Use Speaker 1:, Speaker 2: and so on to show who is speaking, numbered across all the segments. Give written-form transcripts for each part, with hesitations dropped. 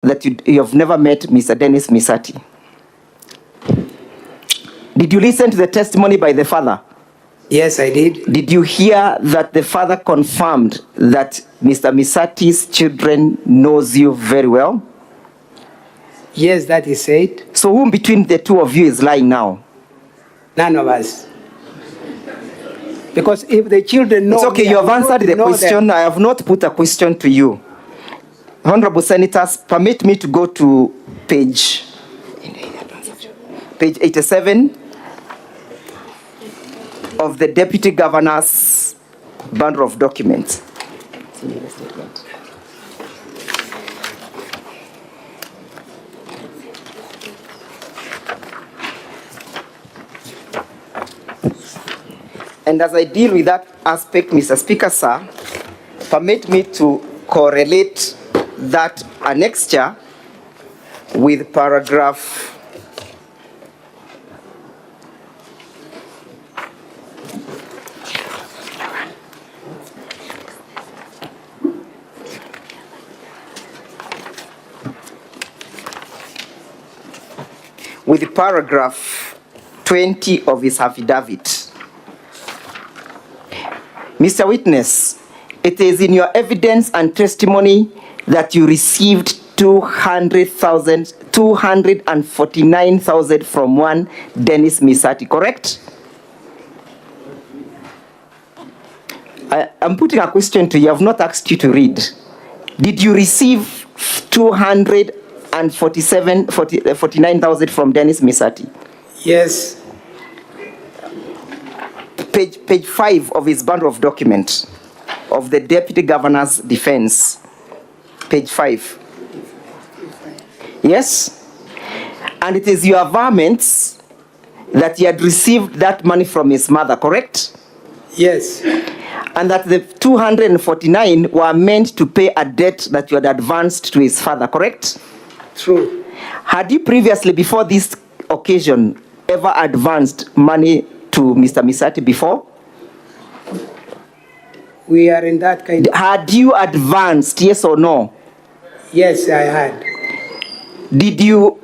Speaker 1: that you have never met Mr. Dennis Misati. Did you listen to the testimony by the father?
Speaker 2: Yes, I did.
Speaker 1: Did you hear that the father confirmed that Mr. Misati's children knows you very well?
Speaker 2: Yes, that is said.
Speaker 1: So who between the two of you is lying now?
Speaker 2: None of us. Because if the children know...
Speaker 1: It's okay, you have answered the question. Them. I have not put a question to you. Honorable Senators, permit me to go to page 87 of the Deputy Governor's bundle of documents. And as I deal with that aspect, Mr. Speaker, sir, permit me to correlate that annexure with paragraph 20 of his affidavit. Mr. Witness, it is in your evidence and testimony that you received 249,000 from one Dennis Misati, correct? I'm putting a question to you. I've not asked you to read. Did you receive 249,000 from Dennis Misati?
Speaker 2: Yes.
Speaker 1: Page 5 of his bundle of documents of the Deputy Governor's defense. Page 5. Yes? And it is your varmints that he had received that money from his mother, correct?
Speaker 2: Yes.
Speaker 1: And that the 249 were meant to pay a debt that you had advanced to his father, correct?
Speaker 2: True.
Speaker 1: Had you previously, before this occasion, ever advanced money to Mr. Misati before?
Speaker 2: We are in that kind of...
Speaker 1: Had you advanced, yes or no?
Speaker 2: Yes, I had.
Speaker 1: Did you...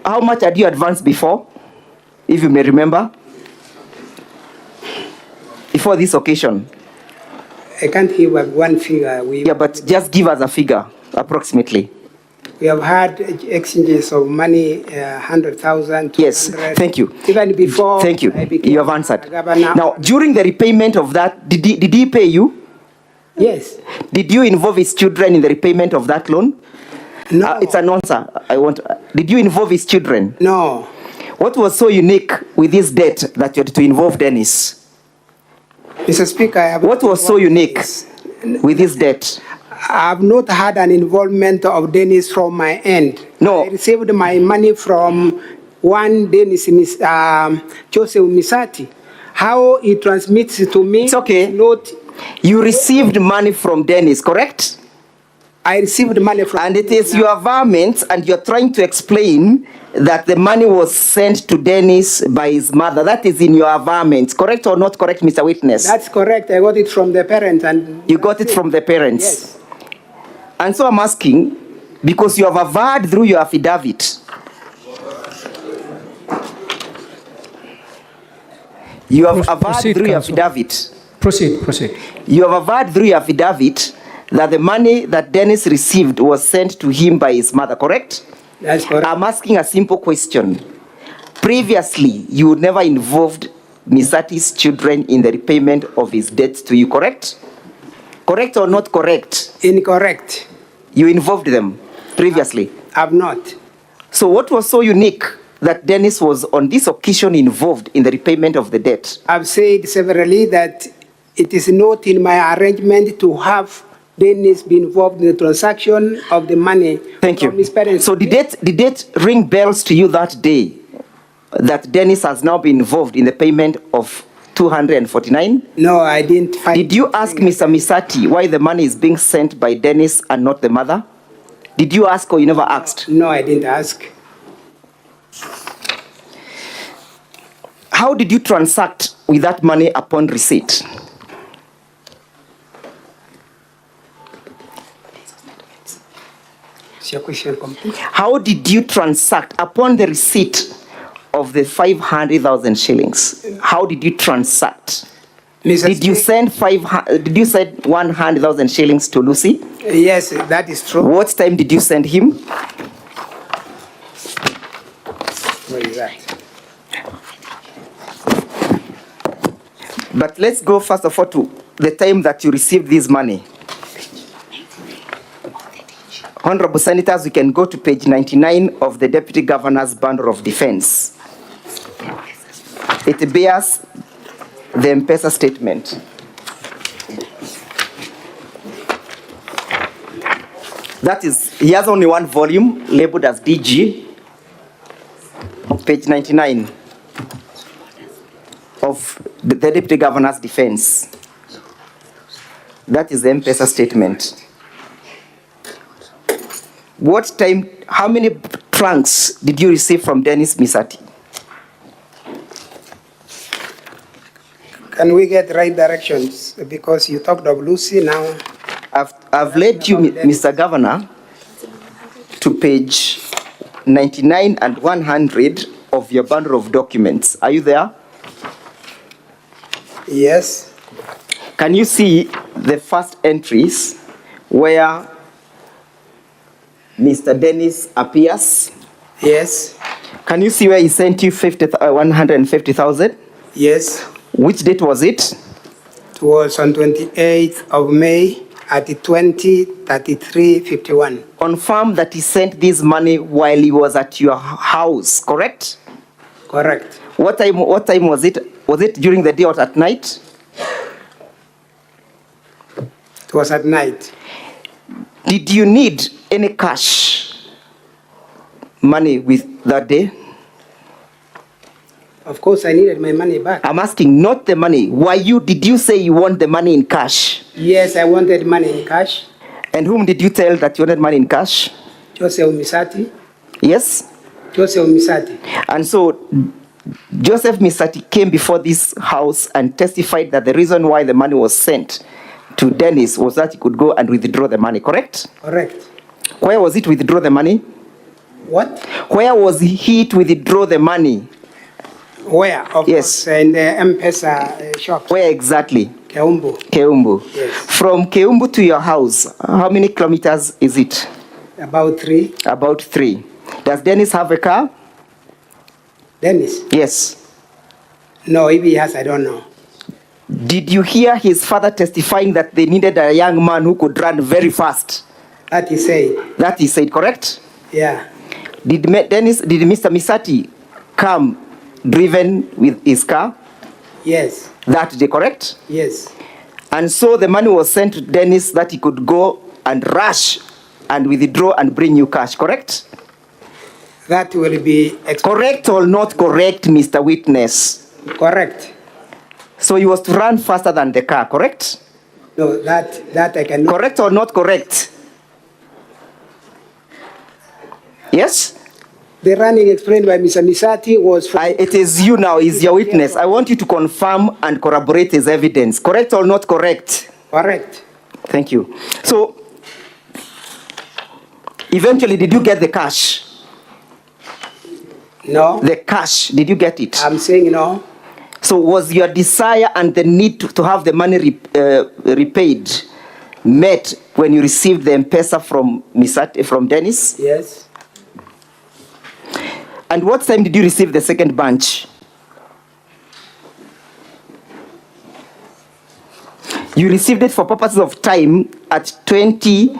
Speaker 1: How much had you advanced before? If you may remember. Before this occasion.
Speaker 2: I can't give one figure.
Speaker 1: Yeah, but just give us a figure, approximately.
Speaker 2: We have had exchanges of money, 100,000.
Speaker 1: Yes, thank you.
Speaker 2: Even before.
Speaker 1: Thank you. You have answered. Now, during the repayment of that, did he pay you?
Speaker 2: Yes.
Speaker 1: Did you involve his children in the repayment of that loan?
Speaker 2: No.
Speaker 1: It's an answer. Did you involve his children?
Speaker 2: No.
Speaker 1: What was so unique with this debt that you had to involve Dennis?
Speaker 2: Mr. Speaker, I have...
Speaker 1: What was so unique with this debt?
Speaker 2: I have not had an involvement of Dennis from my end.
Speaker 1: No.
Speaker 2: I received my money from one Dennis, Joseph Misati. How he transmits it to me...
Speaker 1: It's okay.
Speaker 2: Not...
Speaker 1: You received money from Dennis, correct?
Speaker 2: I received money from...
Speaker 1: And it is your varmints, and you're trying to explain that the money was sent to Dennis by his mother. That is in your varmints. Correct or not correct, Mr. Witness?
Speaker 2: That's correct. I got it from the parents. And
Speaker 1: you got it from the parents?
Speaker 2: Yes.
Speaker 1: And so I'm asking, because you have averred through your affidavit. You have averred through your affidavit.
Speaker 3: Proceed.
Speaker 1: You have averred through your affidavit that the money that Dennis received was sent to him by his mother, correct?
Speaker 2: That's correct.
Speaker 1: I'm asking a simple question. Previously, you never involved Misati's children in the repayment of his debts to you, correct? Correct or not correct?
Speaker 2: Incorrect.
Speaker 1: You involved them previously?
Speaker 2: I've not.
Speaker 1: So what was so unique that Dennis was on this occasion involved in the repayment of the debt?
Speaker 2: I've said severally that it is not in my arrangement to have Dennis be involved in the transaction of the money.
Speaker 1: Thank you.
Speaker 2: His parents.
Speaker 1: So did it ring bells to you that day that Dennis has now been involved in the payment of 249?
Speaker 2: No, I didn't find...
Speaker 1: Did you ask Mr. Misati why the money is being sent by Dennis and not the mother? Did you ask or you never asked?
Speaker 2: No, I didn't ask.
Speaker 1: How did you transact with that money upon receipt?
Speaker 2: Is your question complete?
Speaker 1: How did you transact upon the receipt of the 500,000 shillings? How did you transact? Did you send 100,000 shillings to Lucy?
Speaker 2: Yes, that is true.
Speaker 1: What time did you send him?
Speaker 2: Where is that?
Speaker 1: But let's go first of all to the time that you received this money. Honorable Senators, we can go to page 99 of the Deputy Governor's Bundle of Defense. It bears the M-Pesa statement. That is, he has only one volume labeled as DG, page 99 of the Deputy Governor's Defense. That is the M-Pesa statement. What time, how many trunks did you receive from Dennis Misati?
Speaker 2: Can we get right directions? Because you talked of Lucy now.
Speaker 1: I've led you, Mr. Governor, to page 99 and 100 of your bundle of documents. Are you there?
Speaker 2: Yes.
Speaker 1: Can you see the first entries where Mr. Dennis appears?
Speaker 2: Yes.
Speaker 1: Can you see where he sent you 150,000?
Speaker 2: Yes.
Speaker 1: Which date was it?
Speaker 2: It was on 28th of May at 20:33:51.
Speaker 1: Confirm that he sent this money while he was at your house, correct?
Speaker 2: Correct.
Speaker 1: What time was it? Was it during the day or at night?
Speaker 2: It was at night.
Speaker 1: Did you need any cash money with that day?
Speaker 2: Of course, I needed my money back.
Speaker 1: I'm asking, not the money. Did you say you want the money in cash?
Speaker 2: Yes, I wanted money in cash.
Speaker 1: And whom did you tell that you wanted money in cash?
Speaker 2: Joseph Misati.
Speaker 1: Yes?
Speaker 2: Joseph Misati.
Speaker 1: And so Joseph Misati came before this house and testified that the reason why the money was sent to Dennis was that he could go and withdraw the money, correct?
Speaker 2: Correct.
Speaker 1: Where was it withdraw the money?
Speaker 2: What?
Speaker 1: Where was he to withdraw the money?
Speaker 2: Where? Of
Speaker 1: Yes.
Speaker 2: course, in the M-Pesa shop.
Speaker 1: Where exactly?
Speaker 2: Keumbu.
Speaker 1: Keumbu.
Speaker 2: Yes.
Speaker 1: From Keumbu to your house, how many kilometers is it?
Speaker 2: About 3.
Speaker 1: About 3. Does Dennis have a car?
Speaker 2: Dennis?
Speaker 1: Yes.
Speaker 2: No, if he has, I don't know.
Speaker 1: Did you hear his father testifying that they needed a young man who could run very fast?
Speaker 2: That he said.
Speaker 1: That he said, correct?
Speaker 2: Yeah.
Speaker 1: Did Mr. Misati come driven with his car?
Speaker 2: Yes.
Speaker 1: That day, correct?
Speaker 2: Yes.
Speaker 1: And so the money was sent to Dennis that he could go and rush and withdraw and bring you cash, correct?
Speaker 2: That will be
Speaker 1: Correct or not correct, Mr. Witness?
Speaker 2: correct.
Speaker 1: So he was to run faster than the car, correct?
Speaker 2: No, that I cannot.
Speaker 1: Correct or not correct? Yes?
Speaker 2: The running explained by Mr. Misati was from
Speaker 1: It is you now, is your witness. I want you to confirm and corroborate his evidence. Correct or not correct?
Speaker 2: correct.
Speaker 1: Thank you. So, eventually, did you get the cash?
Speaker 2: No.
Speaker 1: The cash, did you get it?
Speaker 2: I'm saying no.
Speaker 1: So, was your desire and the need to have the money repaid met when you received the M-Pesa from Dennis?
Speaker 2: Yes.
Speaker 1: And what time did you receive the second bunch? You received it for purposes of time at 20.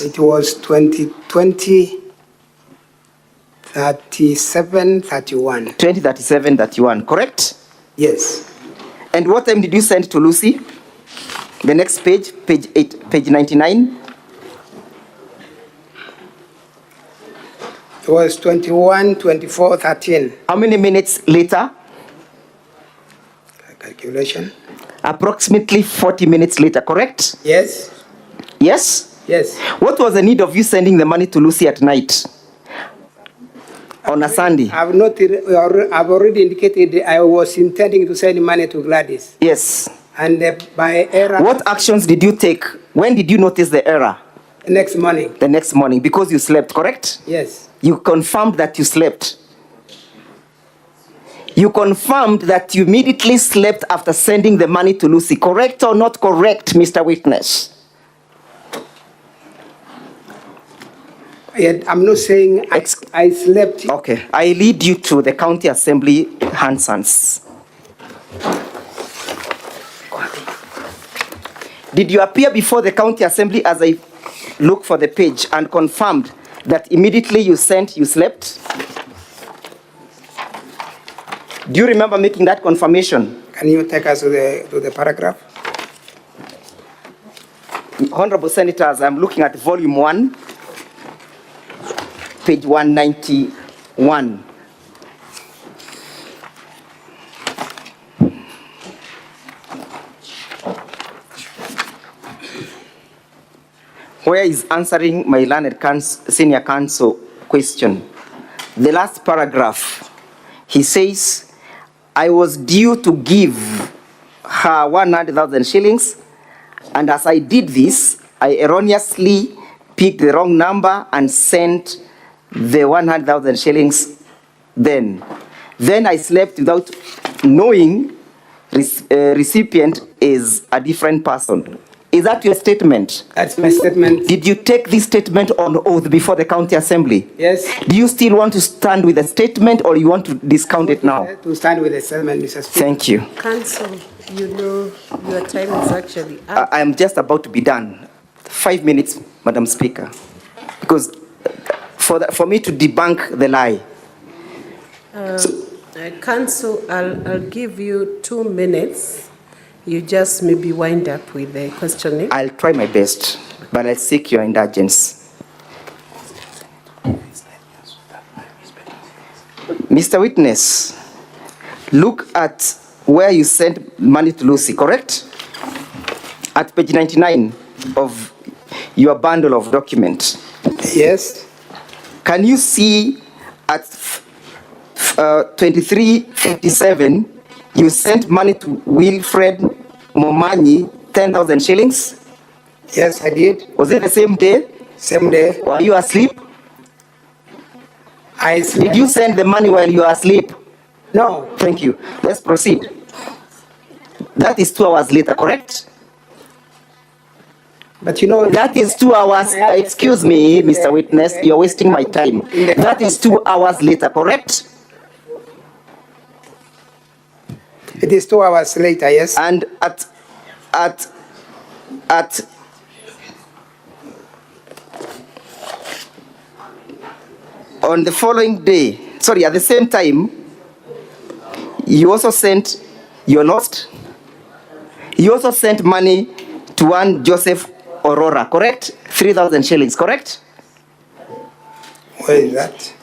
Speaker 2: It was 2020, 37, 31.
Speaker 1: 2037 that you won, correct?
Speaker 2: Yes.
Speaker 1: And what time did you send to Lucy? The next page, page 99.
Speaker 2: It was 21, 24, 13.
Speaker 1: How many minutes later?
Speaker 2: Calculation.
Speaker 1: Approximately 40 minutes later, correct?
Speaker 2: Yes.
Speaker 1: Yes?
Speaker 2: Yes.
Speaker 1: What was the need of you sending the money to Lucy at night? on a Sunday?
Speaker 2: I've already indicated I was intending to send money to Gladys.
Speaker 1: Yes.
Speaker 2: And by error.
Speaker 1: What actions did you take? When did you notice the error?
Speaker 2: Next morning.
Speaker 1: The next morning, because you slept, correct?
Speaker 2: Yes.
Speaker 1: You confirmed that you slept. You confirmed that you immediately slept after sending the money to Lucy. Correct or not correct, Mr. Witness?
Speaker 2: I'm not saying I slept.
Speaker 1: Okay. I lead you to the County Assembly Hansons. Did you appear before the County Assembly as I look for the page and confirmed that immediately you slept? Do you remember making that confirmation?
Speaker 2: Can you take us to the paragraph?
Speaker 1: Honorable Senators, I'm looking at volume 1, page 191. Where is answering my learned senior counsel question. The last paragraph, he says, I was due to give her 100,000 shillings, and as I did this, I erroneously picked the wrong number and sent the 100,000 shillings then. Then I slept without knowing recipient is a different person. Is that your statement?
Speaker 2: That's my statement.
Speaker 1: Did you take this statement on oath before the County Assembly?
Speaker 2: Yes.
Speaker 1: Do you still want to stand with the statement or you want to discount it now?
Speaker 2: To stand with the statement, Mr. Speaker.
Speaker 1: Thank you.
Speaker 3: Counsel, you know your time is actually up.
Speaker 1: I'm just about to be done. 5 minutes, Madam Speaker. Because for me to debunk the lie.
Speaker 3: Counsel, I'll give you 2 minutes. You just maybe wind up with the questioning.
Speaker 1: I'll try my best, but I'll seek your indulgence. Mr. Witness, look at where you sent money to Lucy, correct? At page 99 of your bundle of documents.
Speaker 2: Yes.
Speaker 1: Can you see at 2357, you sent money to Wilfred Momanyi, 10,000 shillings?
Speaker 2: Yes, I did.
Speaker 1: Was it the same day?
Speaker 2: Same day.
Speaker 1: Were you asleep?
Speaker 2: I slept.
Speaker 1: Did you send the money while you were asleep?
Speaker 2: No.
Speaker 1: Thank you. Let's proceed. That is 2 hours later, correct?
Speaker 2: But you know...
Speaker 1: That is 2 hours. Excuse me, Mr. Witness, you're wasting my time. That is 2 hours later, correct?
Speaker 2: It is 2 hours later, yes.
Speaker 1: And on the following day, sorry, at the same time, you also sent your lost. You also sent money to one Joseph Aurora, correct? 3,000 shillings, correct?
Speaker 2: Where is that?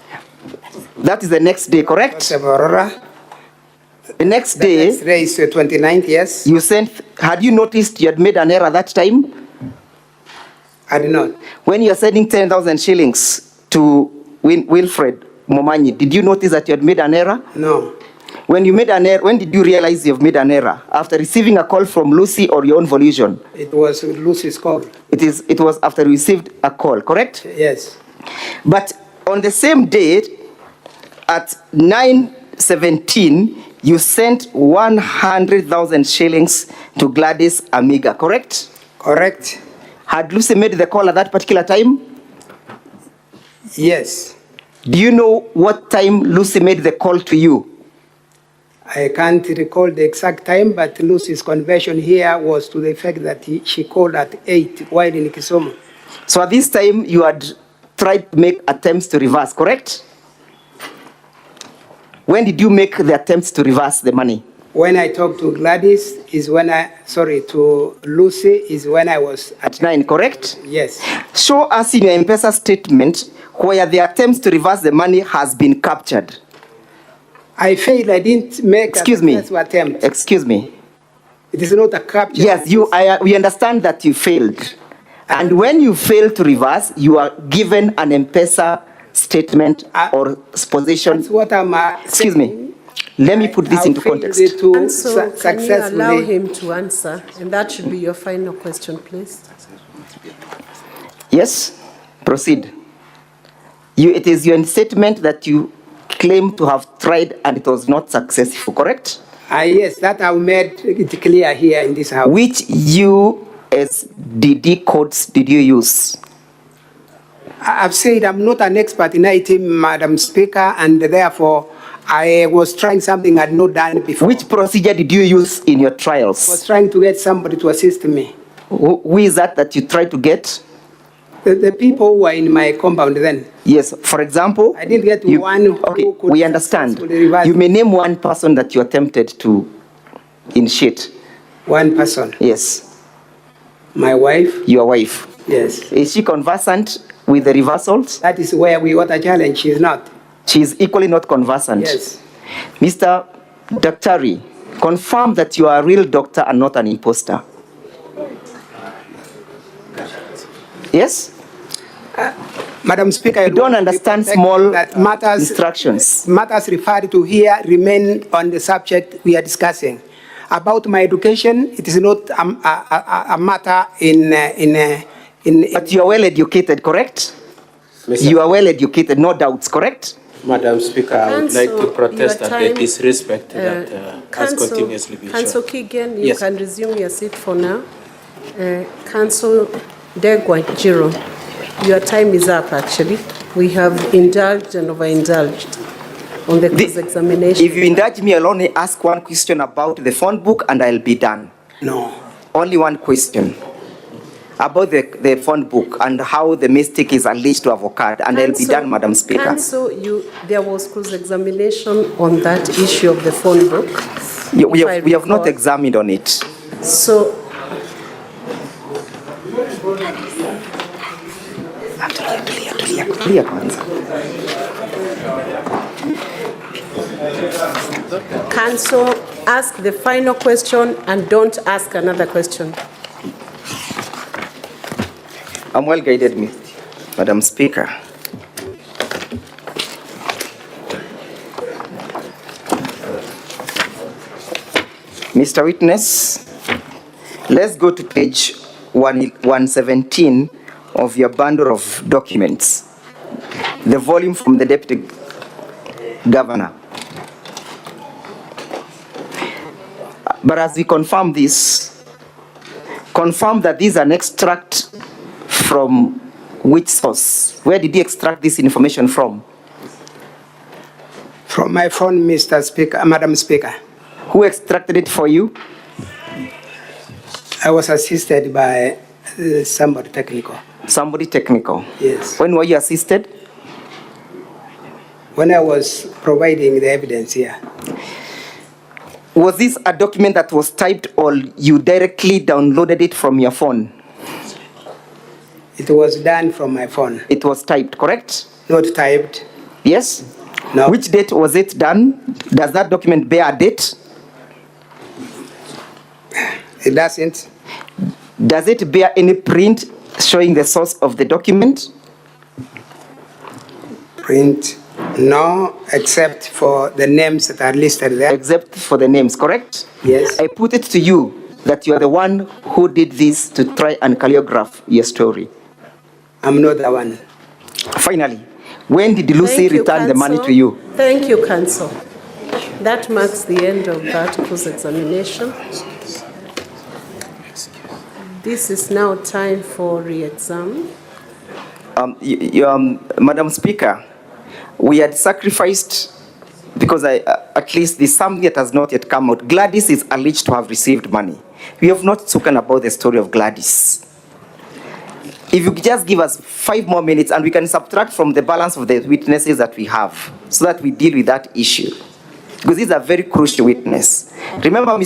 Speaker 1: That is the next day, correct?
Speaker 2: Joseph Aurora.
Speaker 1: The next day,
Speaker 2: Next day is the 29th, yes.
Speaker 1: you sent, had you noticed you had made an error that time?
Speaker 2: I did not.
Speaker 1: When you are sending 10,000 shillings to Wilfred Momanyi, did you notice that you had made an error?
Speaker 2: No.
Speaker 1: When you made an error, when did you realize you've made an error? After receiving a call from Lucy or your own volition?
Speaker 2: It was Lucy's call.
Speaker 1: It was after you received a call, correct?
Speaker 2: Yes.
Speaker 1: But on the same date, at 9:17, you sent 100,000 shillings to Gladis Aminga, correct?
Speaker 2: Correct.
Speaker 1: Had Lucy made the call at that particular time?
Speaker 2: Yes.
Speaker 1: Do you know what time Lucy made the call to you?
Speaker 2: I can't recall the exact time, but Lucy's conversion here was to the effect that she called at 8 while in Kisumu.
Speaker 1: So at this time, you had tried to make attempts to reverse, correct? When did you make the attempts to reverse the money?
Speaker 2: When I talked to Gladys is when to Lucy is when I was
Speaker 1: At 9, correct?
Speaker 2: Yes.
Speaker 1: Show us in your M-Pesa statement where the attempts to reverse the money has been captured.
Speaker 2: I failed. I didn't make
Speaker 1: Excuse
Speaker 2: a
Speaker 1: me.
Speaker 2: successful attempt.
Speaker 1: Excuse me.
Speaker 2: It is not a capture.
Speaker 1: Yes, we understand that you failed. And when you fail to reverse, you are given an M-Pesa statement or position.
Speaker 2: That's what I'm
Speaker 1: Excuse me. Let me put this into context.
Speaker 3: And so can you allow him to answer? And that should be your final question, please.
Speaker 1: Yes, proceed. It is your statement that you claim to have tried and it was not successful, correct?
Speaker 2: Yes, that I've made it clear here in this house.
Speaker 1: Which USDD codes did you use?
Speaker 2: I've said I'm not an expert in IT, Madam Speaker, and therefore I was trying something I'd not done before.
Speaker 1: Which procedure did you use in your
Speaker 2: I was
Speaker 1: trials?
Speaker 2: trying to get somebody to assist me.
Speaker 1: Who is that you tried to get?
Speaker 2: The people who were in my compound then.
Speaker 1: Yes, for example,
Speaker 2: I didn't get one who could
Speaker 1: we understand.
Speaker 2: successfully reverse.
Speaker 1: You may name one person that you attempted to initiate.
Speaker 2: One person.
Speaker 1: Yes,
Speaker 2: My wife.
Speaker 1: your wife.
Speaker 2: Yes.
Speaker 1: Is she conversant with the reversals?
Speaker 2: That is where we got a challenge. She's not.
Speaker 1: She is equally not conversant.
Speaker 2: Yes.
Speaker 1: Mr. Daktari, confirm that you are a real doctor and not an imposter. Yes?
Speaker 2: Madam Speaker, I
Speaker 1: You don't understand small
Speaker 2: that matters
Speaker 1: instructions.
Speaker 2: Matters referred to here remain on the subject we are discussing. About my education, it is not a matter
Speaker 1: But you are well educated, correct? You are well educated, no doubts, correct?
Speaker 4: Madam Speaker, I would like to
Speaker 3: Counsel,
Speaker 4: protest
Speaker 3: your
Speaker 4: at the
Speaker 3: time,
Speaker 4: disrespect that has continuously been
Speaker 3: Counsel
Speaker 4: shown.
Speaker 3: Keegan, you
Speaker 4: Yes.
Speaker 3: can resume your seat for now. Counsel Degwa Jiro, your time is up actually. We have indulged and overindulged on the cross-examination.
Speaker 1: If you indulge me, I'll only ask one question about the phone book and I'll be done.
Speaker 2: No.
Speaker 1: Only one question about the phone book and how the mistake is alleged to have occurred, and I'll be done, Madam Speaker.
Speaker 3: Counsel, there was cross-examination on that issue of the phone book.
Speaker 1: We have not examined on it.
Speaker 3: So,
Speaker 1: Clear kwanza.
Speaker 3: Counsel, ask the final question and don't ask another question.
Speaker 1: I'm well guided, Madam Speaker. Mr. Witness, let's go to page 117 of your bundle of documents, the volume from the Deputy Governor. But as we confirm this, confirm that these are an extract from which source? Where did you extract this information from?
Speaker 2: From my phone, Mr. Speaker, Madam Speaker.
Speaker 1: Who extracted it for you?
Speaker 2: I was assisted by somebody technical.
Speaker 1: Somebody technical.
Speaker 2: Yes.
Speaker 1: When were you assisted?
Speaker 2: When I was providing the evidence here.
Speaker 1: Was this a document that was typed or you directly downloaded it from your phone?
Speaker 2: It was done from my phone.
Speaker 1: It was typed, correct?
Speaker 2: Not typed.
Speaker 1: Yes?
Speaker 2: No.
Speaker 1: Which date was it done? Does that document bear a date?
Speaker 2: It doesn't.
Speaker 1: Does it bear any print showing the source of the document?
Speaker 2: Print. No, except for the names that are listed there.
Speaker 1: Except for the names, correct?
Speaker 2: Yes.
Speaker 1: I put it to you that you are the one who did this to try and choreograph your story.
Speaker 2: I'm not the one.
Speaker 1: Finally, when did Lucy
Speaker 3: Thank you,
Speaker 1: return the money
Speaker 3: Counsel.
Speaker 1: to you?
Speaker 3: Thank you, Counsel. That marks the end of that cross-examination. This is now time for re-exam.
Speaker 1: Madam Speaker, we had sacrificed, because at least there's something that has not yet come out. Gladys is alleged to have received money. We have not spoken about the story of Gladys. If you could just give us 5 more minutes and we can subtract from the balance of the witnesses that we have so that we deal with that issue. Because this is a very crucial witness. Remember,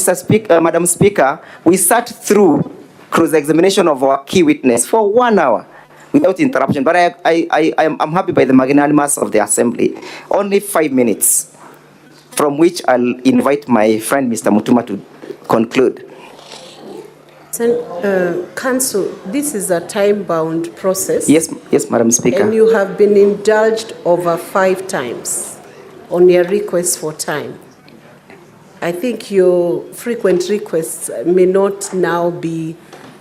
Speaker 1: Madam Speaker, we sat through cross-examination of our key witness for 1 hour without interruption. But I'm happy by the magnanimous of the assembly. Only 5 minutes, from which I'll invite my friend Mr. Mutuma to conclude.
Speaker 3: Council, this is a time-bound process.
Speaker 1: Yes, Madam Speaker.
Speaker 3: And you have been indulged over 5 times on your request for time. I think your frequent requests may not now be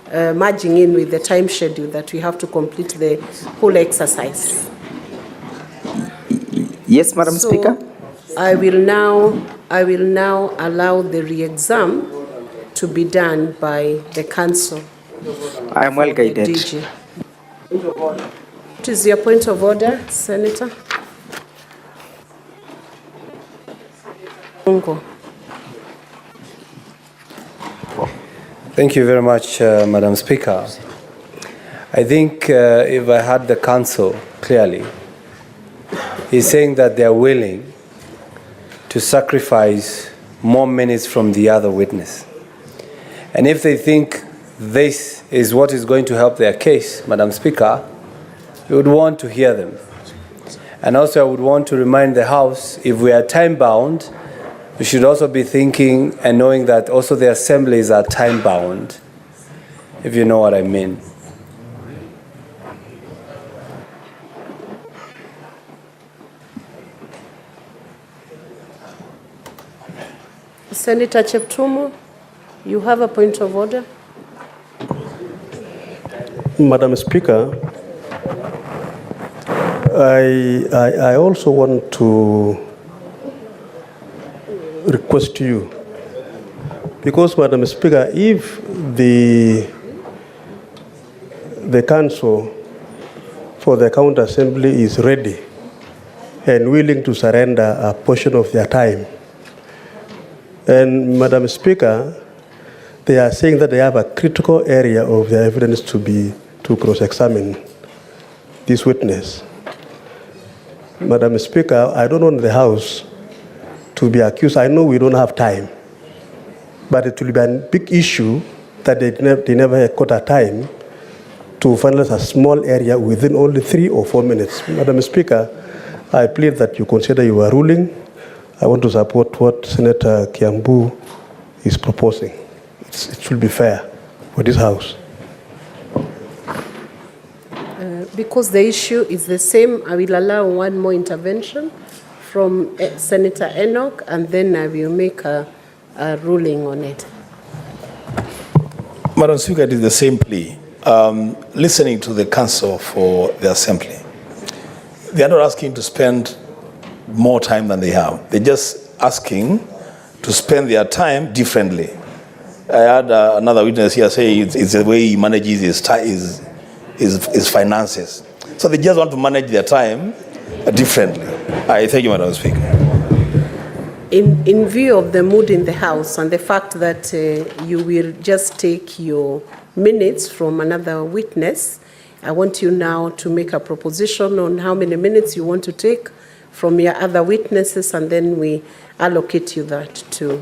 Speaker 3: merging in with the time schedule that we have to complete the whole exercise.
Speaker 1: Yes, Madam Speaker.
Speaker 3: I will now allow the re-exam to be done by the council.
Speaker 1: I am well guided.
Speaker 3: DG. What is your point of order, Senator?
Speaker 5: Thank you very much, Madam Speaker. I think if I heard the council clearly, he's saying that they are willing to sacrifice more minutes from the other witness. And if they think this is what is going to help their case, Madam Speaker, we would want to hear them. And also I would want to remind the House, if we are time-bound, we should also be thinking and knowing that also the assemblies are time-bound, if you know what I mean.
Speaker 3: Senator Cheptumo, you have a point of order.
Speaker 6: Madam Speaker, I also want to request you, because Madam Speaker, if the council for the county assembly is ready and willing to surrender a portion of their time, and Madam Speaker, they are saying that they have a critical area of their evidence to cross-examine this witness. Madam Speaker, I don't want the House to be accused. I know we don't have time, but it will be a big issue that they never got a time to finalize a small area within only 3 or 4 minutes. Madam Speaker, I plead that you consider your ruling. I want to support what Senator Kiambu is proposing. It should be fair for this House.
Speaker 3: Because the issue is the same, I will allow one more intervention from Senator Enoch, and then I will make a ruling on it.
Speaker 7: Madam Speaker, it is the same plea. Listening to the council for the assembly, they are not asking to spend more time than they have. They're just asking to spend their time differently. I had another witness here say it's the way he manages his finances. So they just want to manage their time differently. I thank you, Madam Speaker.
Speaker 3: In view of the mood in the House and the fact that you will just take your minutes from another witness, I want you now to make a proposition on how many minutes you want to take from your other witnesses, and then we allocate you that to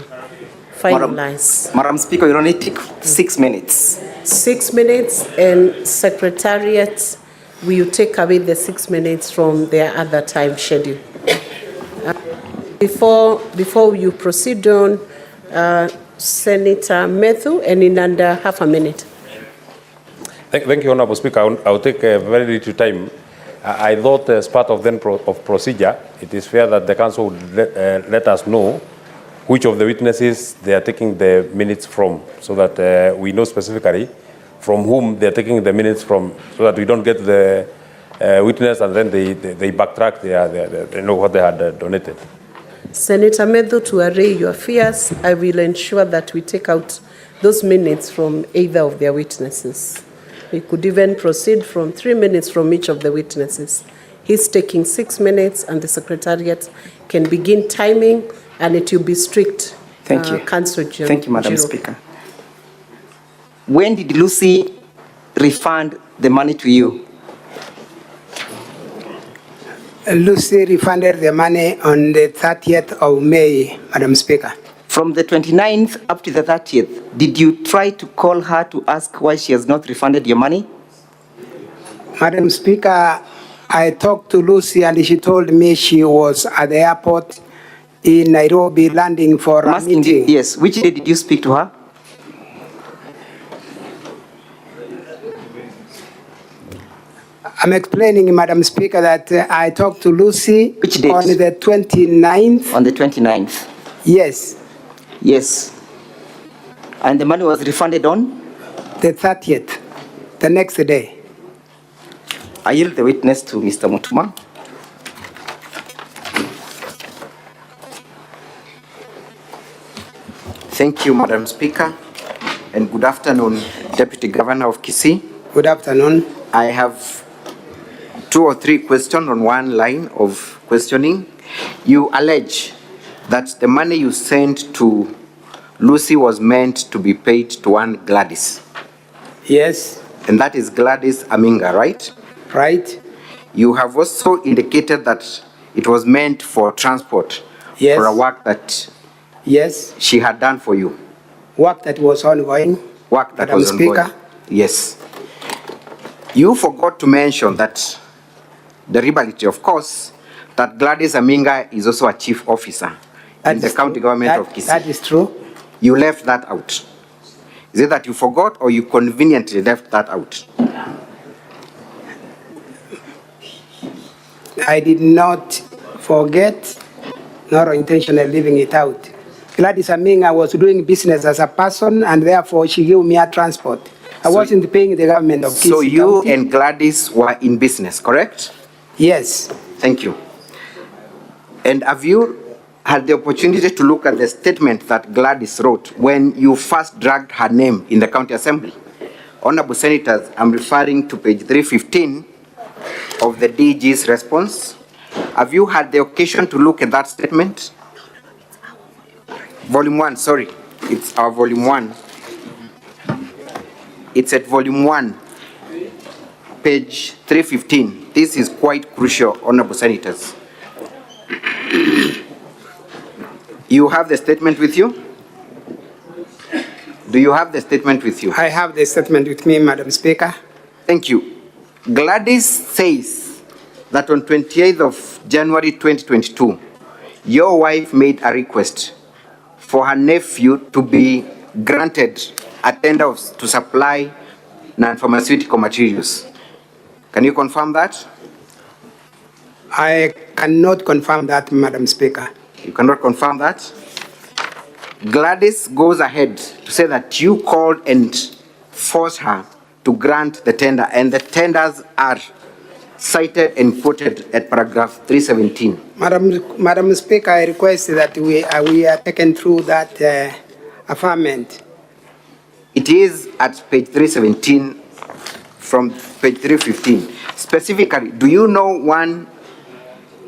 Speaker 3: finalize.
Speaker 1: Madam Speaker, you only take 6 minutes.
Speaker 3: 6 minutes, and Secretariat will take away the 6 minutes from their other time schedule. Before you proceed on, Senator Methu, and in under half a minute.
Speaker 8: Thank you, Honorable Speaker. I'll take a very little time. I thought as part of procedure, it is fair that the council would let us know which of the witnesses they are taking the minutes from, so that we know specifically from whom they are taking the minutes from, so that we don't get the witness and then they backtrack, they know what they had donated.
Speaker 3: Senator Methu, to array your fears, I will ensure that we take out those minutes from either of their witnesses. We could even proceed from 3 minutes from each of the witnesses. He's taking 6 minutes, and the Secretariat can begin timing, and it will be strict.
Speaker 1: Thank you.
Speaker 3: Council Jiro.
Speaker 1: Thank you, Madam Speaker. When did Lucy refund the money to you?
Speaker 2: Lucy refunded the money on the 30th of May, Madam Speaker.
Speaker 1: From the 29th up to the 30th, did you try to call her to ask why she has not refunded your money?
Speaker 2: Madam Speaker, I talked to Lucy and she told me she was at the airport in Nairobi landing for a meeting.
Speaker 1: Yes. Which day did you speak to her?
Speaker 2: I'm explaining, Madam Speaker, that I talked to Lucy
Speaker 1: Which date?
Speaker 2: on the 29th.
Speaker 1: On the 29th?
Speaker 2: Yes,
Speaker 1: Yes. And the money was refunded on?
Speaker 2: the 30th, the next day.
Speaker 1: I yield the witness to Mr. Mutuma. Thank you, Madam Speaker, and good afternoon, Deputy Governor of Kisii.
Speaker 2: Good afternoon.
Speaker 1: I have 2 or 3 questions on one line of questioning. You allege that the money you sent to Lucy was meant to be paid to one Gladys,
Speaker 2: Yes,
Speaker 1: and that is Gladis Aminga, right?
Speaker 2: right?
Speaker 1: You have also indicated that it was meant for transport,
Speaker 2: Yes.
Speaker 1: for a work that
Speaker 2: Yes,
Speaker 1: she had done for you,
Speaker 2: work that was ongoing.
Speaker 1: work that
Speaker 2: Madam
Speaker 1: was ongoing.
Speaker 2: Speaker.
Speaker 1: Yes. You forgot to mention that the reality, of course, that Gladis Aminga is also a chief officer in the county government of Kisii.
Speaker 2: That is true.
Speaker 1: You left that out. Is it that you forgot or you conveniently left that out?
Speaker 2: I did not forget, nor intentionally leaving it out. Gladys Aminga was doing business as a person, and therefore she gave me a transport. I wasn't paying the government of Kisii
Speaker 1: So you
Speaker 2: County.
Speaker 1: and Gladys were in business, correct?
Speaker 2: Yes,
Speaker 1: Thank you. And have you had the opportunity to look at the statement that Gladys wrote when you first dragged her name in the county assembly? Honorable Senators, I'm referring to page 315 of the DG's response. Have you had the occasion to look at that statement? Volume 1, sorry. It's our volume 1. It's at volume 1, page 315. This is quite crucial, Honorable Senators. You have the statement with you? Do you have the statement with you?
Speaker 2: I have the statement with me, Madam Speaker.
Speaker 1: Thank you. Gladys says that on 28th of January 2022, your wife made a request for her nephew to be granted a tender to supply non-pharmaceutical materials. Can you confirm that?
Speaker 2: I cannot confirm that, Madam Speaker.
Speaker 1: You cannot confirm that? Gladys goes ahead to say that you called and forced her to grant the tender, and the tenders are cited and quoted at paragraph 317.
Speaker 2: Madam Speaker, I request that we are taken through that affirmation.
Speaker 1: It is at page 317 from page 315. Specifically, do you know one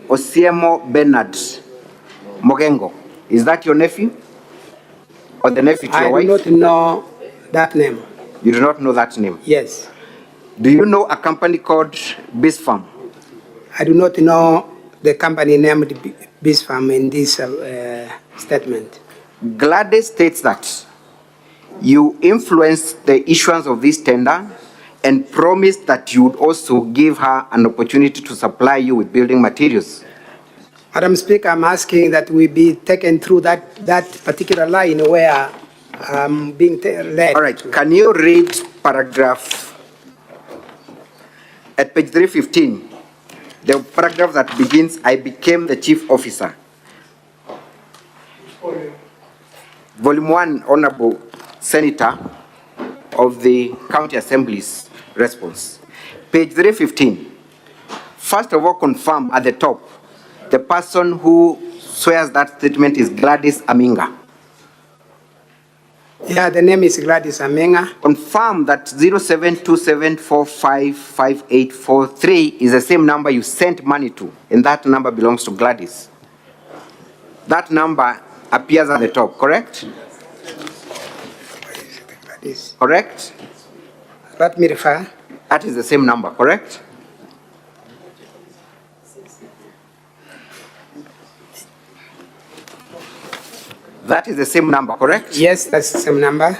Speaker 1: Osiemo Bernard Mogengo? Is that your nephew? Or the nephew to your wife?
Speaker 2: I do not know that name.
Speaker 1: You do not know that name?
Speaker 2: Yes.
Speaker 1: Do you know a company called Bisfarm?
Speaker 2: I do not know the company named Bisfarm in this statement.
Speaker 1: Gladys states that you influenced the issuance of this tender and promised that you would also give her an opportunity to supply you with building materials.
Speaker 2: Madam Speaker, I'm asking that we be taken through that particular line where I'm being led.
Speaker 1: All right, can you read paragraph at page 315, the paragraph that begins, I became the chief officer. Volume 1, Honorable Senator of the County Assembly's response. Page 315. First of all, confirm at the top, the person who swears that statement is Gladis Aminga.
Speaker 2: Yeah, the name is Gladis Aminga.
Speaker 1: Confirm that 0727455843 is the same number you sent money to, and that number belongs to Gladys. That number appears at the top, correct?
Speaker 2: Gladys.
Speaker 1: Correct?
Speaker 2: Let me refer.
Speaker 1: That is the same number, correct? That is the same number, correct?
Speaker 2: Yes, that's the same number.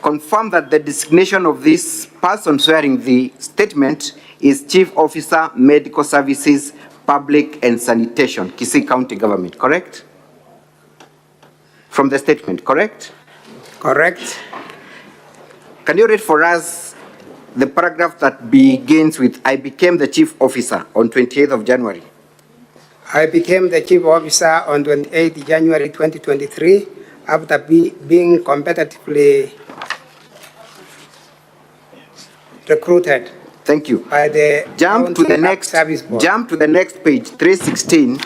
Speaker 1: Confirm that the designation of this person swearing the statement is Chief Officer, Medical Services, Public and Sanitation, Kisii County Government, correct? From the statement, correct?
Speaker 2: Correct.
Speaker 1: Can you read for us the paragraph that begins with, I became the chief officer on 28th of January.
Speaker 2: I became the chief officer on 28 January 2023 after being competitively recruited.
Speaker 1: Thank you.
Speaker 2: By the
Speaker 1: Jump to the next.
Speaker 2: Service Board.
Speaker 1: Jump to the next page. 316.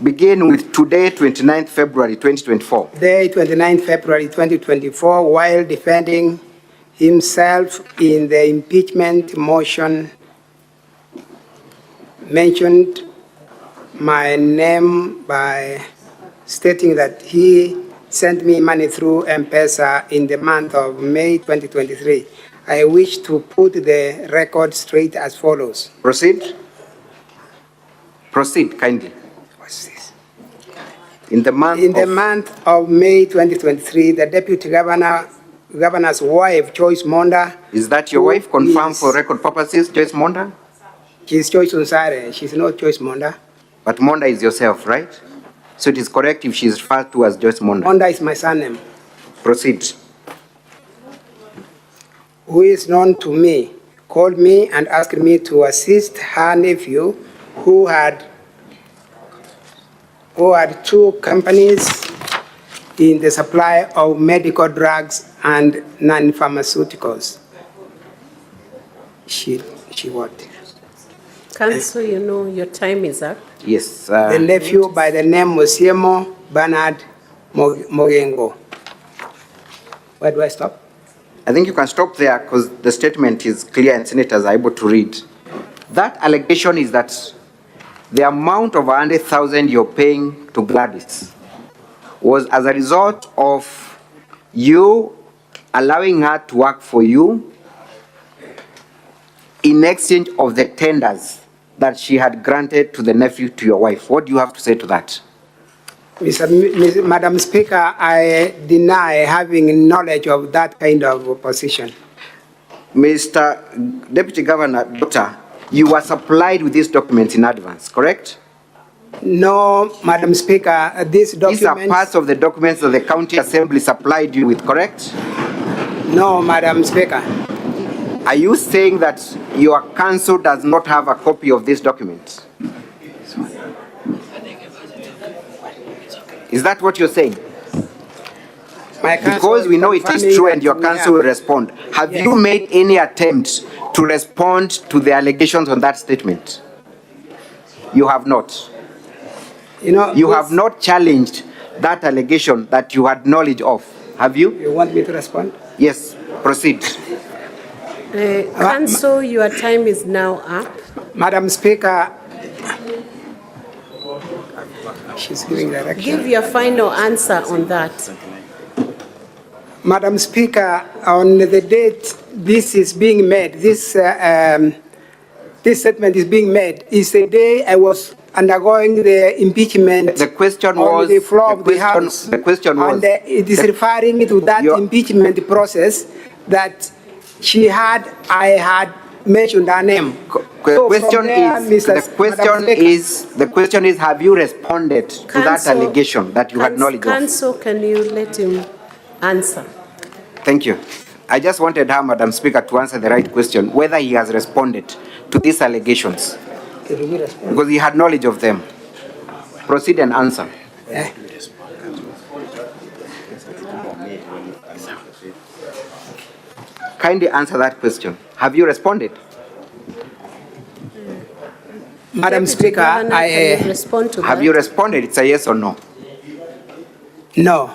Speaker 1: Begin with today, 29th February 2024.
Speaker 2: Day 29 February 2024, while defending himself in the impeachment motion, mentioned my name by stating that he sent me money through M-Pesa in the month of May 2023. I wish to put the record straight as follows.
Speaker 1: Proceed. Proceed, kindly.
Speaker 2: What's this?
Speaker 1: In the month
Speaker 2: of May 2023, the deputy governor's wife, Joyce Monda.
Speaker 1: Is that your wife? Confirmed for record purposes, Joyce Monda?
Speaker 2: She's Joyce Unsare. She's not Joyce Monda.
Speaker 1: But Monda is yourself, right? So it is correct if she is referred to as Joyce Monda.
Speaker 2: Monda is my surname.
Speaker 1: Proceed.
Speaker 2: Who is known to me, called me and asked me to assist her nephew who had two companies in the supply of medical drugs and non-pharmaceuticals. She what?
Speaker 3: Council, you know your time is up.
Speaker 1: Yes.
Speaker 2: The nephew by the name Musiemo Bernard Mogengo. Where do I stop?
Speaker 1: I think you can stop there because the statement is clear and senators are able to read. That allegation is that the amount of 100,000 you're paying to Gladys was as a result of you allowing her to work for you in exchange of the tenders that she had granted to the nephew to your wife. What do you have to say to that?
Speaker 2: Madam Speaker, I deny having knowledge of that kind of position.
Speaker 1: Mr. Deputy Governor, Doctor, you were supplied with these documents in advance, correct?
Speaker 2: No, Madam Speaker, these documents...
Speaker 1: These are parts of the documents that the County Assembly supplied you with, correct?
Speaker 2: No, Madam Speaker.
Speaker 1: Are you saying that your council does not have a copy of these documents? Is that what you're saying? Because we know it is true and your council will respond. Have you made any attempt to respond to the allegations on that statement? You have not. You have not challenged that allegation that you had knowledge of, have you?
Speaker 2: You want me to respond?
Speaker 1: Yes, proceed.
Speaker 3: Council, your time is now up.
Speaker 2: Madam Speaker, she's giving direction.
Speaker 3: Give your final answer on that.
Speaker 2: Madam Speaker, on the date this is being made, this statement is being made, is the day I was undergoing the impeachment.
Speaker 1: The question
Speaker 2: on
Speaker 1: was
Speaker 2: the floor of the House.
Speaker 1: The question was.
Speaker 2: And it is referring to that impeachment process that I had mentioned her name.
Speaker 1: The question is, have you responded to that allegation that you had knowledge of?
Speaker 3: Council, can you let him answer?
Speaker 1: Thank you. I just wanted her, Madam Speaker, to answer the right question, whether he has responded to these allegations. Because he had knowledge of them. Proceed and answer. Kindly answer that question. Have you responded?
Speaker 2: Madam Speaker,
Speaker 1: have you responded? It's a yes or no?
Speaker 2: No.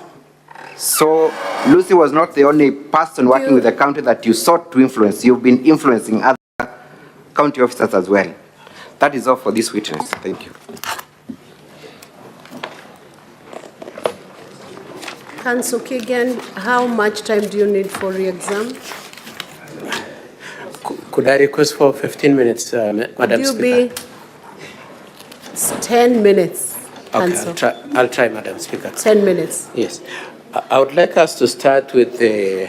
Speaker 1: So Lucy was not the only person working with the county that you sought to influence. You've been influencing other county officers as well. That is all for this witness. Thank you.
Speaker 3: Council Kigan, how much time do you need for re-exam?
Speaker 4: Could I request for 15 minutes, Madam Speaker?
Speaker 3: Could you be 10 minutes, Council?
Speaker 4: Okay, I'll try, Madam Speaker.
Speaker 3: 10 minutes.
Speaker 4: Yes. I would like us to start with the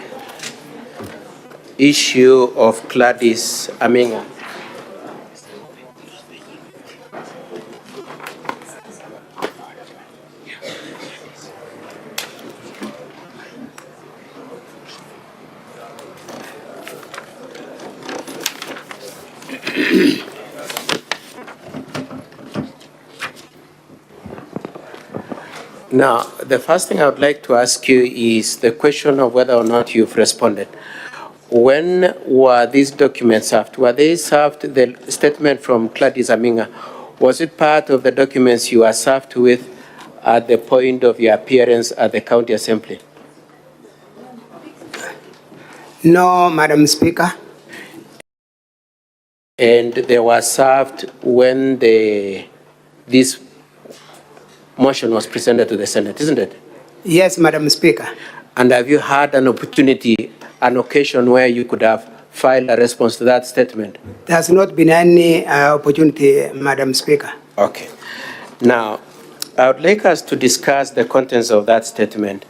Speaker 4: issue of Gladys Aminga. Now, the first thing I would like to ask you is the question of whether or not you've responded. When were these documents served? Were they served, the statement from Gladis Aminga, was it part of the documents you were served with at the point of your appearance at the county assembly?
Speaker 2: No, Madam Speaker.
Speaker 4: And they were served when this motion was presented to the Senate, isn't it?
Speaker 2: Yes, Madam Speaker.
Speaker 4: And have you had an opportunity, an occasion where you could have filed a response to that statement?
Speaker 2: There has not been any opportunity, Madam Speaker.
Speaker 4: Okay. Now, I would like us to discuss the contents of that statement.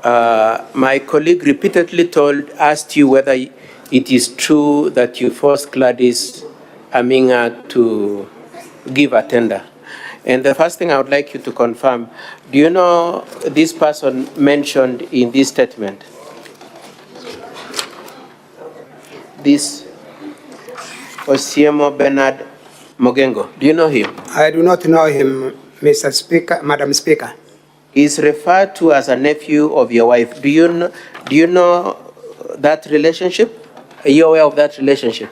Speaker 4: My colleague repeatedly asked you whether it is true that you forced Gladis Aminga to give a tender. And the first thing I would like you to confirm, do you know this person mentioned in this statement? This Osiemo Bernard Mogengo, do you know him?
Speaker 2: I do not know him, Mr. Speaker, Madam Speaker.
Speaker 4: He's referred to as a nephew of your wife. Do you know that relationship? Are you aware of that relationship?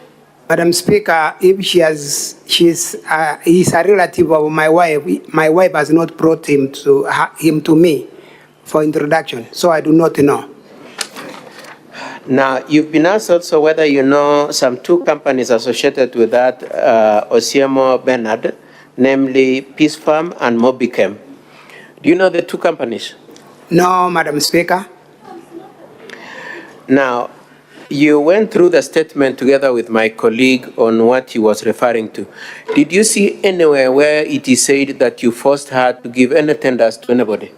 Speaker 2: Madam Speaker, if he's a relative of my wife has not brought him to me for introduction, so I do not know.
Speaker 4: Now, you've been asked also whether you know some two companies associated with that Osiemo Bernard, namely Peace Farm and Mobichem. Do you know the two companies?
Speaker 2: No, Madam Speaker.
Speaker 4: Now, you went through the statement together with my colleague on what he was referring to. Did you see anywhere where it is said that you forced her to give any tenders to anybody?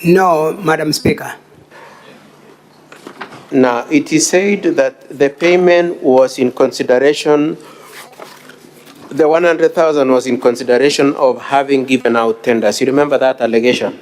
Speaker 2: No, Madam Speaker.
Speaker 4: Now, it is said that the payment was in consideration, the 100,000 was in consideration of having given out tenders. You remember that allegation?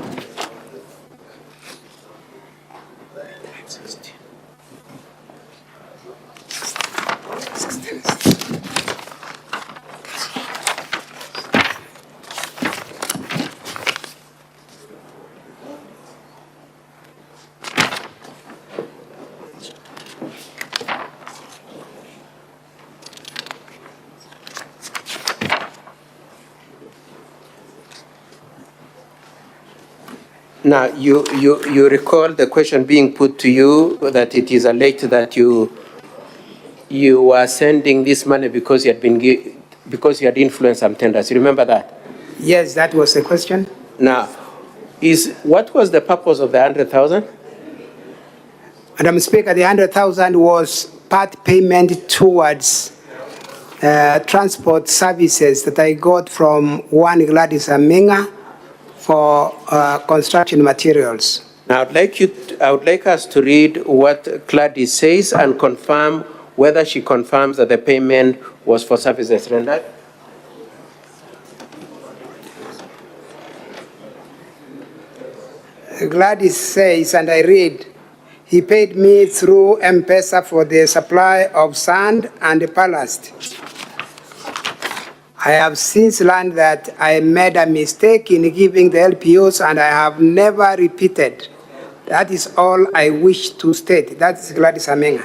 Speaker 4: Now, you recall the question being put to you that it is alleged that you were sending this money because you had influenced some tenders. You remember that?
Speaker 2: Yes, that was the question.
Speaker 4: Now, what was the purpose of the 100,000?
Speaker 2: Madam Speaker, the 100,000 was part payment towards transport services that I got from one Gladis Aminga for construction materials.
Speaker 4: Now, I would like us to read what Gladys says and confirm whether she confirms that the payment was for services rendered.
Speaker 2: Gladys says, and I read, he paid me through M-Pesa for the supply of sand and ballast. I have since learned that I made a mistake in giving the LPOs and I have never repeated. That is all I wish to state. That's Gladys Aminga.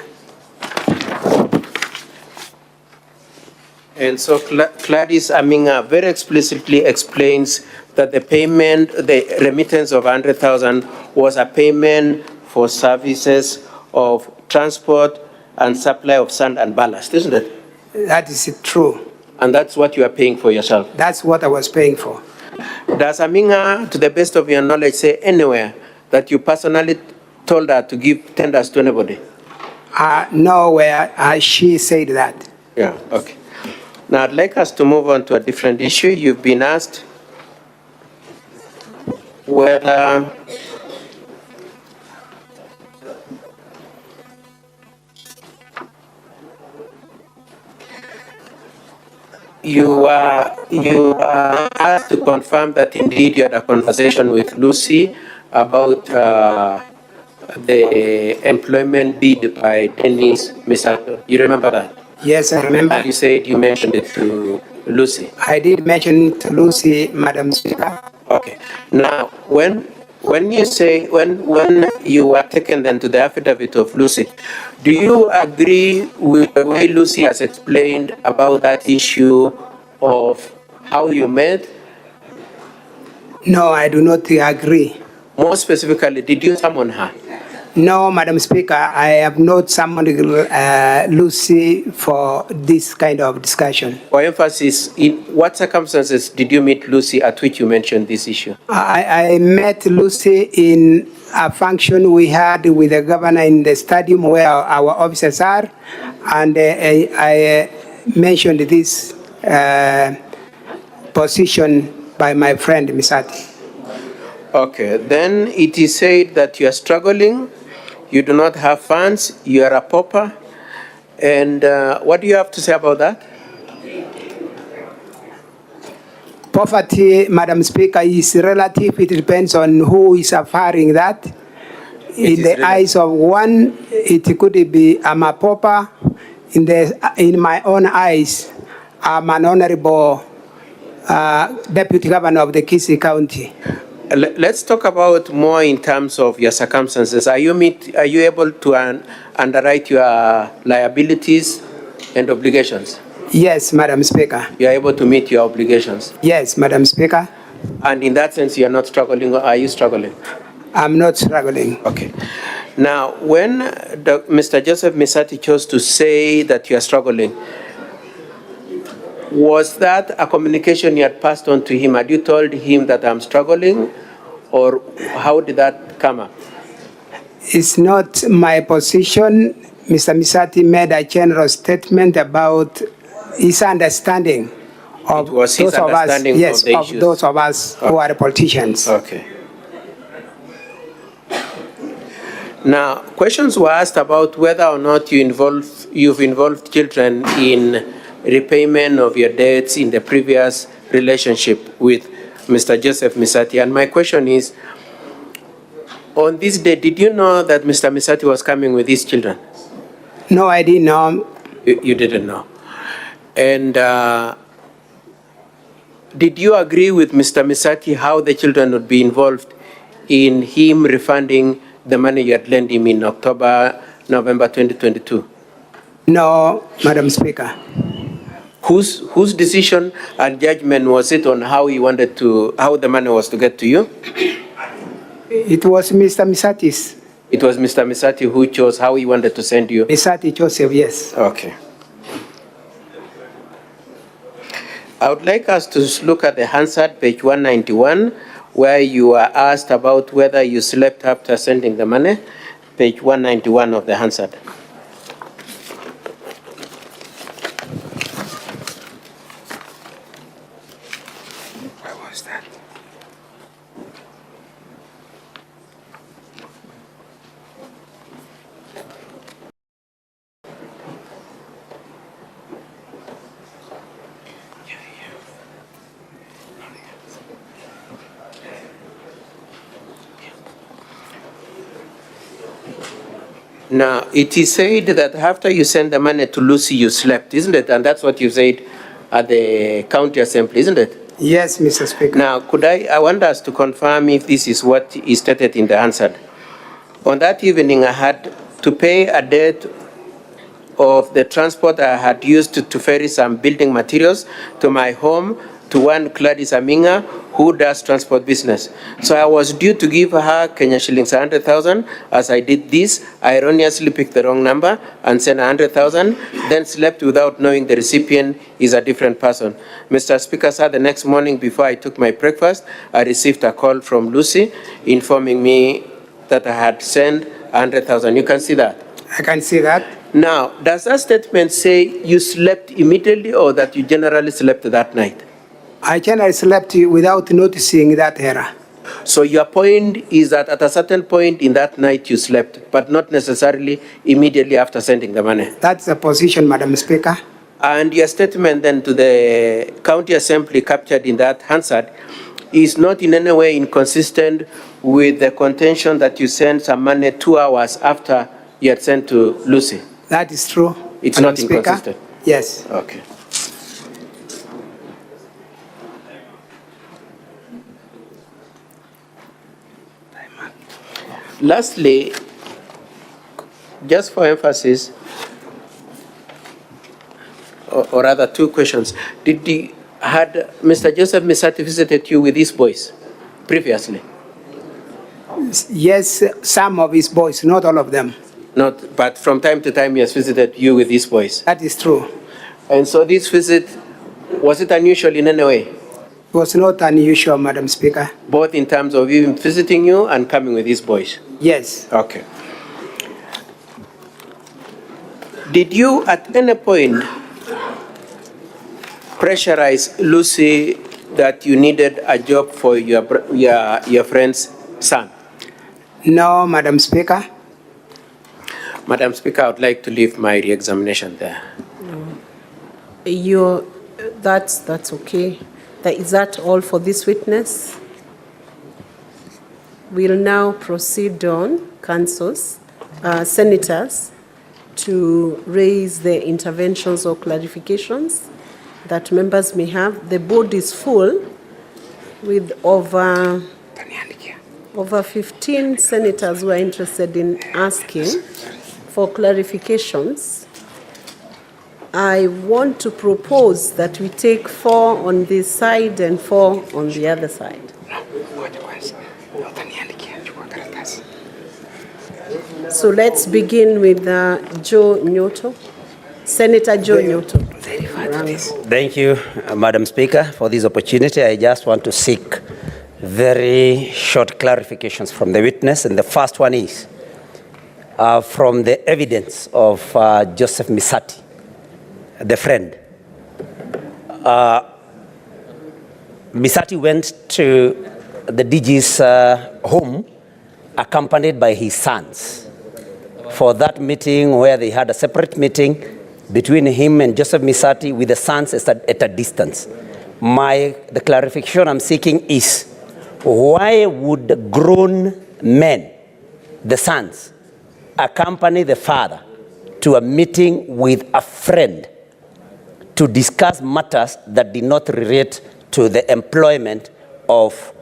Speaker 4: And so Gladys Aminga very explicitly explains that the payment, the remittance of 100,000 was a payment for services of transport and supply of sand and ballast, isn't it?
Speaker 2: That is true.
Speaker 4: And that's what you are paying for yourself?
Speaker 2: That's what I was paying for.
Speaker 4: Does Aminga, to the best of your knowledge, say anywhere that you personally told her to give tenders to anybody?
Speaker 2: Nowhere she said that.
Speaker 4: Yeah, okay. Now I'd like us to move on to a different issue. You've been asked whether you are asked to confirm that indeed you had a conversation with Lucy about the employment bid by Dennis Misati. You remember that?
Speaker 2: Yes, I remember.
Speaker 4: And you said you mentioned it to Lucy.
Speaker 2: I did mention to Lucy, Madam Speaker.
Speaker 4: Okay. Now, when you say, when you were taken then to the affidavit of Lucy, do you agree with the way Lucy has explained about that issue of how you met?
Speaker 2: No, I do not agree.
Speaker 4: More specifically, did you summon her?
Speaker 2: No, Madam Speaker, I have not summoned Lucy for this kind of discussion.
Speaker 4: For emphasis, in what circumstances did you meet Lucy at which you mentioned this issue?
Speaker 2: I met Lucy in a function we had with the governor in the stadium where our officers are, and I mentioned this position by my friend Misati.
Speaker 4: Okay, then it is said that you are struggling, you do not have funds, you are a pauper, and what do you have to say about that?
Speaker 2: Poverty, Madam Speaker, is relative. It depends on who is suffering that. In the eyes of one, it could be I'm a pauper. In my own eyes, I'm an honorable deputy governor of the Kisii County.
Speaker 4: Let's talk about more in terms of your circumstances. Are you able to underwrite your liabilities and obligations?
Speaker 2: Yes, Madam Speaker.
Speaker 4: You are able to meet your obligations?
Speaker 2: Yes, Madam Speaker.
Speaker 4: And in that sense, you are not struggling, or are you struggling?
Speaker 2: I'm not struggling.
Speaker 4: Okay. Now, when Mr. Joseph Misati chose to say that you are struggling, was that a communication you had passed on to him? Had you told him that I'm struggling, or how did that come up?
Speaker 2: It's not my position. Mr. Misati made a general statement about his understanding of
Speaker 4: It was his
Speaker 2: those of us,
Speaker 4: understanding
Speaker 2: yes,
Speaker 4: of the
Speaker 2: of
Speaker 4: issues.
Speaker 2: those of us who are politicians.
Speaker 4: Okay. Now, questions were asked about whether or not you've involved children in repayment of your debts in the previous relationship with Mr. Joseph Misati. And my question is, on this day, did you know that Mr. Misati was coming with his children?
Speaker 2: No, I didn't know.
Speaker 4: You didn't know. And did you agree with Mr. Misati how the children would be involved in him refunding the money you had lent him in November 2022?
Speaker 2: No, Madam Speaker.
Speaker 4: Whose decision and judgment was it on how the money was to get to you?
Speaker 2: It was Mr. Misati's.
Speaker 4: It was Mr. Misati who chose how he wanted to send you?
Speaker 2: Misati Joseph, yes.
Speaker 4: Okay. I would like us to look at the Hansard, page 191, where you are asked about whether you slept after sending the money. Page 191 of the Hansard.
Speaker 2: Where was that?
Speaker 4: Now, it is said that after you send the money to Lucy, you slept, isn't it? And that's what you said at the county assembly, isn't it?
Speaker 2: Yes, Mr. Speaker.
Speaker 4: Now, I want us to confirm if this is what is stated in the answer. On that evening, I had to pay a debt of the transport I had used to ferry some building materials to my home to one Gladis Aminga, who does transport business. So I was due to give her Kenya shillings 100,000. As I did this, I erroneously picked the wrong number and sent 100,000, then slept without knowing the recipient is a different person. Mr. Speaker, sir, the next morning before I took my breakfast, I received a call from Lucy informing me that I had sent 100,000. You can see that?
Speaker 2: I can see that.
Speaker 4: Now, does that statement say you slept immediately or that you generally slept that night?
Speaker 2: I generally slept without noticing that error.
Speaker 4: So your point is that at a certain point in that night you slept, but not necessarily immediately after sending the money.
Speaker 2: That's the position, Madam Speaker.
Speaker 4: And your statement then to the county assembly captured in that Hansard is not in any way inconsistent with the contention that you sent some money 2 hours after you had sent to Lucy.
Speaker 2: That is true.
Speaker 4: It's
Speaker 2: Madam
Speaker 4: not
Speaker 2: Speaker.
Speaker 4: inconsistent.
Speaker 2: Yes.
Speaker 4: Okay. Lastly, just for emphasis, or rather two questions. Had Mr. Joseph Misati visited you with his boys previously?
Speaker 2: Yes, some of his boys, not all of them.
Speaker 4: Not, but from time to time he has visited you with his boys.
Speaker 2: That is true.
Speaker 4: And so this visit, was it unusual in any way?
Speaker 2: It was not unusual, Madam Speaker.
Speaker 4: Both in terms of him visiting you and coming with his boys?
Speaker 2: Yes.
Speaker 4: Okay. Did you at any point pressurize Lucy that you needed a job for your friend's son?
Speaker 2: No, Madam Speaker.
Speaker 4: Madam Speaker, I would like to leave my re-examination there.
Speaker 3: That's okay. Is that all for this witness? We'll now proceed on, councils, senators, to raise their interventions or clarifications that members may have. The board is full with over 15 senators who are interested in asking for clarifications. I want to propose that we take 4 on this side and 4 on the other side. So let's begin with Joe Nyoto. Senator Joe Nyoto.
Speaker 9: Thank you, Madam Speaker, for this opportunity. I just want to seek very short clarifications from the witness. And the first one is from the evidence of Joseph Misati, the friend. Misati went to the DG's home accompanied by his sons for that meeting where they had a separate meeting between him and Joseph Misati with the sons at a distance. The clarification I'm seeking is, why would grown men, the sons, accompany the father to a meeting with a friend to discuss matters that did not relate to the employment of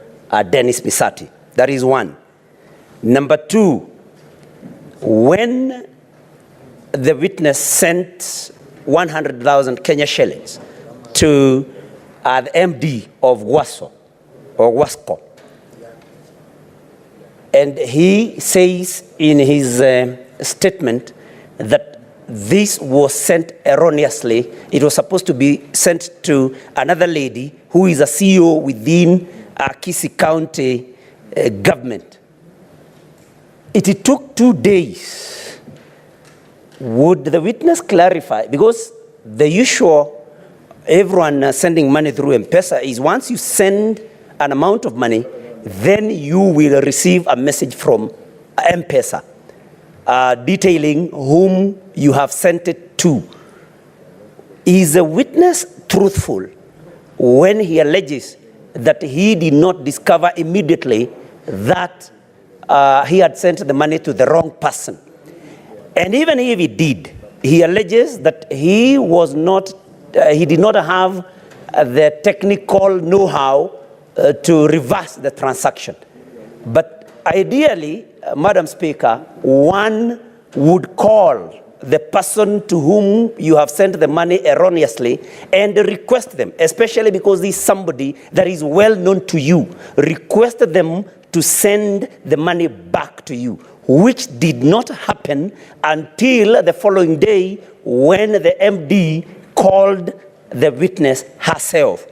Speaker 9: Dennis Misati? That is one. Number two, when the witness sent 100,000 Kenya shillings to the MD of Wasco, and he says in his statement that this was sent erroneously. It was supposed to be sent to another lady who is a CEO within Kisii County government. It took 2 days. Would the witness clarify? Because the usual, everyone sending money through M-Pesa is once you send an amount of money, then you will receive a message from M-Pesa detailing whom you have sent it to. Is the witness truthful when he alleges that he did not discover immediately that he had sent the money to the wrong person? And even if he did, he alleges that he did not have the technical know-how to reverse the transaction. But ideally, Madam Speaker, one would call the person to whom you have sent the money erroneously and request them, especially because this is somebody that is well known to you, request them to send the money back to you, which did not happen until the following day when the MD called the witness herself.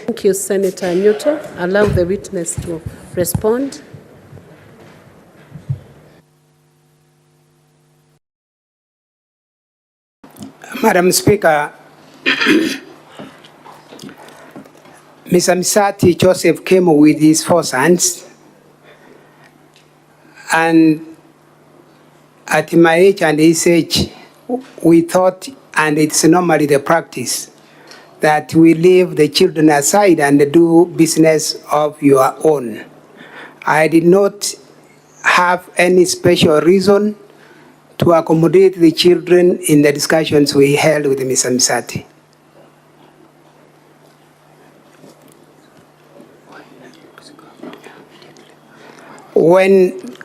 Speaker 3: Thank you, Senator Newton. Allow the witness to respond.
Speaker 2: Madam Speaker, Mr. Misati Joseph came with his 4 sons, and at my age and his age, we thought, and it's normally the practice, that we leave the children aside and do business of your own. I did not have any special reason to accommodate the children in the discussions we held with Mr. Misati.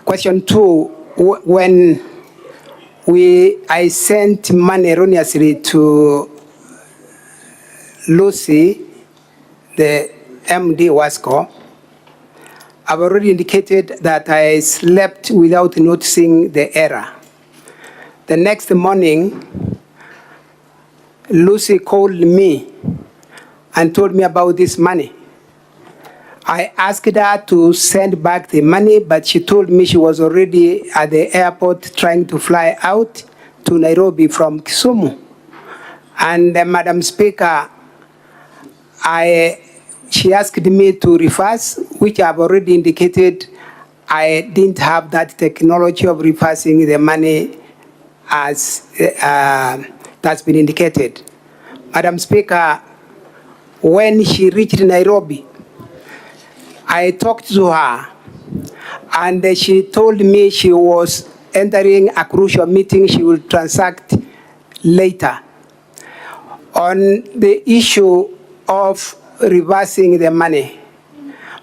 Speaker 2: Question 2, when I sent money erroneously to Lucy, the MD Wasco, I've already indicated that I slept without noticing the error. The next morning, Lucy called me and told me about this money. I asked her to send back the money, but she told me she was already at the airport trying to fly out to Nairobi from Kisumu. And Madam Speaker, she asked me to reverse, which I've already indicated I didn't have that technology of reversing the money as that's been indicated. Madam Speaker, when she reached Nairobi, I talked to her, and she told me she was entering a crucial meeting she will transact later. On the issue of reversing the money,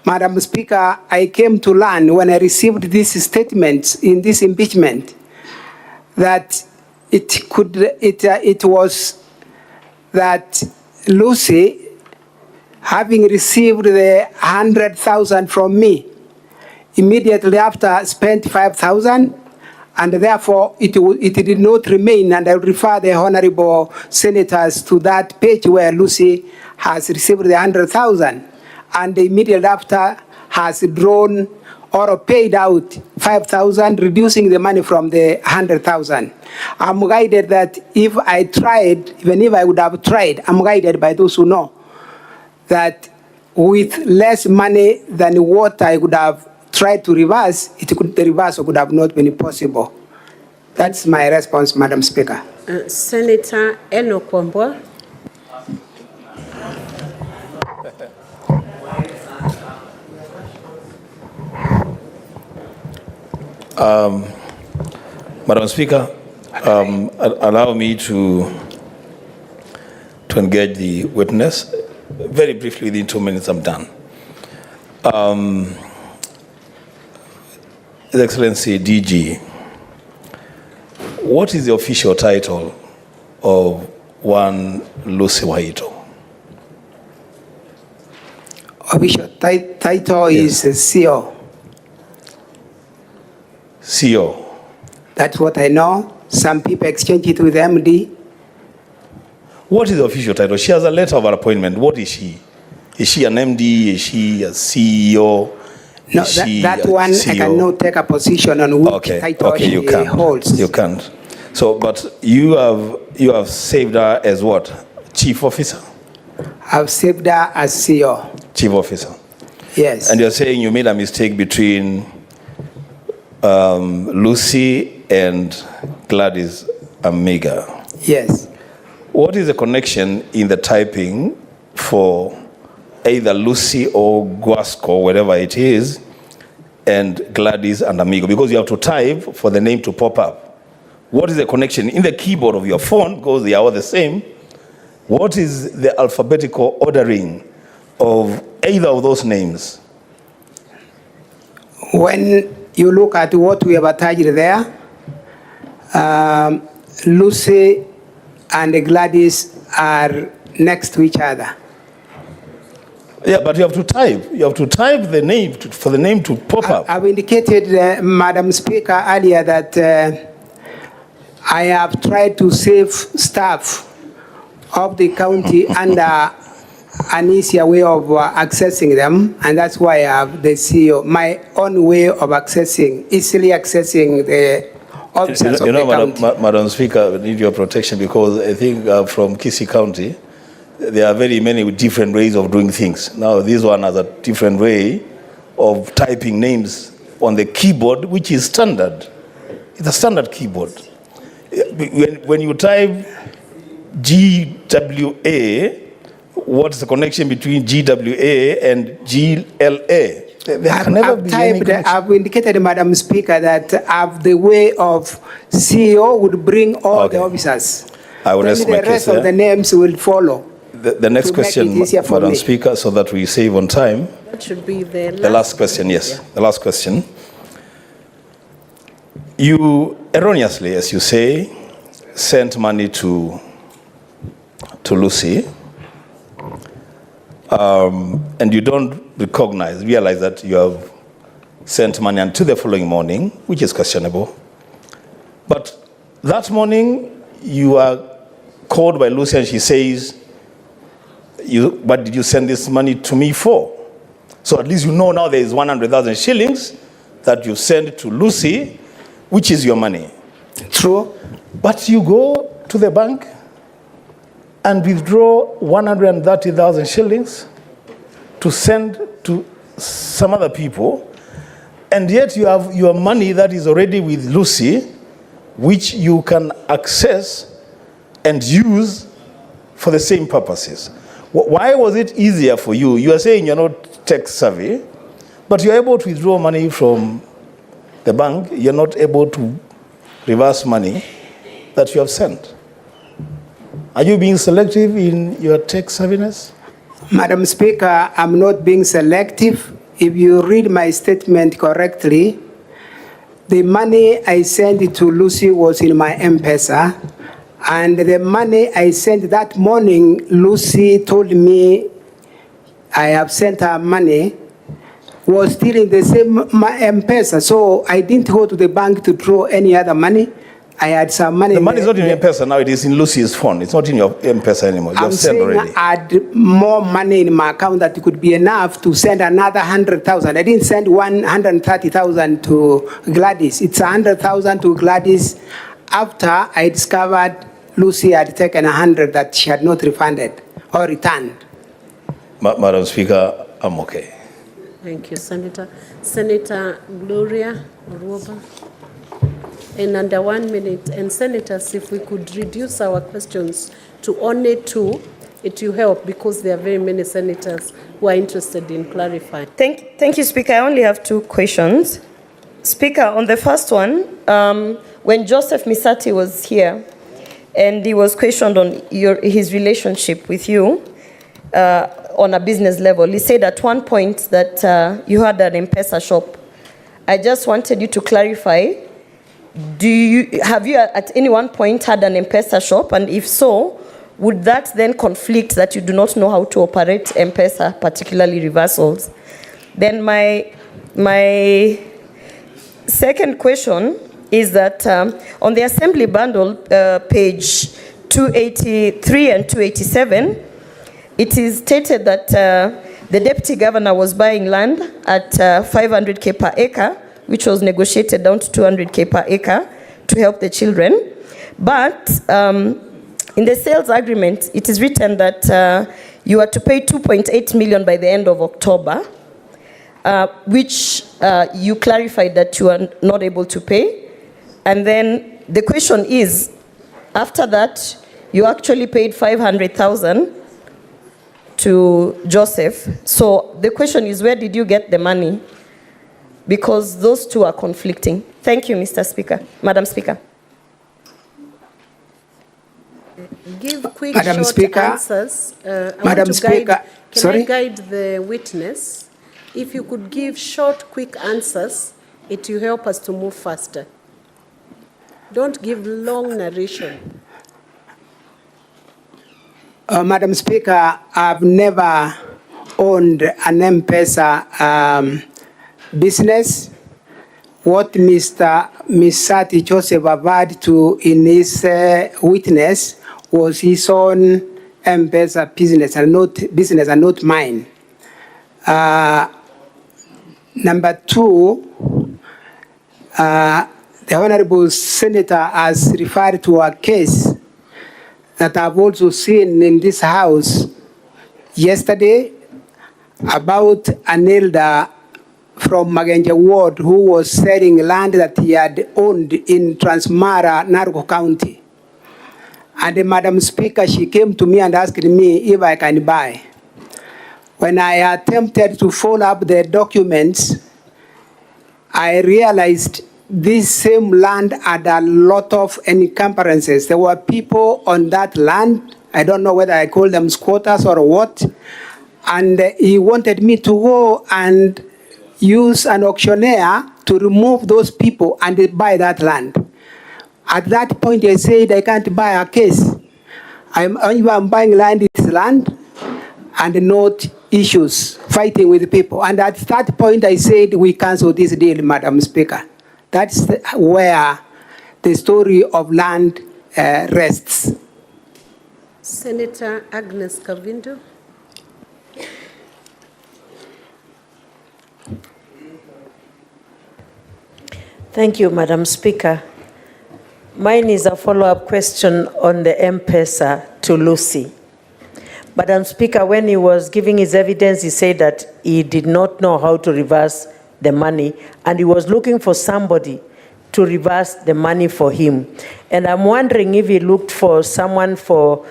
Speaker 2: Madam Speaker, I came to learn when I received these statements in this impeachment that it was that Lucy, having received the 100,000 from me, immediately after spent 5,000, and therefore it did not remain, and I will refer the honorable senators to that page where Lucy has received the 100,000, and immediately after has drawn or paid out 5,000, reducing the money from the 100,000. I'm guided that if I tried, even if I would have tried, I'm guided by those who know that with less money than what I would have tried to reverse, the reversal would have not been possible. That's my response, Madam Speaker.
Speaker 3: Senator Eno Kwambwa.
Speaker 7: Madam Speaker, allow me to engage the witness. Very briefly, within 2 minutes, I'm done. His Excellency DG, what is the official title of one Lucy Wahito?
Speaker 2: Official title is CEO.
Speaker 7: CEO.
Speaker 2: That's what I know. Some people exchange it with MD.
Speaker 7: What is the official title? She has a letter of appointment. What is she? Is she an MD? Is she a CEO?
Speaker 2: No, that one CEO? I cannot take a position on which title she holds.
Speaker 7: You can't. So, but you have saved her as what? Chief officer?
Speaker 2: I've saved her as CEO.
Speaker 7: Chief officer.
Speaker 2: Yes.
Speaker 7: And you're saying you made a mistake between Lucy and Gladis Aminga.
Speaker 2: Yes.
Speaker 7: What is the connection in the typing for either Lucy or Guasco, whatever it is, and Gladys and Amigo? Because you have to type for the name to pop up. What is the connection in the keyboard of your phone? Because they are all the same. What is the alphabetical ordering of either of those names?
Speaker 2: When you look at what we have attached there, Lucy and Gladys are next to each other.
Speaker 7: Yeah, but you have to type. You have to type the name for the name to pop up.
Speaker 2: I've indicated, Madam Speaker, earlier that I have tried to save staff of the county under an easier way of accessing them, and that's why I have the CEO, my own way of easily accessing the officers of the county.
Speaker 7: Madam Speaker, we need your protection because I think from Kisii County, there are very many different ways of doing things. Now, this one has a different way of typing names on the keyboard, which is standard. It's a standard keyboard. When you type GWA, what's the connection between GWA and GLA? There can never be any connection.
Speaker 2: I've indicated, Madam Speaker, that the way of CEO would bring all the officers.
Speaker 7: I will rest my
Speaker 2: the rest
Speaker 7: case
Speaker 2: of the names will follow.
Speaker 7: The next question, Madam Speaker, so that we save on time.
Speaker 3: That should be the
Speaker 7: last question, yes. Yeah. The last question. You erroneously, as you say, sent money to Lucy, and you don't realize that you have sent money until the following morning, which is questionable. But that morning, you are called by Lucy and she says, what did you send this money to me for? So at least you know now there is 100,000 shillings that you send to Lucy, which is your money.
Speaker 2: True.
Speaker 7: But you go to the bank and withdraw 130,000 shillings to send to some other people, and yet you have your money that is already with Lucy, which you can access and use for the same purposes. Why was it easier for you? You are saying you're not tech savvy, but you're able to withdraw money from the bank. You're not able to reverse money that you have sent. Are you being selective in your tech savviness?
Speaker 2: Madam Speaker, I'm not being selective. If you read my statement correctly, the money I sent to Lucy was in my M-Pesa. And the money I sent that morning, Lucy told me I have sent her money, was still in the same M-Pesa. So I didn't go to the bank to draw any other money. I had some money.
Speaker 7: The money is not in M-Pesa now, it is in Lucy's phone. It's not in your M-Pesa anymore. You have sent already.
Speaker 2: I had more money in my account that could be enough to send another 100,000. I didn't send 130,000 to Gladys. It's 100,000 to Gladys after I discovered Lucy had taken 100 that she had not refunded or returned.
Speaker 7: Madam Speaker, I'm okay.
Speaker 3: Thank you, Senator. Senator Gloria Oruoba. In under 1 minute. And Senators, if we could reduce our questions to only 2, it will help because there are very many senators who are interested in clarifying.
Speaker 10: Thank you, Speaker. I only have 2 questions. Speaker, on the first one, when Joseph Misati was here, and he was questioned on his relationship with you on a business level. He said at one point that you had an M-Pesa shop. I just wanted you to clarify, have you at any one point had an M-Pesa shop? And if so, would that then conflict that you do not know how to operate M-Pesa, particularly reversals? Then my second question is that on the assembly bundle, page 283 and 287, it is stated that the deputy governor was buying land at 500k per acre, which was negotiated down to 200k per acre to help the children. But in the sales agreement, it is written that you are to pay 2.8 million by the end of October, which you clarified that you are not able to pay. And then the question is, after that, you actually paid 500,000 to Joseph. So the question is, where did you get the money? Because those two are conflicting. Thank you, Mr. Speaker. Madam Speaker.
Speaker 3: Give quick,
Speaker 2: Madam
Speaker 3: short
Speaker 2: Speaker,
Speaker 3: answers.
Speaker 2: Madam Speaker,
Speaker 3: I guide the witness? If you could give short, quick answers, it will help us to move faster. Don't give long narration.
Speaker 2: Madam Speaker, I've never owned an M-Pesa business. What Mr. Misati Joseph averred to in his witness was his own M-Pesa business and not mine. Number 2, the Honorable Senator has referred to a case that I've also seen in this House yesterday about an elder from Magenja Ward who was selling land that he had owned in Transmara, Naroko County. And Madam Speaker, she came to me and asked me if I can buy. When I attempted to follow up the documents, I realized this same land had a lot of encumbrances. There were people on that land. I don't know whether I call them squatters or what. And he wanted me to go and use an auctioneer to remove those people and buy that land. At that point, I said, I can't buy a case. I'm buying land, it's land, and not issues, fighting with people. And at that point, I said, we cancel this deal, Madam Speaker. That's where the story of land rests.
Speaker 3: Senator Agnes Kavindo.
Speaker 11: Thank you, Madam Speaker. Mine is a follow-up question on the M-Pesa to Lucy. Madam Speaker, when he was giving his evidence, he said that he did not know how to reverse the money, and he was looking for somebody to reverse the money for him. And I'm wondering if he looked for someone for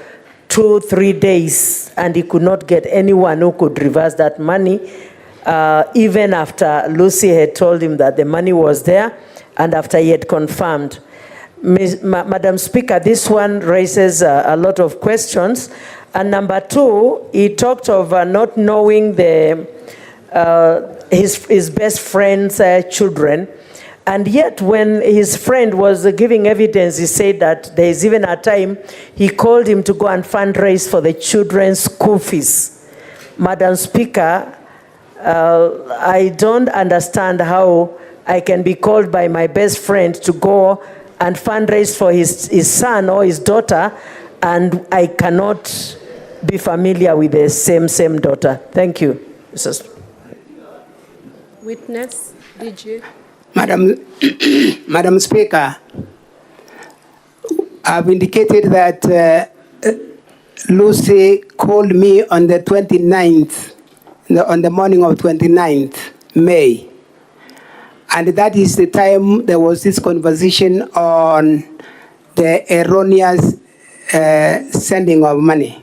Speaker 11: 2-3 days, and he could not get anyone who could reverse that money, even after Lucy had told him that the money was there, and after he had confirmed. Madam Speaker, this one raises a lot of questions. And number two, he talked of not knowing his best friend's children. And yet when his friend was giving evidence, he said that there is even a time he called him to go and fundraise for the children's school fees. Madam Speaker, I don't understand how I can be called by my best friend to go and fundraise for his son or his daughter, and I cannot be familiar with the same daughter. Thank you.
Speaker 3: Witness, DJ.
Speaker 2: Madam Speaker, I've indicated that Lucy called me on the 29th, on the morning of 29th May. And that is the time there was this conversation on the erroneous sending of money.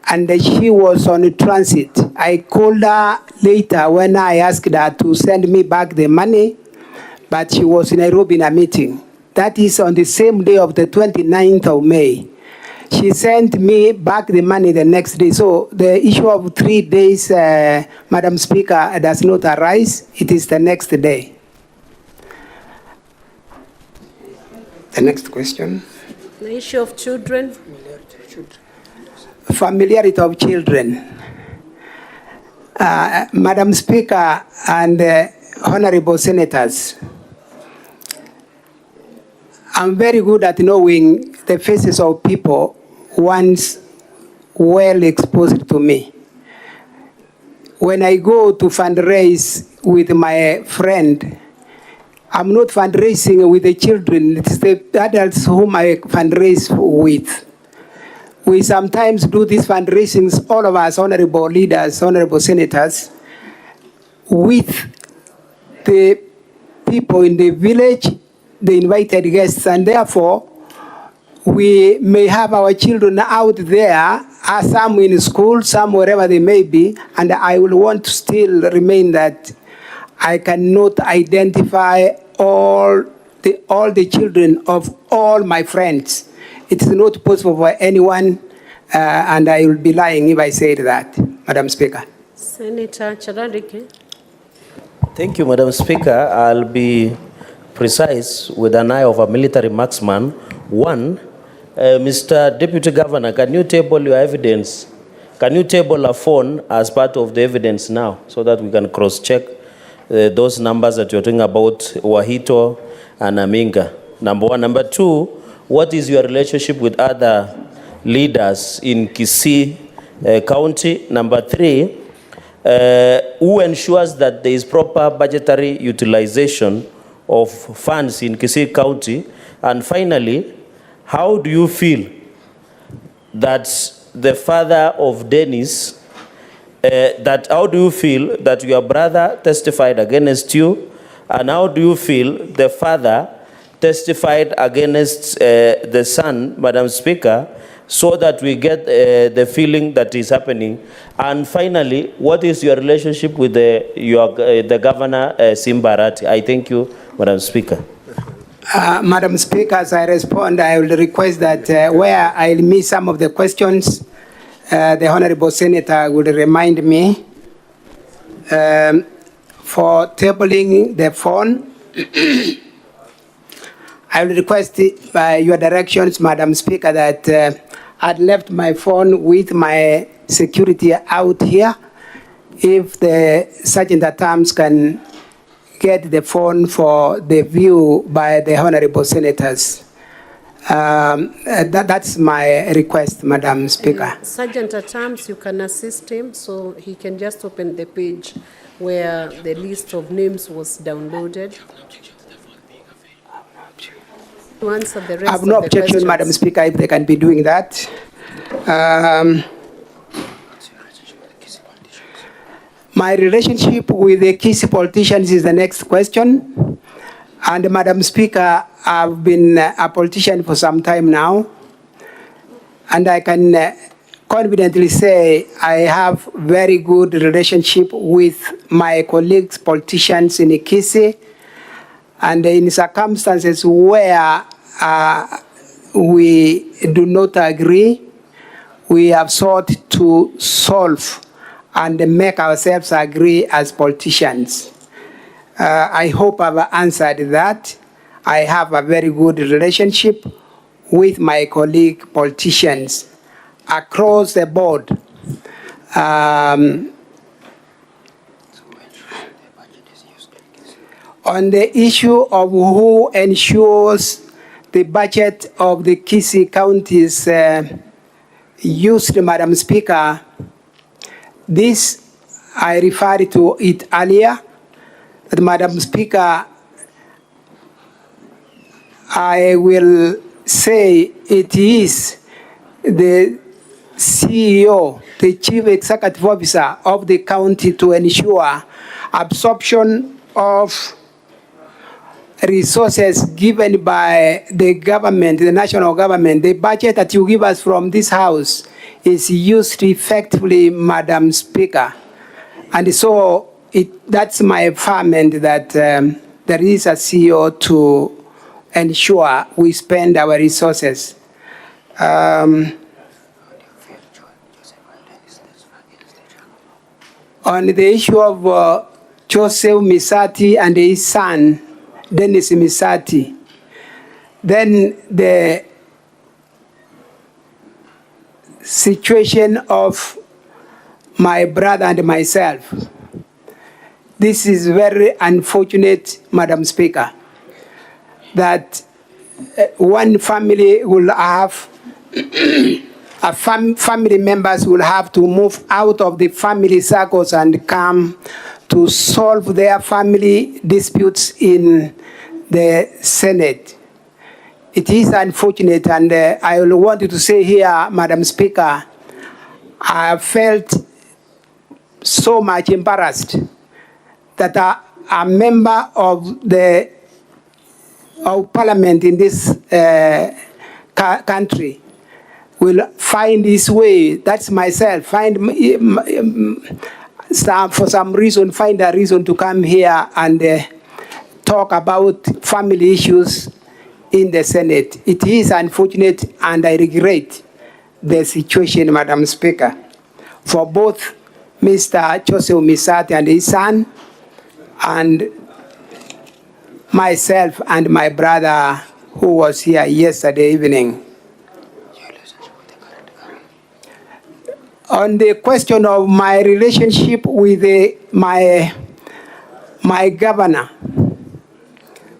Speaker 2: And she was on transit. I called her later when I asked her to send me back the money, but she was in Nairobi in a meeting. That is on the same day of the 29th of May. She sent me back the money the next day. So the issue of 3 days, Madam Speaker, does not arise. It is the next day. The next question.
Speaker 3: The issue of children.
Speaker 2: Familiarity of children. Madam Speaker and honorable senators, I'm very good at knowing the faces of people once well exposed to me. When I go to fundraise with my friend, I'm not fundraising with the children, it's the adults whom I fundraise with. We sometimes do these fundraisings, all of us, honorable leaders, honorable senators, with the people in the village, the invited guests, and therefore we may have our children out there, some in school, some wherever they may be, and I will want to still remain that I cannot identify all the children of all my friends. It's not possible for anyone, and I will be lying if I said that, Madam Speaker.
Speaker 3: Senator Charadike.
Speaker 12: Thank you, Madam Speaker. I'll be precise with an eye of a military marksman. One, Mr. Deputy Governor, can you table your evidence? Can you table a phone as part of the evidence now so that we can cross-check those numbers that you're talking about, Wahito and Aminga? Number one. Number two, what is your relationship with other leaders in Kisii County? Number three, who ensures that there is proper budgetary utilization of funds in Kisii County? And finally, how do you feel that the father of Dennis, how do you feel that your brother testified against you? And how do you feel the father testified against the son, Madam Speaker, so that we get the feeling that is happening? And finally, what is your relationship with the Governor, Simbarati? I thank you, Madam Speaker.
Speaker 2: Madam Speaker, as I respond, I will request that where I'll miss some of the questions, the Honorable Senator would remind me. For tabling the phone, I will request your directions, Madam Speaker, that I'd left my phone with my security out here. If the Sergeant at Arms can get the phone for the view by the Honorable Senators. That's my request, Madam Speaker.
Speaker 3: Sergeant at Arms, you can assist him so he can just open the page where the list of names was downloaded. To answer the rest
Speaker 2: I have no
Speaker 3: of the
Speaker 2: objection,
Speaker 3: questions.
Speaker 2: Madam Speaker, if they can be doing that. My relationship with the Kisii politicians is the next question. And Madam Speaker, I've been a politician for some time now. And I can confidently say I have very good relationship with my colleagues, politicians in Kisii. And in circumstances where we do not agree, we have sought to solve and make ourselves agree as politicians. I hope I've answered that. I have a very good relationship with my colleague politicians across the board. On the issue of who ensures the budget of the Kisii counties used, Madam Speaker, this I referred to it earlier. But Madam Speaker, I will say it is the CEO, the Chief Executive Officer of the county, to ensure absorption of resources given by the government, the national government. The budget that you give us from this house is used effectively, Madam Speaker. And so that's my affirmation that there is a CEO to ensure we spend our resources. On the issue of Joseph Misati and his son, Dennis Misati, then the situation of my brother and myself. This is very unfortunate, Madam Speaker, that one family will have, family members will have to move out of the family circles and come to solve their family disputes in the Senate. It is unfortunate, and I will want to say here, Madam Speaker, I felt so much embarrassed that a member of the parliament in this country will find his way, that's myself, for some reason, find a reason to come here and talk about family issues in the Senate. It is unfortunate, and I regret the situation, Madam Speaker, for both Mr. Joseph Misati and his son, and myself and my brother who was here yesterday evening. On the question of my relationship with my governor,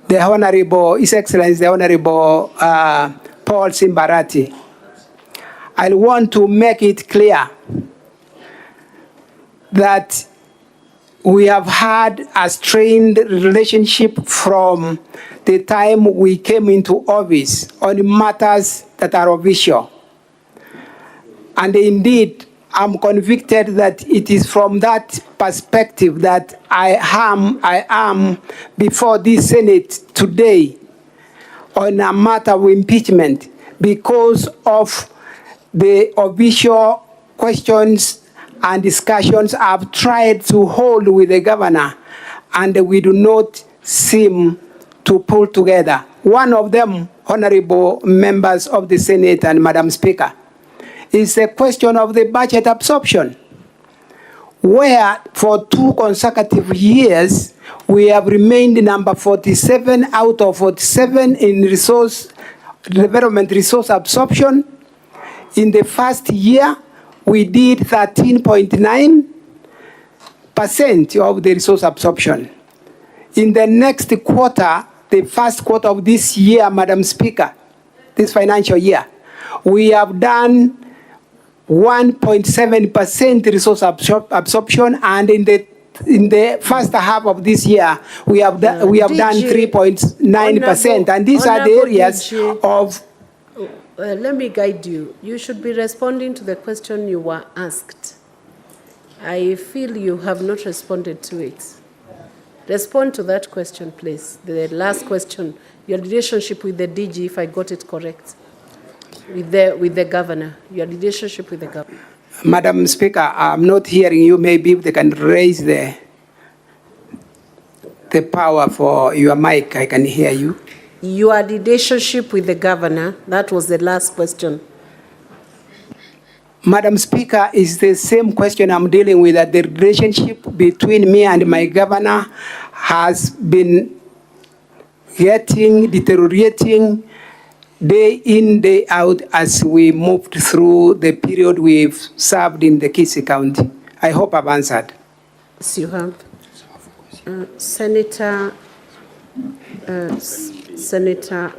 Speaker 2: the Honorable, His Excellency, the Honorable Paul Simbarati, I want to make it clear that we have had a strained relationship from the time we came into office on matters that are official. And indeed, I'm convicted that it is from that perspective that I am before this Senate today on a matter of impeachment because of the official questions and discussions I've tried to hold with the governor, and we do not seem to pull together. One of them, honorable members of the Senate and Madam Speaker, is the question of the budget absorption, where for 2 consecutive years, we have remained number 47 out of 47 in development resource absorption. In the first year, we did 13.9% of the resource absorption. In the next quarter, the first quarter of this year, Madam Speaker, this financial year, we have done 1.7% resource absorption, and in the first half of this year, we have done 3.9%, and these are the areas of.
Speaker 3: Let me guide you. You should be responding to the question you were asked. I feel you have not responded to it. Respond to that question, please. The last question, your relationship with the DG, if I got it correct, with the governor, your relationship with the governor.
Speaker 2: Madam Speaker, I'm not hearing you. Maybe if they can raise the power for your mic, I can hear you.
Speaker 3: Your relationship with the governor, that was the last question.
Speaker 2: Madam Speaker, is the same question I'm dealing with, that the relationship between me and my governor has been deteriorating day in, day out as we moved through the period we've served in the Kisii County. I hope I've answered.
Speaker 3: Yes, you have. Senator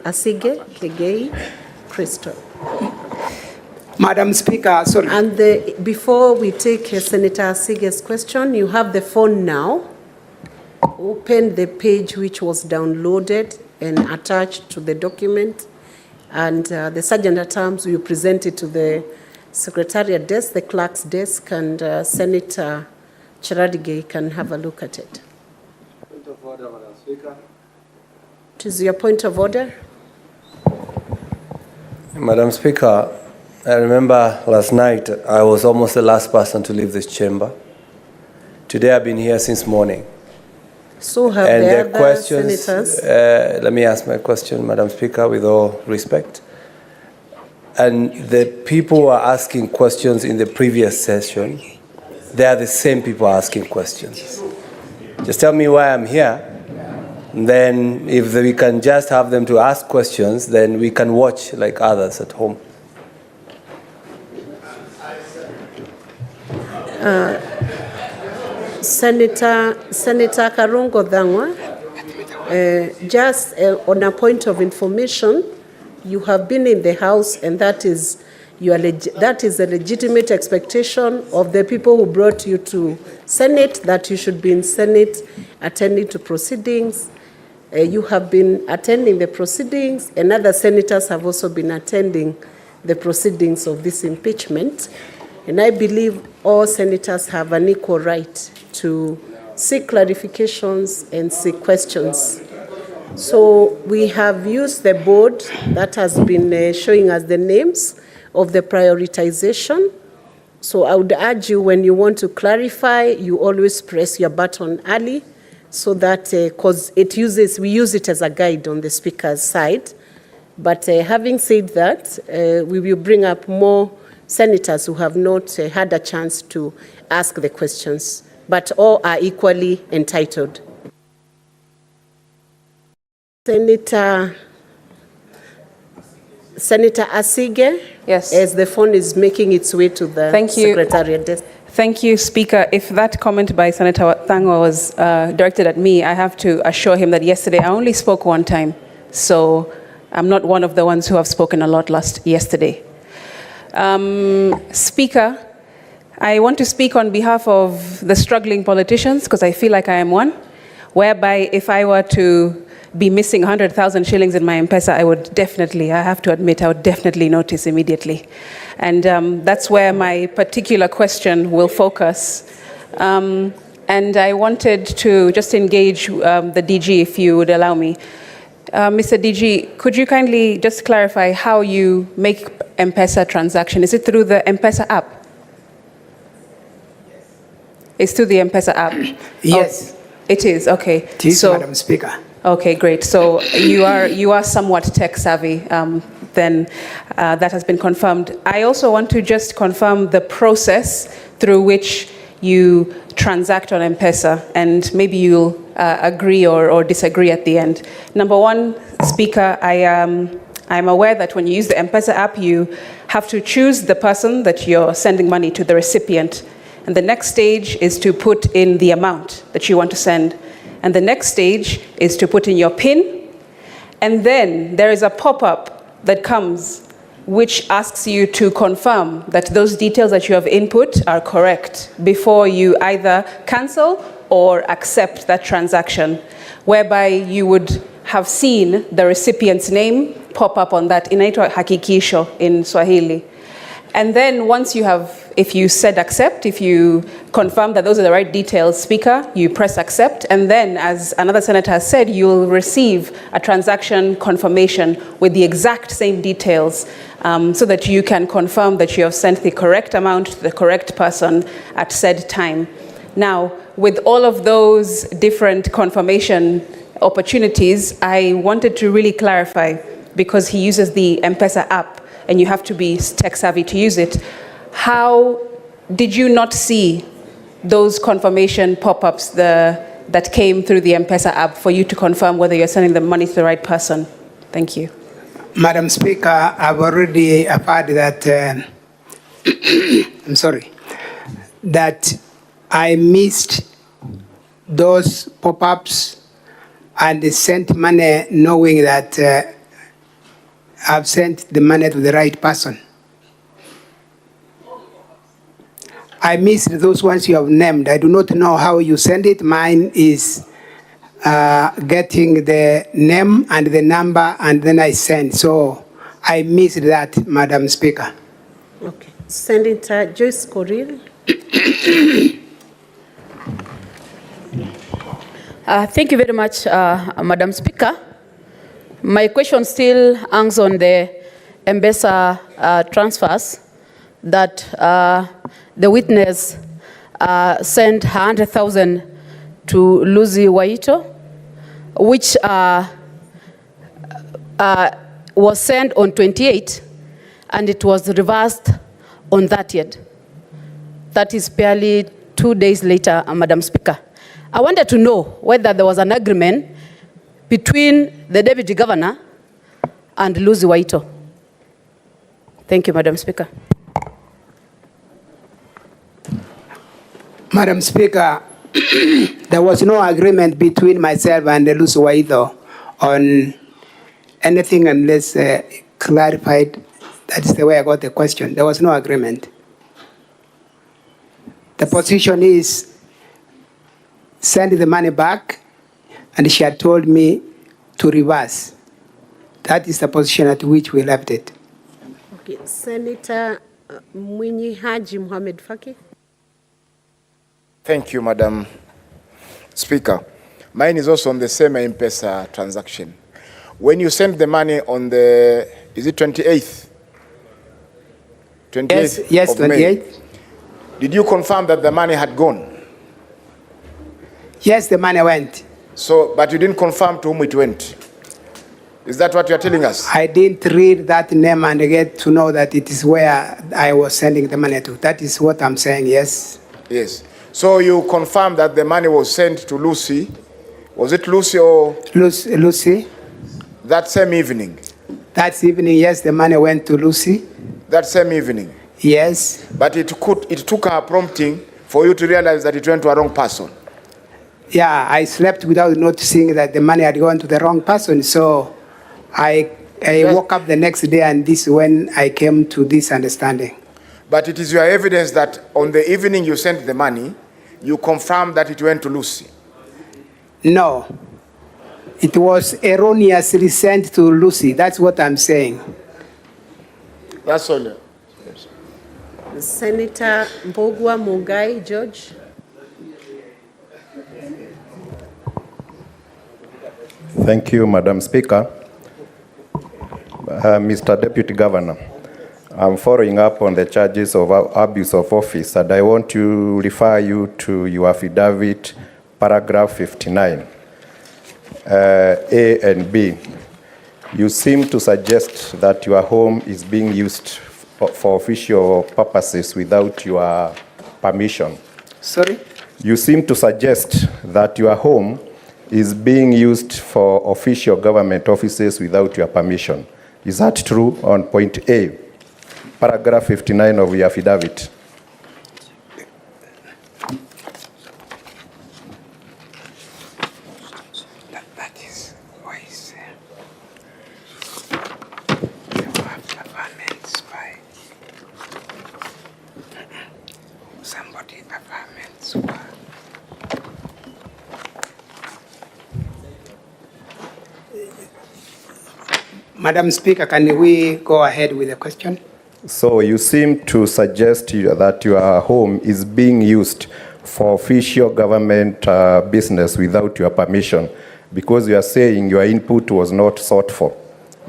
Speaker 3: Asige Kegei Crystal.
Speaker 2: Madam Speaker, sorry.
Speaker 3: And before we take Senator Asige's question, you have the phone now. Open the page which was downloaded and attached to the document, and the Sergeant at Arms will present it to the Secretariat desk, the Clerk's desk, and Senator Charadigei can have a look at it.
Speaker 5: Point of order, Madam Speaker.
Speaker 3: It is your point of order.
Speaker 5: Madam Speaker, I remember last night I was almost the last person to leave this chamber. Today I've been here since morning.
Speaker 3: So have
Speaker 5: and
Speaker 3: the other
Speaker 5: questions,
Speaker 3: senators.
Speaker 5: Let me ask my question, Madam Speaker, with all respect. And the people who are asking questions in the previous session, they are the same people asking questions. Just tell me why I'm here. Then if we can just have them to ask questions, then we can watch like others at home.
Speaker 3: Senator Karungo Dhangwa, just on a point of information, you have been in the House, and that is a legitimate expectation of the people who brought you to Senate, that you should be in Senate attending to proceedings. You have been attending the proceedings, and other senators have also been attending the proceedings of this impeachment. And I believe all senators have an equal right to seek clarifications and seek questions. So we have used the board that has been showing us the names of the prioritization. So I would urge you, when you want to clarify, you always press your button early, so that, because we use it as a guide on the speaker's side. But having said that, we will bring up more senators who have not had a chance to ask the questions, but all are equally entitled. Senator Asige,
Speaker 13: yes,
Speaker 3: as the phone is making its way to the Secretariat desk.
Speaker 13: Thank you, Speaker. If that comment by Senator Thangwa was directed at me, I have to assure him that yesterday I only spoke one time, so I'm not one of the ones who have spoken a lot yesterday. Speaker, I want to speak on behalf of the struggling politicians, because I feel like I am one, whereby if I were to be missing 100,000 shillings in my M-Pesa, I have to admit, I would definitely notice immediately. And that's where my particular question will focus. And I wanted to just engage the DG, if you would allow me. Mr. DG, could you kindly just clarify how you make M-Pesa transaction? Is it through the M-Pesa app? It's through the M-Pesa app?
Speaker 2: Yes.
Speaker 13: Oh, it is, okay.
Speaker 2: It is, Madam Speaker.
Speaker 13: Okay, great. So you are somewhat tech savvy, then that has been confirmed. I also want to just confirm the process through which you transact on M-Pesa, and maybe you'll agree or disagree at the end. Number one, Speaker, I'm aware that when you use the M-Pesa app, you have to choose the person that you're sending money to, the recipient. And the next stage is to put in the amount that you want to send. And the next stage is to put in your PIN. And then there is a pop-up that comes which asks you to confirm that those details that you have input are correct before you either cancel or accept that transaction, whereby you would have seen the recipient's name pop up on that, inaitwa hakikisho in Swahili. And then once you have, if you said accept, if you confirm that those are the right details, Speaker, you press accept, and then, as another senator has said, you'll receive a transaction confirmation with the exact same details, so that you can confirm that you have sent the correct amount to the correct person at said time. Now, with all of those different confirmation opportunities, I wanted to really clarify, because he uses the M-Pesa app, and you have to be tech savvy to use it. How did you not see those confirmation pop-ups that came through the M-Pesa app for you to confirm whether you're sending the money to the right person? Thank you.
Speaker 2: Madam Speaker, I've already heard that, I'm sorry, that I missed those pop-ups and sent money knowing that I've sent the money to the right person. I missed those ones you have named. I do not know how you send it. Mine is getting the name and the number, and then I send. So I missed that, Madam Speaker.
Speaker 3: Okay. Senator Joyce Korir.
Speaker 14: Thank you very much, Madam Speaker. My question still hangs on the M-Pesa transfers that the witness sent 100,000 to Lucy Waito, which was sent on 28, and it was reversed on 30th. That is barely 2 days later, Madam Speaker. I wanted to know whether there was an agreement between the Deputy Governor and Lucy Waito. Thank you, Madam Speaker.
Speaker 2: Madam Speaker, there was no agreement between myself and Lucy Waito on anything unless clarified. That is the way I got the question. There was no agreement. The position is send the money back, and she had told me to reverse. That is the position at which we left it.
Speaker 3: Okay. Senator Mwinyi Haji Mohamed Faki.
Speaker 15: Thank you, Madam Speaker. Mine is also on the same M-Pesa transaction. When you send the money on the, is it 28th? 28th
Speaker 2: yes,
Speaker 15: of May,
Speaker 2: 28th.
Speaker 15: did you confirm that the money had gone?
Speaker 2: Yes, the money went.
Speaker 15: So, but you didn't confirm to whom it went. Is that what you're telling us?
Speaker 2: I didn't read that name and get to know that it is where I was sending the money to. That is what I'm saying, yes.
Speaker 15: Yes. So you confirmed that the money was sent to Lucy. Was it Lucy or?
Speaker 2: Lucy.
Speaker 15: That same evening?
Speaker 2: That evening, yes, the money went to Lucy.
Speaker 15: That same evening?
Speaker 2: Yes.
Speaker 15: But it took her prompting for you to realize that it went to a wrong person.
Speaker 2: Yeah, I slept without noticing that the money had gone to the wrong person. So I woke up the next day, and this is when I came to this understanding.
Speaker 15: But it is your evidence that on the evening you sent the money, you confirmed that it went to Lucy?
Speaker 2: No. It was erroneously sent to Lucy. That's what I'm saying.
Speaker 15: That's all.
Speaker 3: Yes. Senator Mbogwa Mungai George.
Speaker 16: Thank you, Madam Speaker. Mr. Deputy Governor, I'm following up on the charges of abuse of office, and I want to refer you to your affidavit, paragraph 59, A and B. You seem to suggest that your home is being used for official purposes without your permission.
Speaker 2: Sorry?
Speaker 16: You seem to suggest that your home is being used for official government offices without your permission. Is that true on point A, paragraph 59 of your affidavit?
Speaker 2: That is wise. Somebody governments. Madam Speaker, can we go ahead with the question?
Speaker 16: So you seem to suggest that your home is being used for official government business without your permission because you are saying your input was not sought for.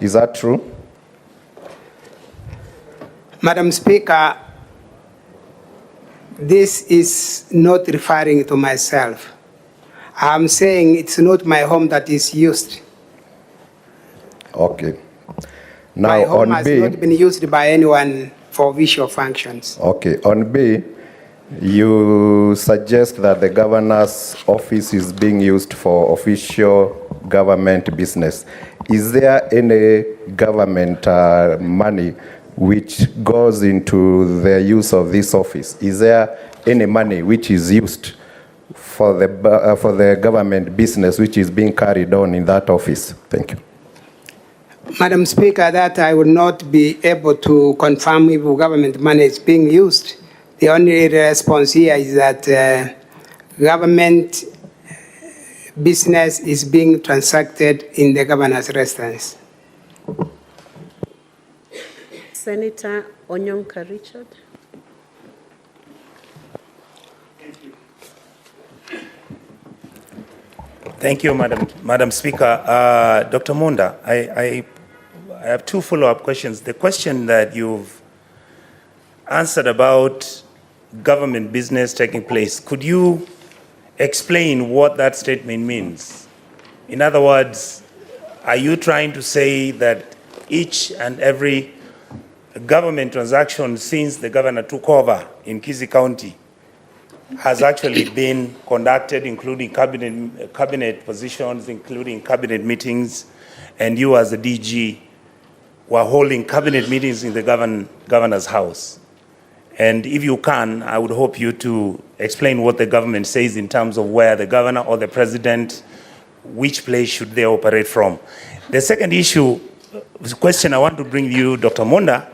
Speaker 16: Is that true?
Speaker 2: Madam Speaker, this is not referring to myself. I'm saying it's not my home that is used.
Speaker 16: Okay. Now
Speaker 2: my home
Speaker 16: on
Speaker 2: has
Speaker 16: B,
Speaker 2: not been used by anyone for official functions.
Speaker 16: okay, on B, you suggest that the governor's office is being used for official government business. Is there any government money which goes into the use of this office? Is there any money which is used for the government business which is being carried on in that office? Thank you.
Speaker 2: Madam Speaker, that I will not be able to confirm if government money is being used. The only response here is that government business is being transacted in the governor's residence.
Speaker 3: Senator Onyonka Richard.
Speaker 17: Thank you, Madam Speaker. Dr. Monda, I have two follow-up questions. The question that you've answered about government business taking place, could you explain what that statement means? In other words, are you trying to say that each and every government transaction since the governor took over in Kisii County has actually been conducted, including cabinet positions, including cabinet meetings, and you as the DG were holding cabinet meetings in the governor's house? And if you can, I would hope you to explain what the government says in terms of where the governor or the president, which place should they operate from. The second question I want to bring you, Dr. Monda,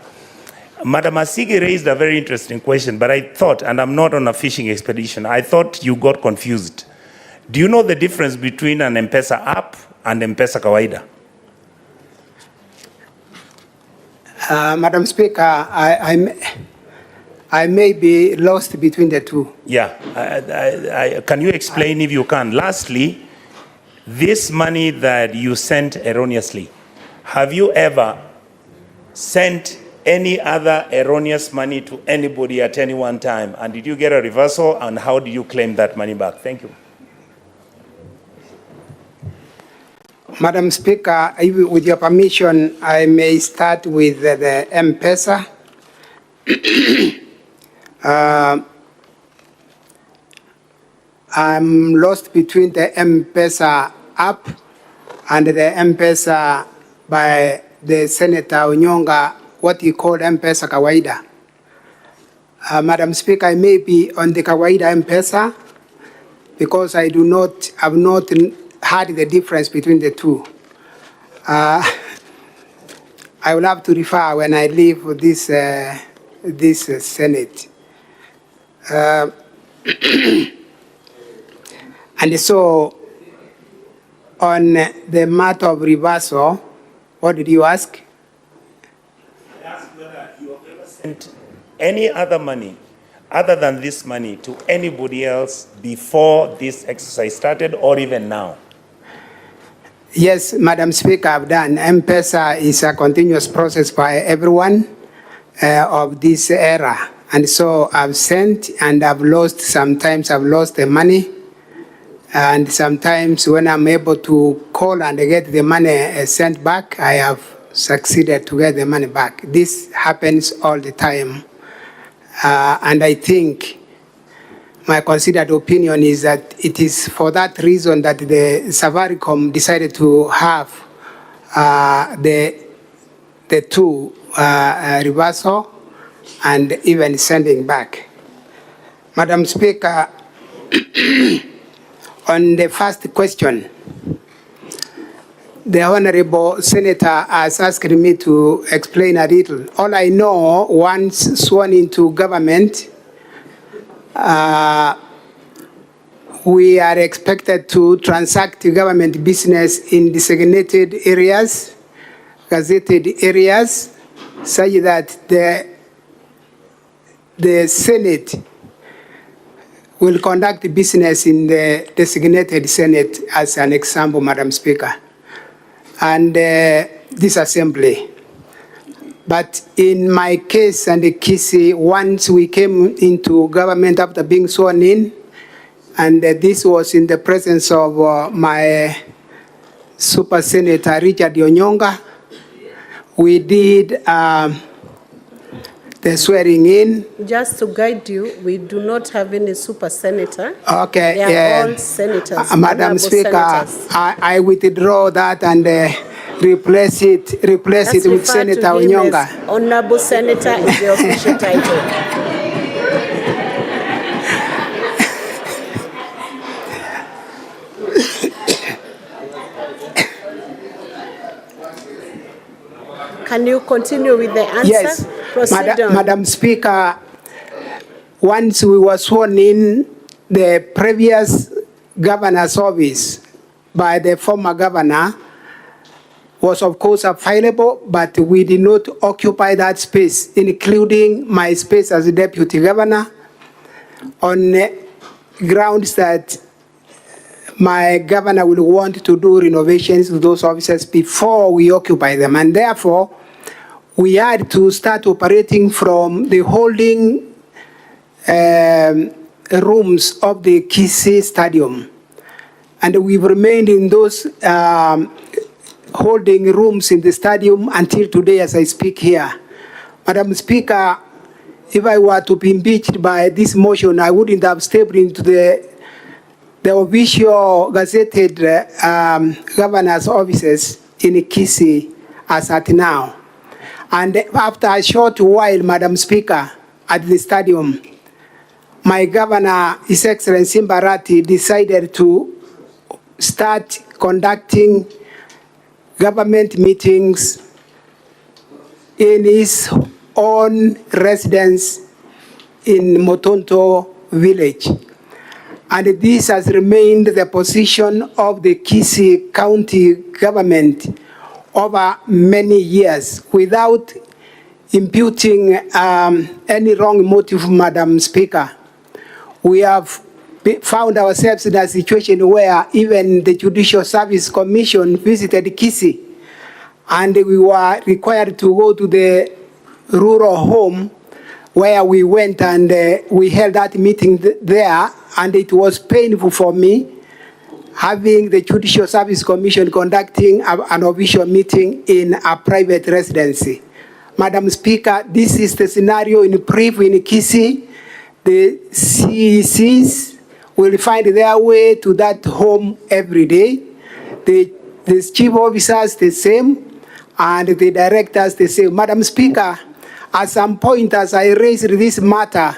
Speaker 17: Madam Asigi raised a very interesting question, but I thought, and I'm not on a fishing expedition, I thought you got confused. Do you know the difference between an M-Pesa app and M-Pesa kawaida?
Speaker 2: Madam Speaker, I may be lost between the two.
Speaker 17: Yeah, can you explain if you can? Lastly, this money that you sent erroneously, have you ever sent any other erroneous money to anybody at any one time? And did you get a reversal, and how do you claim that money back? Thank you.
Speaker 2: Madam Speaker, with your permission, I may start with the M-Pesa. I'm lost between the M-Pesa app and the M-Pesa by the Senator Onyonga, what he called M-Pesa kawaida. Madam Speaker, I may be on the kawaida M-Pesa because I have not heard the difference between the two. I will have to refer when I leave this Senate. And so, on the matter of reversal, what did you ask?
Speaker 17: I asked whether you have ever sent any other money other than this money to anybody else before this exercise started or even now.
Speaker 2: Yes, Madam Speaker, I've done. M-Pesa is a continuous process by everyone of this era. And so I've sent and I've lost, sometimes I've lost the money. And sometimes when I'm able to call and get the money sent back, I have succeeded to get the money back. This happens all the time. And I think my considered opinion is that it is for that reason that the Safaricom decided to have the two reversal and even sending back. Madam Speaker, on the first question, the Honorable Senator has asked me to explain a little. All I know, once sworn into government, we are expected to transact government business in designated areas, gazetted areas, such that the Senate will conduct business in the designated Senate, as an example, Madam Speaker, and this assembly. But in my case and the Kisii, once we came into government after being sworn in, and this was in the presence of my Super Senator Richard Onyonga, we did the swearing in.
Speaker 3: Just to guide you, we do not have any super senator.
Speaker 2: Okay.
Speaker 3: They are all senators.
Speaker 2: Madam Speaker, I withdraw that and replace it with Senator Onyonga.
Speaker 3: Honorable Senator is the official title. Can you continue with the answer?
Speaker 2: Yes,
Speaker 3: Procedural.
Speaker 2: Madam Speaker, once we were sworn in, the previous governor's office by the former governor was of course available, but we did not occupy that space, including my space as a deputy governor, on grounds that my governor will want to do renovations to those offices before we occupy them. And therefore, we had to start operating from the holding rooms of the Kisii Stadium. And we've remained in those holding rooms in the stadium until today as I speak here. Madam Speaker, if I were to be impeached by this motion, I wouldn't have stepped into the official gazetted governor's offices in Kisii as at now. And after a short while, Madam Speaker, at the stadium, my governor, His Excellency Mbarati, decided to start conducting government meetings in his own residence in Motonto village. And this has remained the position of the Kisii County government over many years without imputing any wrong motive, Madam Speaker. We have found ourselves in a situation where even the Judicial Service Commission visited Kisii, and we were required to go to the rural home where we went and we held that meeting there, and it was painful for me having the Judicial Service Commission conducting an official meeting in a private residency. Madam Speaker, this is the scenario in brief in Kisii. The CECs will find their way to that home every day. The chief officers the same, and the directors the same. Madam Speaker, at some point as I raised this matter,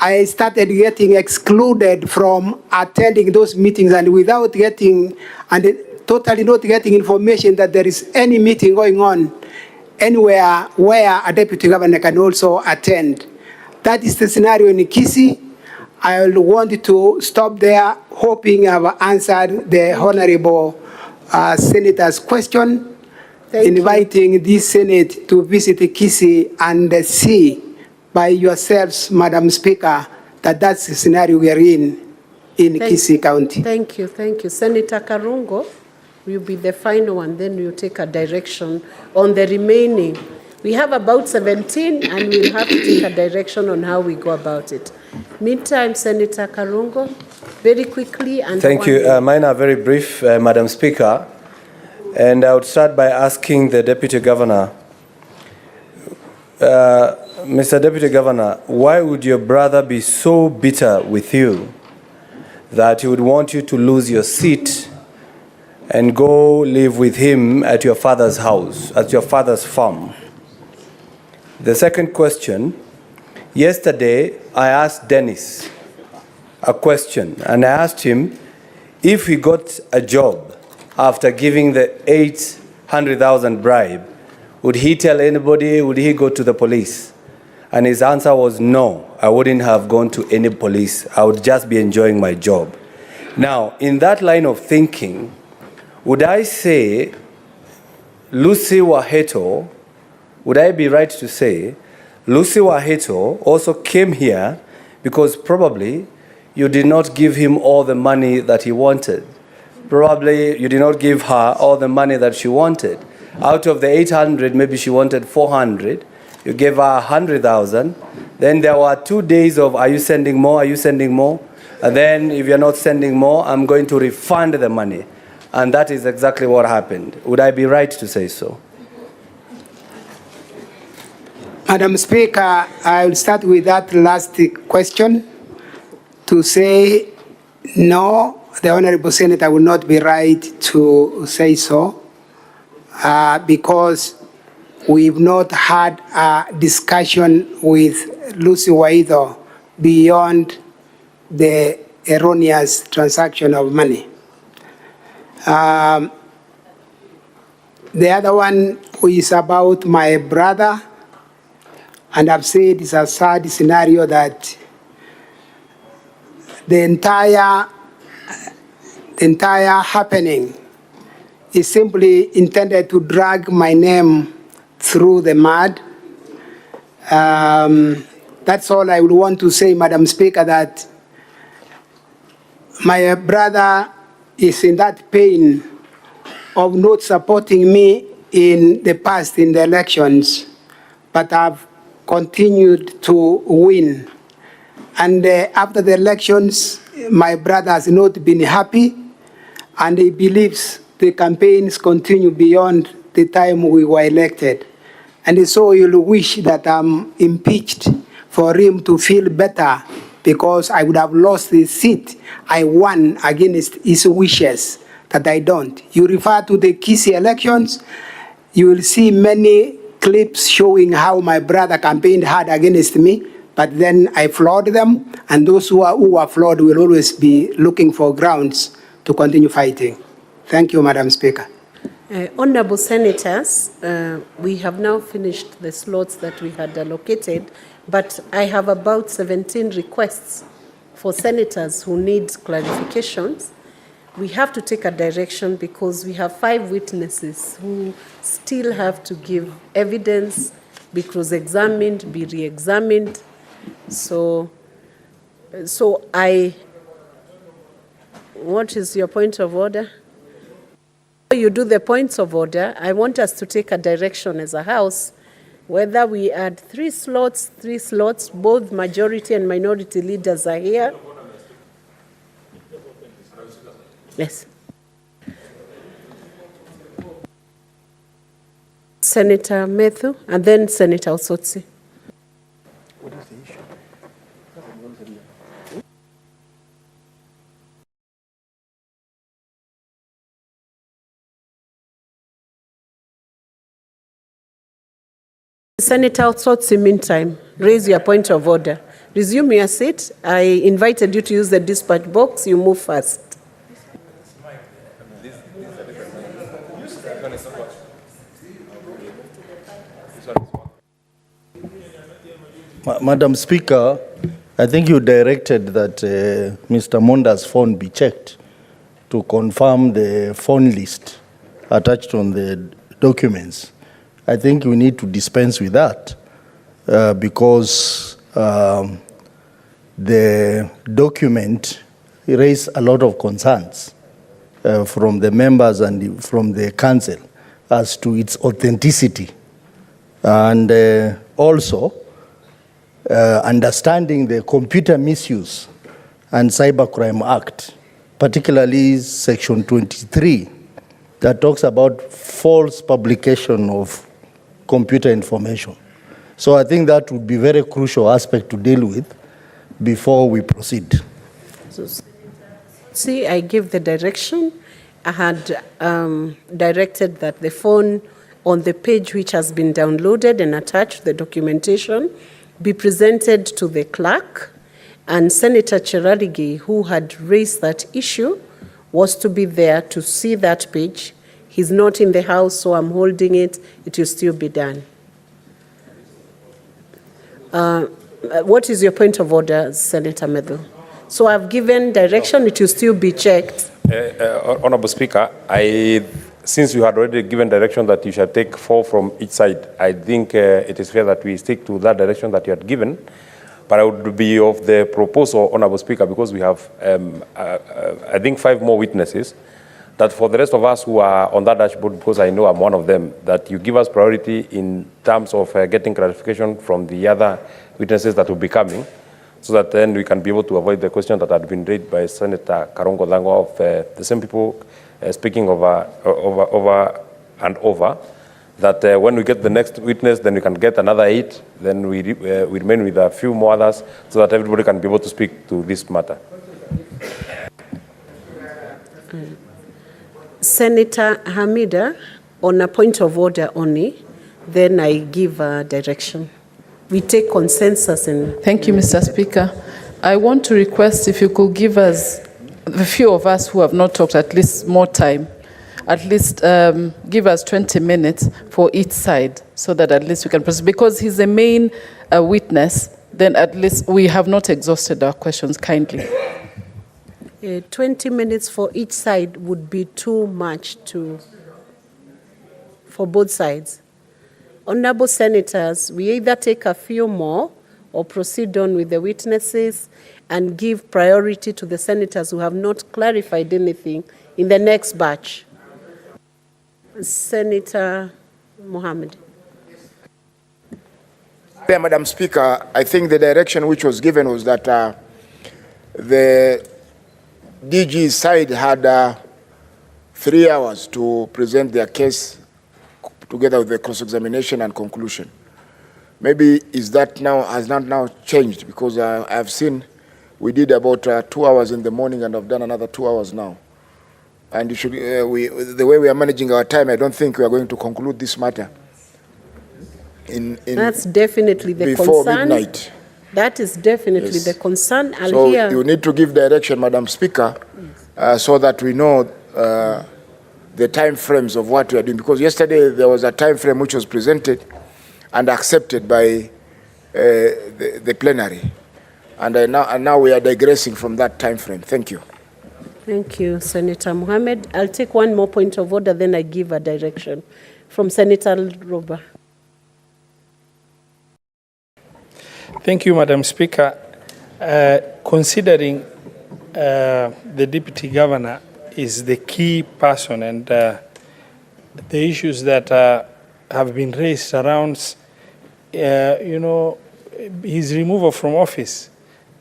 Speaker 2: I started getting excluded from attending those meetings, and without getting, and totally not getting information that there is any meeting going on anywhere where a deputy governor can also attend. That is the scenario in Kisii. I will want to stop there, hoping I've answered the Honorable Senator's question, inviting this Senate to visit Kisii and see by yourselves, Madam Speaker, that that's the scenario we are in Kisii County.
Speaker 3: Thank you. Senator Karungo, will be the final one, then we'll take a direction on the remaining. We have about 17, and we'll have to take a direction on how we go about it. Meantime, Senator Karungo, very quickly. And
Speaker 5: thank you. Mine are very brief, Madam Speaker. And I would start by asking the Deputy Governor, Mr. Deputy Governor, why would your brother be so bitter with you that he would want you to lose your seat and go live with him at your father's house, at your father's farm? The second question, yesterday I asked Dennis a question, and I asked him if he got a job after giving the 800,000 bribe, would he tell anybody, would he go to the police? And his answer was no, I wouldn't have gone to any police. I would just be enjoying my job. Now, in that line of thinking, would I say Lucy Waheto, would I be right to say Lucy Waheto also came here because probably you did not give him all the money that he wanted? Probably you did not give her all the money that she wanted. Out of the 800, maybe she wanted 400. You gave her 100,000. Then there were 2 days of, are you sending more? Are you sending more? And then if you're not sending more, I'm going to refund the money. And that is exactly what happened. Would I be right to say so?
Speaker 2: Madam Speaker, I will start with that last question to say no, the Honorable Senator will not be right to say so because we've not had a discussion with Lucy Waheto beyond the erroneous transaction of money. The other one is about my brother, and I've said it's a sad scenario that the entire happening is simply intended to drag my name through the mud. That's all I would want to say, Madam Speaker, that my brother is in that pain of not supporting me in the past in the elections, but I've continued to win. And after the elections, my brother has not been happy, and he believes the campaigns continue beyond the time we were elected. And so he'll wish that I'm impeached for him to feel better, because I would have lost the seat I won against his wishes that I don't. You refer to the Kisii elections, you will see many clips showing how my brother campaigned hard against me, but then I flawed them, and those who are flawed will always be looking for grounds to continue fighting. Thank you, Madam Speaker.
Speaker 3: Honorable Senators, we have now finished the slots that we had allocated, but I have about 17 requests for senators who need clarifications. We have to take a direction because we have 5 witnesses who still have to give evidence, be cross-examined, be re-examined. So what is your point of order? You do the points of order. I want us to take a direction as a House, whether we add 3 slots, both majority and minority leaders are here. Yes. Senator Methu, and then Senator Osotsi.
Speaker 6: What is the issue?
Speaker 3: Senator Osotsi, meantime, raise your point of order. Resume your seat. I invited you to use the dispatch box. You move first.
Speaker 18: Madam Speaker, I think you directed that Mr. Monda's phone be checked to confirm the phone list attached on the documents. I think we need to dispense with that because the document raised a lot of concerns from the members and from the council as to its authenticity. And also, understanding the Computer Misuse and Cybercrime Act, particularly Section 23, that talks about false publication of computer information. So I think that would be a very crucial aspect to deal with before we proceed.
Speaker 3: See, I give the direction. I had directed that the phone on the page which has been downloaded and attached, the documentation, be presented to the clerk. And Senator Cherargei, who had raised that issue, was to be there to see that page. He's not in the house, so I'm holding it. It will still be done. What is your point of order, Senator Medal? So I've given direction, it will still be checked.
Speaker 8: Honorable Speaker, since you had already given direction that you shall take 4 from each side, I think it is fair that we stick to that direction that you had given. But I would be of the proposal, Honorable Speaker, because we have, I think, 5 more witnesses, that for the rest of us who are on that dashboard, because I know I'm one of them, that you give us priority in terms of getting clarification from the other witnesses that will be coming, so that then we can be able to avoid the question that had been raised by Senator Karongo Lango of the same people speaking over and over, that when we get the next witness, then we can get another 8, then we remain with a few more others, so that everybody can be able to speak to this matter.
Speaker 3: Senator Hamida, on a point of order only, then I give a direction. We take consensus and...
Speaker 19: Thank you, Mr. Speaker. I want to request if you could give us, the few of us who have not talked, at least more time, at least give us 20 minutes for each side, so that at least we can proceed. Because he's the main witness, then at least we have not exhausted our questions. Kindly.
Speaker 3: 20 minutes for each side would be too much for both sides. Honorable Senators, we either take a few more or proceed on with the witnesses and give priority to the senators who have not clarified anything in the next batch. Senator Mohammed.
Speaker 15: Madam Speaker, I think the direction which was given was that the DG side had 3 hours to present their case together with the cross-examination and conclusion. Maybe is that now, has not now changed, because I've seen we did about 2 hours in the morning and I've done another 2 hours now. And you should, the way we are managing our time, I don't think we are going to conclude this matter
Speaker 3: That's definitely the
Speaker 15: before
Speaker 3: concern.
Speaker 15: Midnight.
Speaker 3: That is definitely
Speaker 15: Yes.
Speaker 3: the concern.
Speaker 15: So you need to give direction, Madam Speaker, so that we know the time frames of what we are doing. Because yesterday there was a time frame which was presented and accepted by the plenary. And now we are digressing from that time frame. Thank you.
Speaker 3: Thank you, Senator Mohammed. I'll take one more point of order, then I give a direction from Senator Roba.
Speaker 20: Thank you, Madam Speaker. Considering the Deputy Governor is the key person and the issues that have been raised around, his removal from office,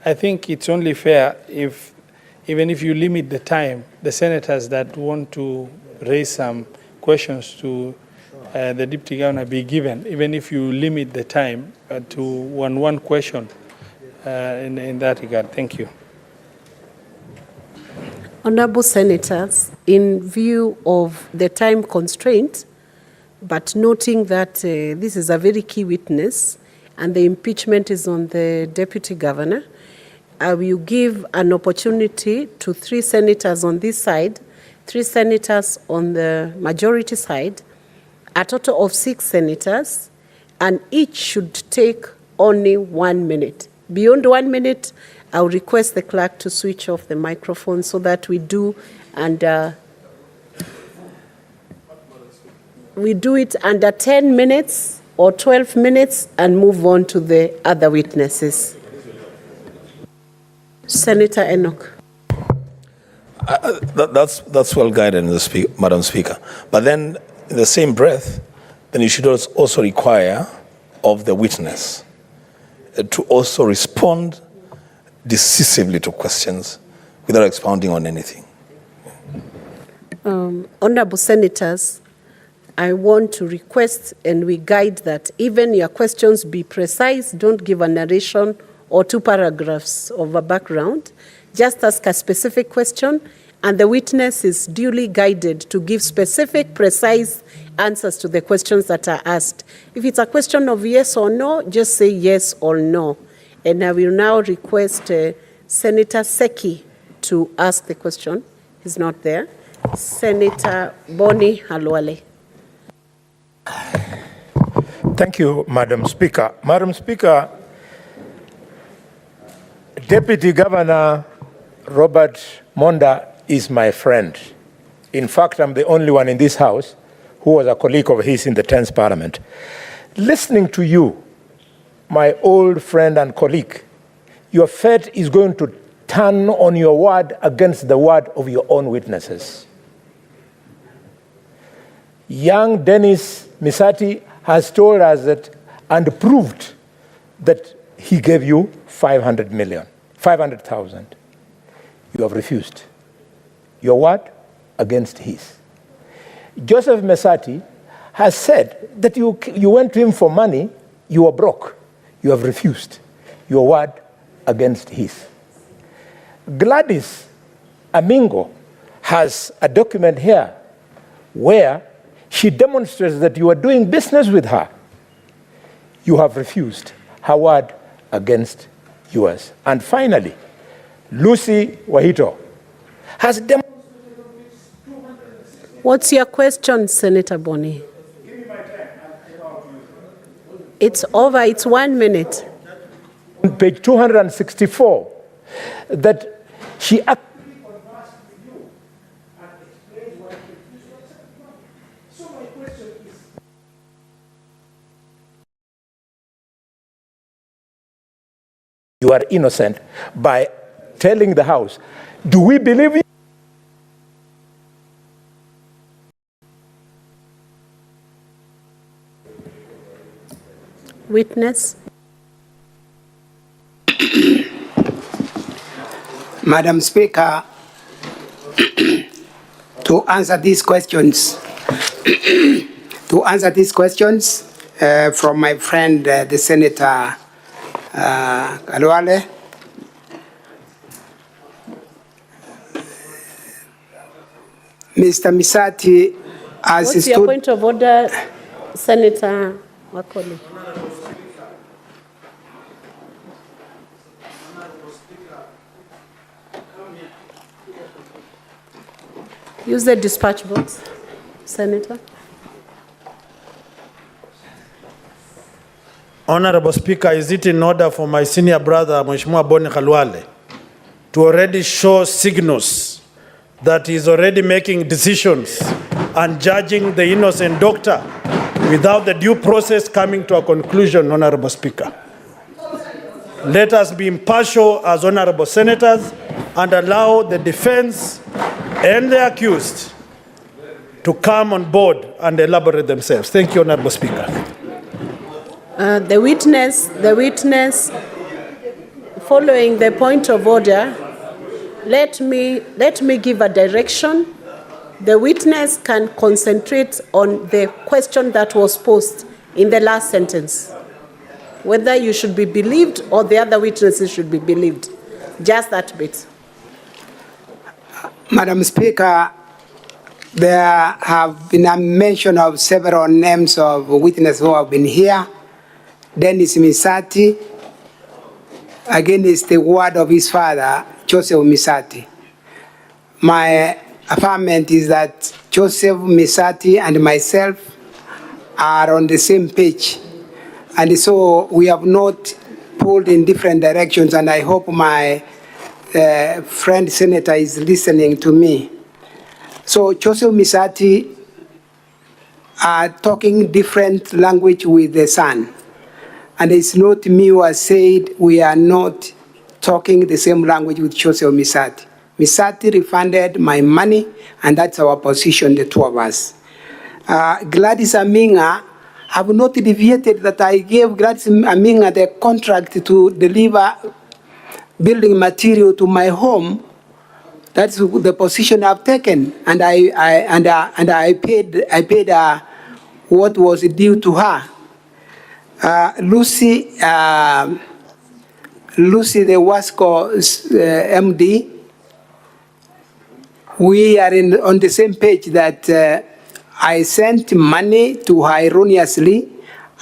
Speaker 20: I think it's only fair if, even if you limit the time, the senators that want to raise some questions to the Deputy Governor be given, even if you limit the time to one question in that regard. Thank you.
Speaker 3: Honorable Senators, in view of the time constraint, but noting that this is a very key witness and the impeachment is on the Deputy Governor, I will give an opportunity to 3 senators on this side, 3 senators on the majority side, a total of 6 senators, and each should take only 1 minute. Beyond 1 minute, I'll request the clerk to switch off the microphone so that we do under 10 minutes or 12 minutes and move on to the other witnesses. Senator Enoch.
Speaker 7: That's well guided, Madam Speaker. But then, in the same breath, then you should also require of the witness to also respond decisively to questions without expounding on anything.
Speaker 3: Honorable Senators, I want to request, and we guide that even your questions be precise, don't give a narration or 2 paragraphs of a background. Just ask a specific question, and the witness is duly guided to give specific, precise answers to the questions that are asked. If it's a question of yes or no, just say yes or no. And I will now request Senator Seki to ask the question. He's not there. Senator Boni Halwale.
Speaker 21: Thank you, Madam Speaker. Madam Speaker, Deputy Governor Robert Monda is my friend. In fact, I'm the only one in this House who was a colleague of his in the 10th Parliament. Listening to you, my old friend and colleague, your fate is going to turn on your word against the word of your own witnesses. Young Dennis Misati has told us that and proved that he gave you 500,000. You have refused. Your word against his. Joseph Misati has said that you went to him for money, you were broke. You have refused. Your word against his. Gladis Aminga has a document here where she demonstrates that you are doing business with her. You have refused her word against yours. And finally, Lucy Wahito has demonstrated.
Speaker 3: What's your question, Senator Boni? It's over. It's 1 minute.
Speaker 21: On page 264, that she you are innocent by telling the House, do we believe you?
Speaker 3: Witness.
Speaker 2: Madam Speaker, to answer these questions, from my friend, the Senator Kalwale, Mr. Misati has
Speaker 3: What's your point of order, Senator Wakoli? Use the dispatch box, Senator.
Speaker 18: Honorable Speaker, is it in order for my senior brother, Mheshimiwa Boni Khalwale, to already show signals that he's already making decisions and judging the innocent doctor without the due process coming to a conclusion, Honorable Speaker? Let us be impartial as honorable senators and allow the defense and the accused to come on board and elaborate themselves. Thank you, Honorable Speaker.
Speaker 3: The witness, following the point of order, let me give a direction. The witness can concentrate on the question that was posed in the last sentence, whether you should be believed or the other witnesses should be believed. Just that bit.
Speaker 2: Madam Speaker, there have been a mention of several names of witnesses who have been here. Dennis Misati, against the word of his father, Joseph Misati. My affirmation is that Joseph Misati and myself are on the same page. And so we have not pulled in different directions, and I hope my friend senator is listening to me. So Joseph Misati are talking different language with the son. And it's not me who has said we are not talking the same language with Joseph Misati. Misati refunded my money, and that's our position, the two of us. Gladis Aminga, have not deviated that I gave Gladys Aminga the contract to deliver building material to my home. That's the position I've taken, and I paid what was due to her. Lucy, the Wasco MD, we are on the same page that I sent money to her erroneously,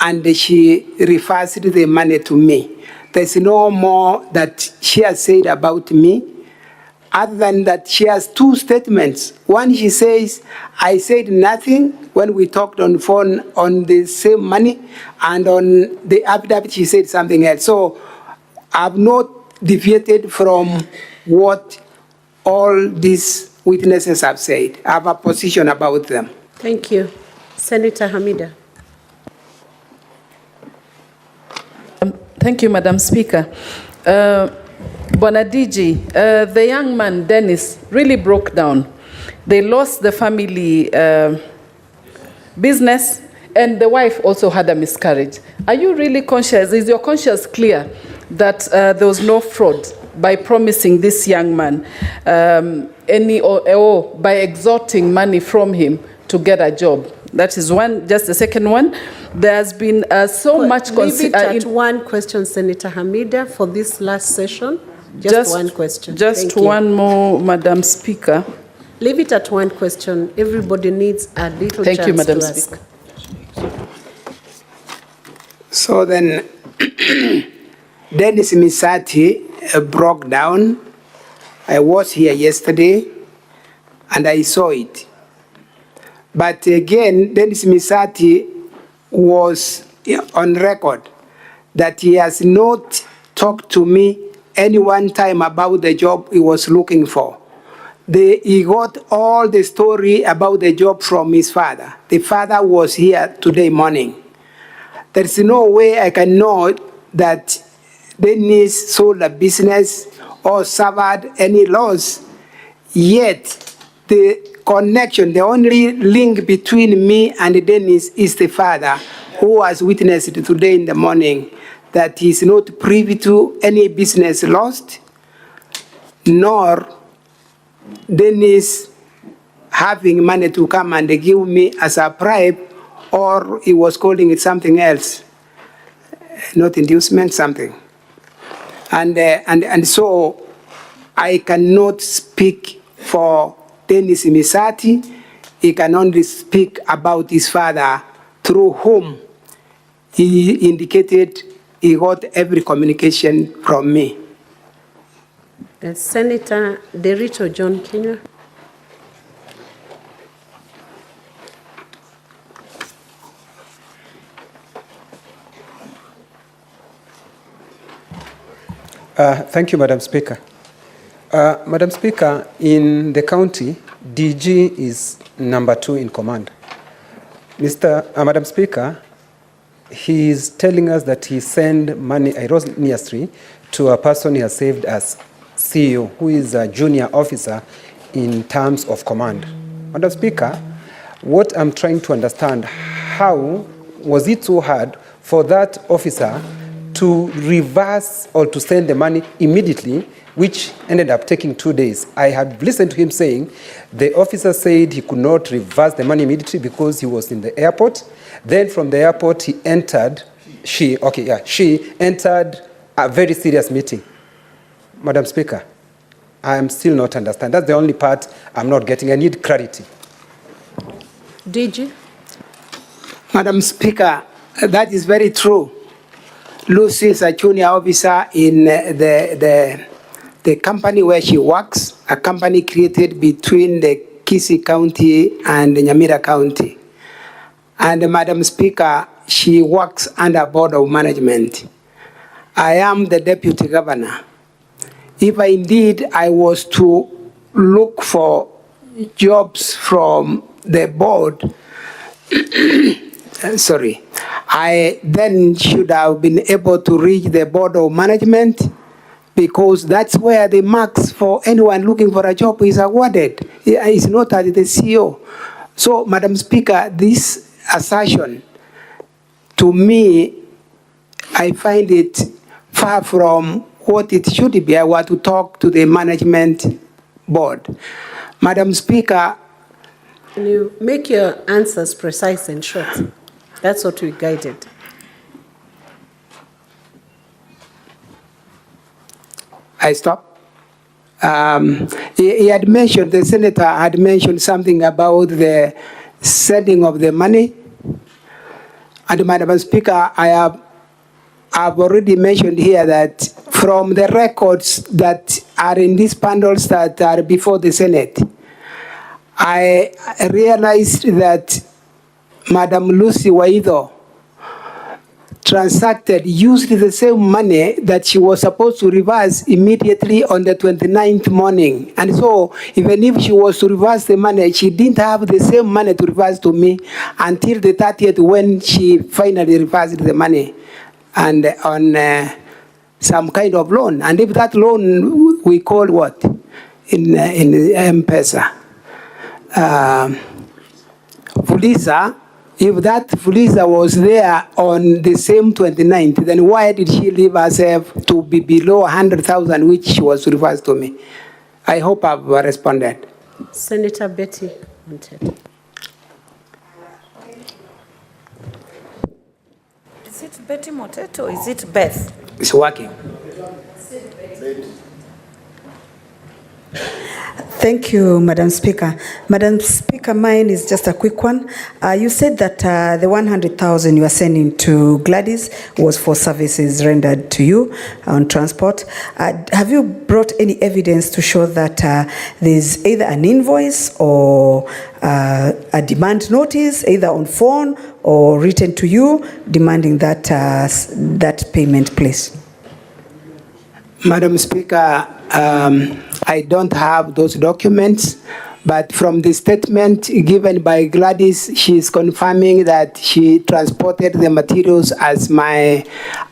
Speaker 2: and she refers the money to me. There's no more that she has said about me, other than that she has two statements. One, she says, I said nothing when we talked on the phone on the same money, and on the affidavit she said something else. So I've not deviated from what all these witnesses have said. I have a position about them.
Speaker 3: Thank you. Senator Hamida.
Speaker 19: Thank you, Madam Speaker. Bwana DG, the young man, Dennis, really broke down. They lost the family business, and the wife also had a miscarriage. Are you really conscious, is your conscience clear that there was no fraud by promising this young man or by extorting money from him to get a job? That is one. Just the second one. There's been so much...
Speaker 3: Leave it at one question, Senator Hamida, for this last session. Just one question.
Speaker 19: Just one more, Madam Speaker.
Speaker 3: Leave it at one question. Everybody needs a little chance
Speaker 19: Thank you, Madam
Speaker 3: to
Speaker 19: Speaker.
Speaker 3: ask.
Speaker 2: So then, Dennis Misati broke down. I was here yesterday, and I saw it. But again, Dennis Misati was on record that he has not talked to me any one time about the job he was looking for. He got all the story about the job from his father. The father was here today morning. There's no way I can know that Dennis sold a business or suffered any loss, yet the connection, the only link between me and Dennis is the father, who has witnessed today in the morning that he is not privy to any business lost, nor Dennis having money to come and give me as a bribe, or he was calling it something else, not inducement, something. And so I cannot speak for Dennis Misati. He can only speak about his father, through whom he indicated he got every communication from me.
Speaker 3: Senator Derito John Kenya.
Speaker 1: Thank you, Madam Speaker. Madam Speaker, in the county, DG is #2 in command. Madam Speaker, he is telling us that he sent money erroneously to a person he has saved as CEO, who is a junior officer in terms of command. Madam Speaker, what I'm trying to understand, how was it so hard for that officer to reverse or to send the money immediately, which ended up taking 2 days? I had listened to him saying the officer said he could not reverse the money immediately because he was in the airport. Then from the airport, she entered a very serious meeting. Madam Speaker, I am still not understanding. That's the only part I'm not getting. I need clarity.
Speaker 3: DG?
Speaker 2: Madam Speaker, that is very true. Lucy is a junior officer in the company where she works, a company created between the Kisii County and the Nyamira County. And Madam Speaker, she works under Board of Management. I am the Deputy Governor. If indeed I was to look for jobs from the board, I then should have been able to reach the Board of Management because that's where the marks for anyone looking for a job is awarded. It's not at the CEO. So, Madam Speaker, this assertion, to me, I find it far from what it should be. I want to talk to the management board. Madam Speaker.
Speaker 3: Can you make your answers precise and short? That's what we guided.
Speaker 2: I stop. He had mentioned, the senator had mentioned something about the sending of the money. And Madam Speaker, I've already mentioned here that from the records that are in these bundles that are before the Senate, I realized that Madam Lucy Waido used the same money that she was supposed to reverse immediately on the 29th morning. And so even if she was to reverse the money, she didn't have the same money to reverse to me until the 30th when she finally reversed the money and on some kind of loan. And if that loan we call what? In M-Pesa. Fulisa, if that Fulisa was there on the same 29th, then why did she leave herself to be below 100,000, which she was reversed to me? I hope I've responded.
Speaker 3: Senator Betty.
Speaker 4: Is it Betty Moteto or is it Beth?
Speaker 2: It's working.
Speaker 22: Thank you, Madam Speaker. Madam Speaker, mine is just a quick one. You said that the 100,000 you are sending to Gladys was for services rendered to you on transport. Have you brought any evidence to show that there's either an invoice or a demand notice, either on phone or written to you, demanding that that payment, please?
Speaker 2: Madam Speaker, I don't have those documents, but from the statement given by Gladys, she is confirming that she transported the materials as my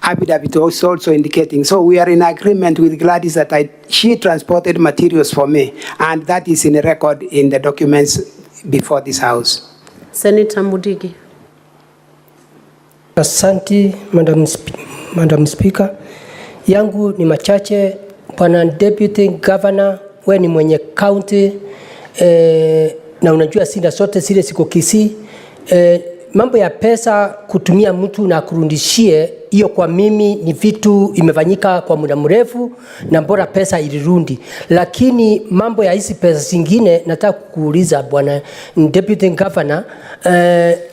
Speaker 2: affidavit was also indicating. So we are in agreement with Gladys that she transported materials for me, and that is in a record in the documents before this House.
Speaker 3: Senator Mudigi.
Speaker 23: Asante, Madam Speaker. Yangu ni machache. Bwana Deputy Governor, we ni mwenye county na unajua sina sote zile siko Kisii. Mambo ya pesa kutumia mtu na kurundishie, hiyo kwa mimi ni vitu imefanyika kwa muda mrefu na bora pesa ilirundi. Lakini mambo ya hizi pesa zingine nataka kuuliza Bwana Deputy Governor,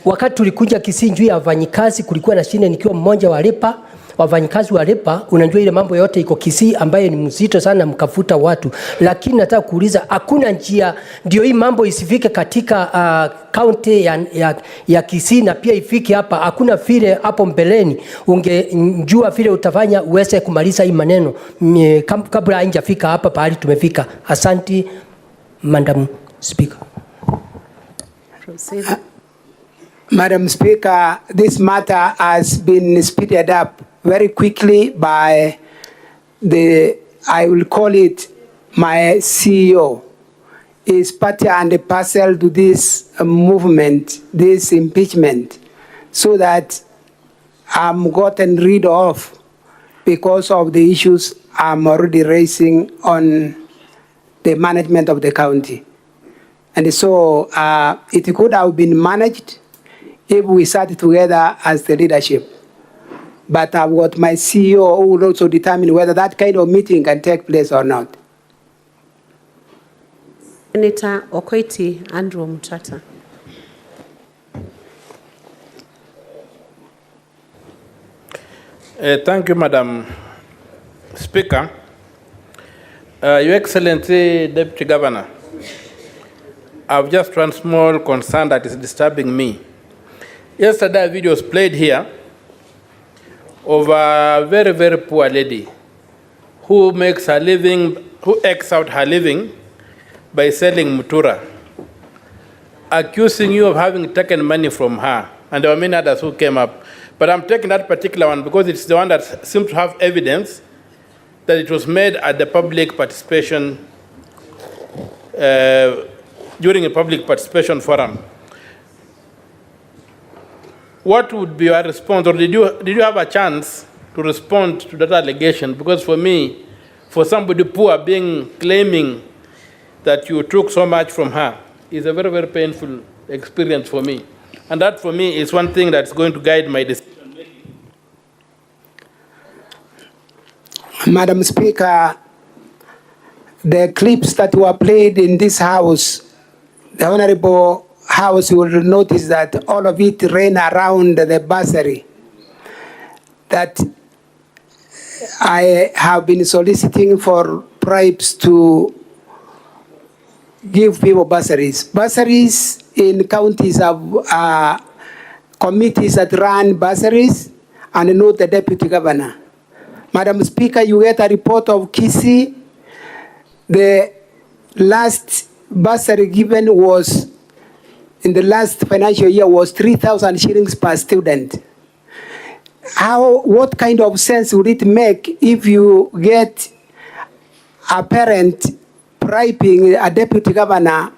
Speaker 23: wakati tulikuja Kisii juu ya wafanyikazi kulikuwa na shida nikiwa mmoja wa lipa wafanyikazi walipa, unajua ile mambo yote iko Kisii ambaye ni mzito sana mkafuta watu. Lakini nataka kuuliza hakuna njia ndio hii mambo isifike katika county ya Kisii na pia ifike hapa. Hakuna vile hapo mbeleni ungejua vile utafanya uweze kumaliza hii maneno kabla haijafika hapa pahali tumefika. Asante, Madam Speaker.
Speaker 2: Madam Speaker, this matter has been speeded up very quickly by I will call it my CEO. Is part and parcel to this movement, this impeachment, so that I'm gotten rid of because of the issues I'm already raising on the management of the county. And so it could have been managed if we sat together as the leadership. But I've got my CEO who will also determine whether that kind of meeting can take place or not.
Speaker 3: Senator Okoiti Andrew Mutata.
Speaker 24: Thank you, Madam Speaker. Your Excellency, Deputy Governor, I have just one small concern that is disturbing me. Yesterday, a video was played here of a very, very poor lady who makes her living, who ekes out her living by selling mutura, accusing you of having taken money from her. And there were many others who came up. But I'm taking that particular one because it's the one that seems to have evidence that it was made at the public participation, during a public participation forum. What would be your response, or did you have a chance to respond to that allegation? Because for me, for somebody poor claiming that you took so much from her is a very, very painful experience for me. And that for me is one thing that's going to guide my decision.
Speaker 2: Madam Speaker, the clips that were played in this house, the Honorable House, you will notice that all of it ran around the bursary. That I have been soliciting for bribes to give people bursaries. Bursaries in counties have committees that run bursaries and not the deputy governor. Madam Speaker, you get a report of Kisii. The last bursary given was, in the last financial year, was 3,000 shillings per student. What kind of sense would it make if you get a parent bribing a deputy governor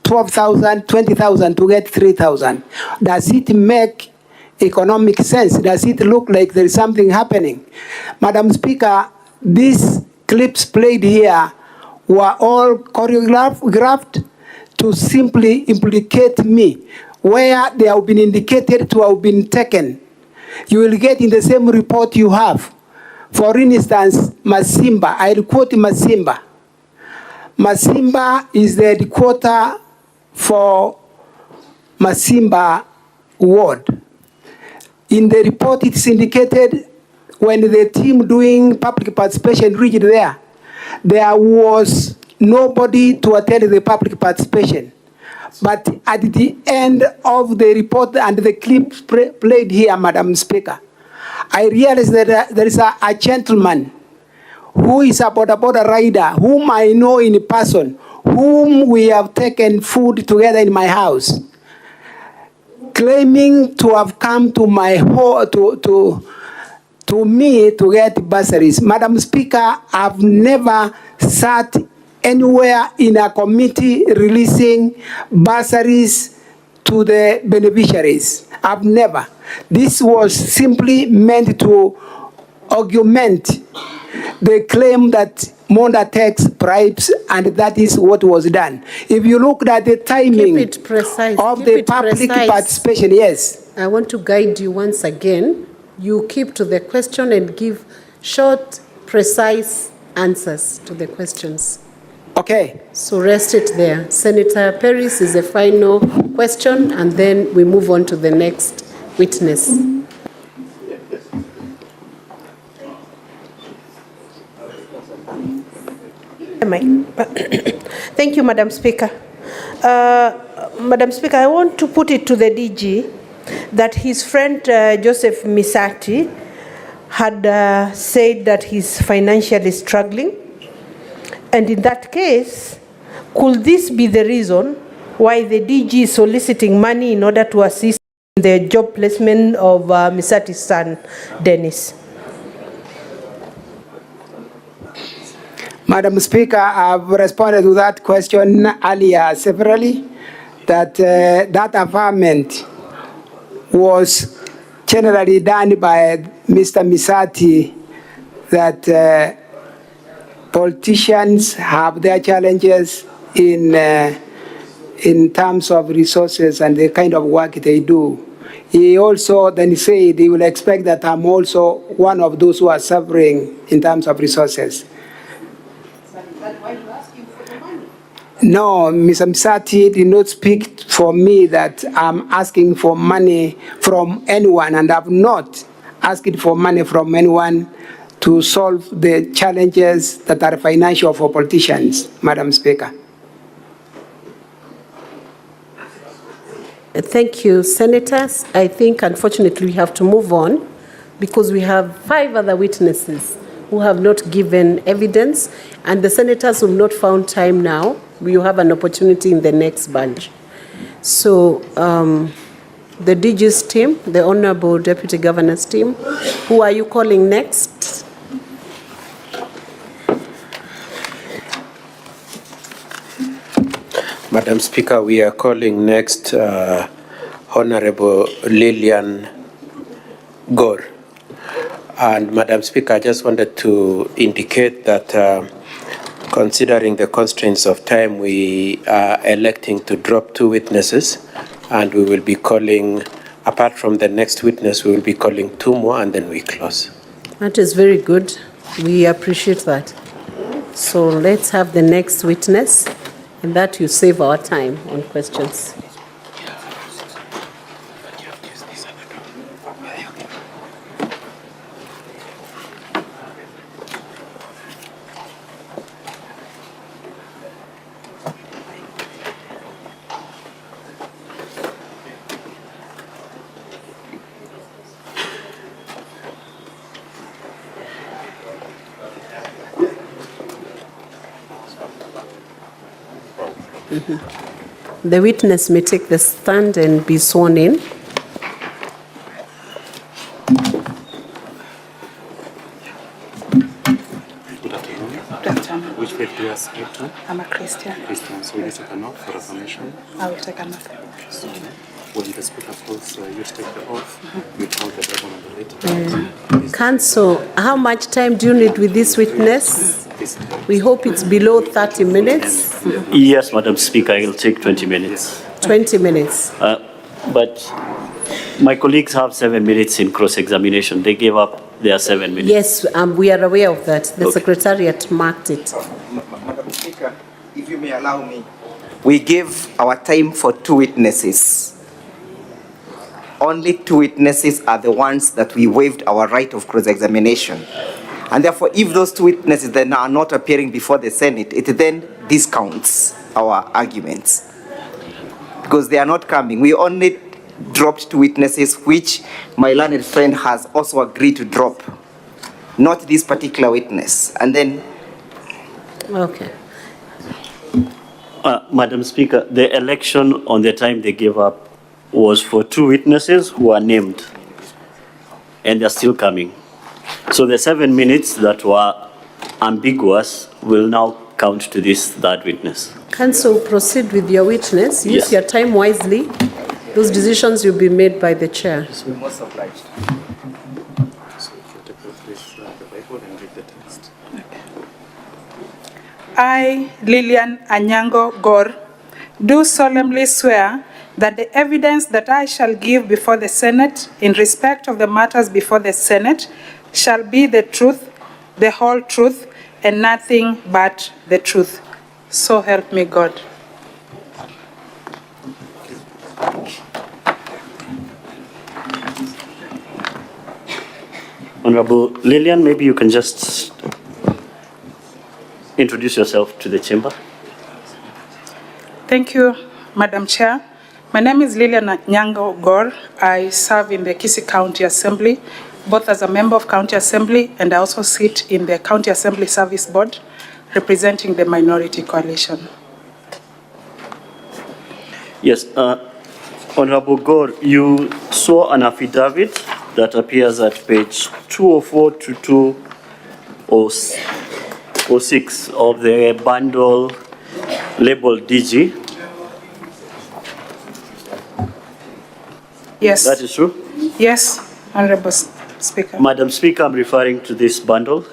Speaker 2: 12,000, 20,000 to get 3,000? Does it make economic sense? Does it look like there is something happening? Madam Speaker, these clips played here were all choreographed to simply implicate me, where they have been indicated to have been taken. You will get in the same report you have. For instance, Masimba, I'll quote Masimba. Masimba is the headquarter for Masimba ward. In the report, it's indicated when the team doing public participation reached there was nobody to attend the public participation. But at the end of the report and the clips played here, Madam Speaker, I realized that there is a gentleman who is a border rider, whom I know in person, whom we have taken food together in my house, claiming to have come to my home, to me to get bursaries. Madam Speaker, I've never sat anywhere in a committee releasing bursaries to the beneficiaries. I've never. This was simply meant to augment the claim that Monda takes bribes, and that is what was done. If you look at the timing of the public participation, yes.
Speaker 3: I want to guide you once again. You keep to the question and give short, precise answers to the questions.
Speaker 2: Okay.
Speaker 3: So rest it there. Senator Paris is the final question, and then we move on to the next witness.
Speaker 9: Thank you, Madam Speaker. Madam Speaker, I want to put it to the DG that his friend Joseph Misati had said that he's financially struggling. And in that case, could this be the reason why the DG is soliciting money in order to assist in the job placement of Misati's son, Dennis?
Speaker 2: Madam Speaker, I've responded to that question earlier severally, that that averment was generally done by Mr. Misati, that politicians have their challenges in terms of resources and the kind of work they do. He also then said he will expect that I'm also one of those who are suffering in terms of resources. No, Mr. Misati did not speak for me that I'm asking for money from anyone, and I've not asked for money from anyone to solve the challenges that are financial for politicians, Madam Speaker.
Speaker 3: Thank you, Senators. I think, unfortunately, we have to move on because we have 5 other witnesses who have not given evidence, and the senators who have not found time now, you have an opportunity in the next bunch. So the DG's team, the Honorable Deputy Governor's team, who are you calling next?
Speaker 10: Madam Speaker, we are calling next Honorable Lillian Gore. And Madam Speaker, I just wanted to indicate that considering the constraints of time, we are electing to drop 2 witnesses, and we will be calling, apart from the next witness, we will be calling 2 more, and then we close.
Speaker 3: That is very good. We appreciate that. So let's have the next witness, and that you save our time on questions. The witness may take the stand and be sworn in.
Speaker 11: Which faith do you ascribe to?
Speaker 12: I'm a Christian.
Speaker 11: Christian. So you take an oath for affirmation?
Speaker 12: I will take an oath.
Speaker 11: So when the speaker calls you to take the oath, you count the Bible on the later.
Speaker 3: Counsel, how much time do you need with this witness? We hope it's below 30 minutes.
Speaker 13: Yes, Madam Speaker, I will take 20 minutes.
Speaker 3: 20 minutes.
Speaker 13: But my colleagues have 7 minutes in cross-examination. They gave up their 7 minutes.
Speaker 3: Yes, we are aware of that. The Secretariat marked it.
Speaker 25: Madam Speaker, if you may allow me, we give our time for 2 witnesses. Only 2 witnesses are the ones that we waived our right of cross-examination. And therefore, if those 2 witnesses then are not appearing before the Senate, it then discounts our arguments. Because they are not coming. We only dropped 2 witnesses, which my learned friend has also agreed to drop. Not this particular witness. And then...
Speaker 3: Okay.
Speaker 13: Madam Speaker, the election on the time they gave up was for 2 witnesses who are named. And they're still coming. So the 7 minutes that were ambiguous will now count to this 3rd witness.
Speaker 3: Counsel, proceed with your witness. Use
Speaker 13: Yes.
Speaker 3: your time wisely. Those decisions will be made by the chair.
Speaker 25: We're most obliged.
Speaker 11: So if you take the Bible and read the text.
Speaker 12: I, Lillian Anyango Gore, do solemnly swear that the evidence that I shall give before the Senate in respect of the matters before the Senate shall be the truth, the whole truth, and nothing but the truth. So help me God.
Speaker 13: Honorable Lillian, maybe you can just introduce yourself to the chamber.
Speaker 12: Thank you, Madam Chair. My name is Lillian Nyango Gore. I serve in the Kisii County Assembly, both as a member of County Assembly, and I also sit in the County Assembly Service Board, representing the Minority Coalition.
Speaker 13: Yes, Honorable Gore, you saw an affidavit that appears at page 204 to 206 of the bundle labeled DG.
Speaker 12: Yes.
Speaker 13: That is true?
Speaker 12: Yes, Honorable Speaker.
Speaker 13: Madam Speaker, I'm referring to this bundle.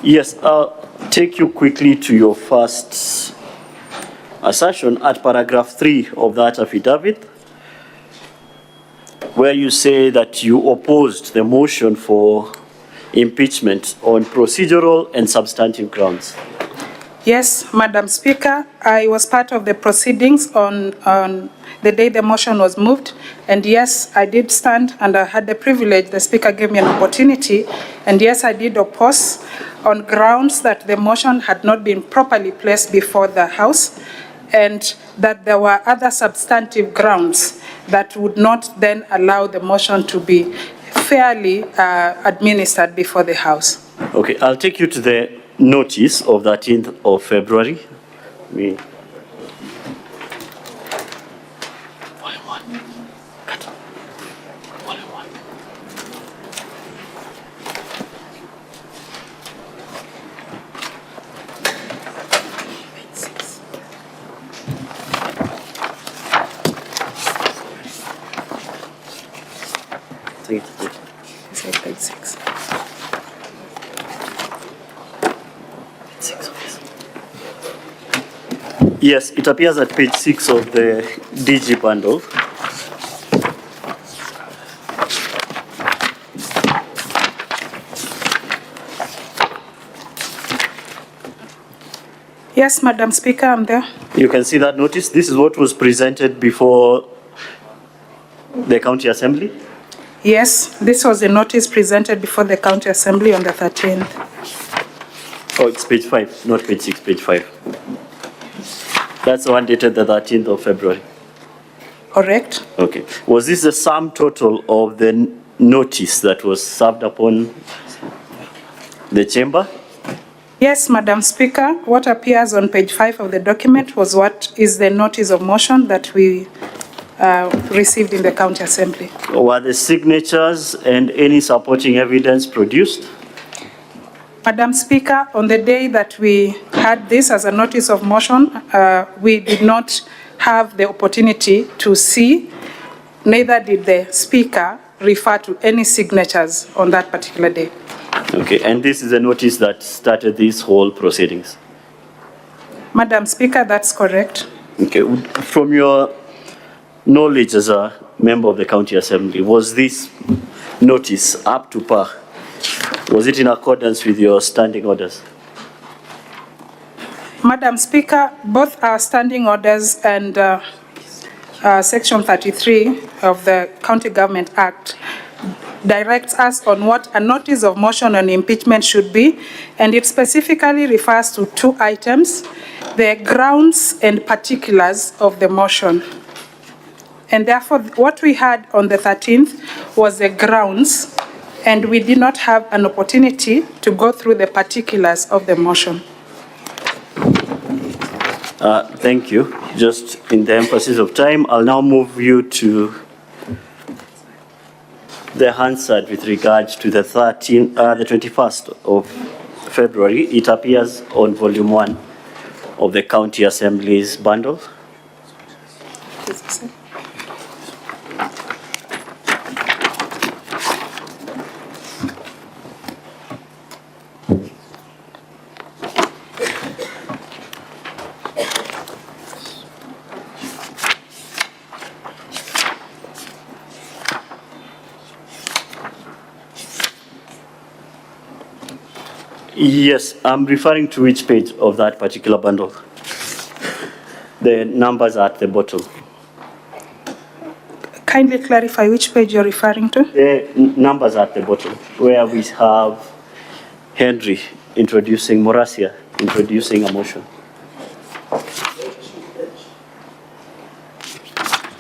Speaker 13: Yes, I'll take you quickly to your first assertion at paragraph 3 of that affidavit, where you say that you opposed the motion for impeachment on procedural and substantive grounds.
Speaker 12: Yes, Madam Speaker, I was part of the proceedings on the day the motion was moved, and yes, I did stand and I had the privilege, the Speaker gave me an opportunity, and yes, I did oppose on grounds that the motion had not been properly placed before the House, and that there were other substantive grounds that would not then allow the motion to be fairly administered before the House.
Speaker 13: Okay, I'll take you to the notice of 13th of February. Yes, it appears at page 6 of the DG bundle.
Speaker 12: Yes, Madam Speaker, I'm there.
Speaker 13: You can see that notice. This is what was presented before the County Assembly.
Speaker 12: Yes, this was a notice presented before the County Assembly on the 13th.
Speaker 13: Oh, it's page 5, not page 6, page 5. That's the one dated the 13th of February.
Speaker 12: Correct.
Speaker 13: Okay. Was this the sum total of the notice that was served upon the chamber?
Speaker 12: Yes, Madam Speaker, what appears on page 5 of the document was what is the notice of motion that we received in the County Assembly.
Speaker 13: Were the signatures and any supporting evidence produced?
Speaker 12: Madam Speaker, on the day that we had this as a notice of motion, we did not have the opportunity to see, neither did the Speaker refer to any signatures on that particular day.
Speaker 13: Okay, and this is a notice that started these whole proceedings?
Speaker 12: Madam Speaker, that's correct.
Speaker 13: Okay, from your knowledge as a member of the County Assembly, was this notice up to par? Was it in accordance with your standing orders?
Speaker 12: Madam Speaker, both our standing orders and Section 33 of the County Government Act directs us on what a notice of motion on impeachment should be, and it specifically refers to two items: the grounds and particulars of the motion. And therefore, what we had on the 13th was the grounds, and we did not have an opportunity to go through the particulars of the motion.
Speaker 13: Thank you. Just in the emphasis of time, I'll now move you to the Hansard with regards to the 21st of February. It appears on volume 1 of the County Assembly's bundle. Yes, I'm referring to which page of that particular bundle? The numbers are at the bottom.
Speaker 12: Kindly clarify which page you're referring to.
Speaker 13: The numbers are at the bottom, where we have Henry introducing, Morasia introducing a motion.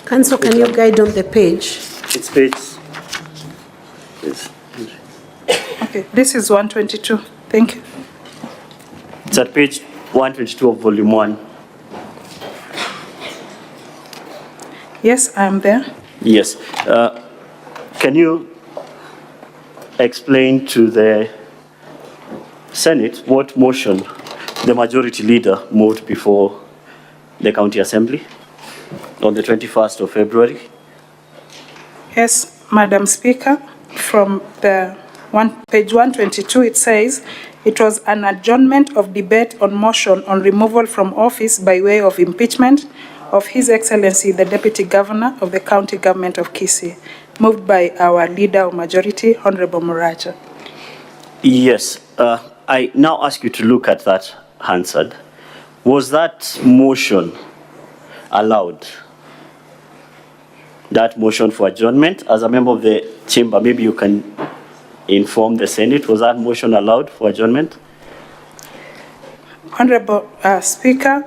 Speaker 3: Council, can you guide on the page?
Speaker 13: It's page. Yes.
Speaker 12: Okay, this is 122. Thank you.
Speaker 13: It's at page 122 of volume 1.
Speaker 12: Yes, I'm there.
Speaker 13: Yes. Can you explain to the Senate what motion the majority leader moved before the County Assembly on the 21st of February?
Speaker 12: Yes, Madam Speaker, from the page 122, it says, it was an adjournment of debate on motion on removal from office by way of impeachment of His Excellency, the Deputy Governor of the County Government of Kisii, moved by our Leader of Majority, Honorable Muraja.
Speaker 13: Yes. I now ask you to look at that Hansard. Was that motion allowed? That motion for adjournment? As a member of the chamber, maybe you can inform the Senate. Was that motion allowed for adjournment?
Speaker 12: Honorable Speaker,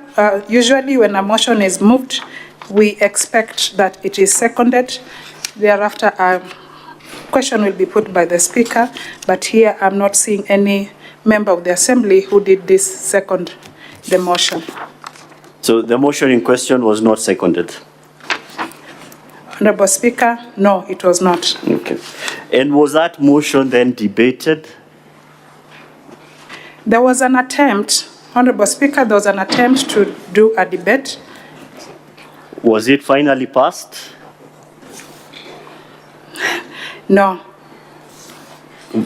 Speaker 12: usually when a motion is moved, we expect that it is seconded. Thereafter, a question will be put by the Speaker, but here I'm not seeing any member of the Assembly who did this second the motion.
Speaker 13: So the motion in question was not seconded?
Speaker 12: Honorable Speaker, no, it was not.
Speaker 13: Okay. And was that motion then debated?
Speaker 12: There was an attempt, Honorable Speaker, there was an attempt to do a debate.
Speaker 13: Was it finally passed?
Speaker 12: No.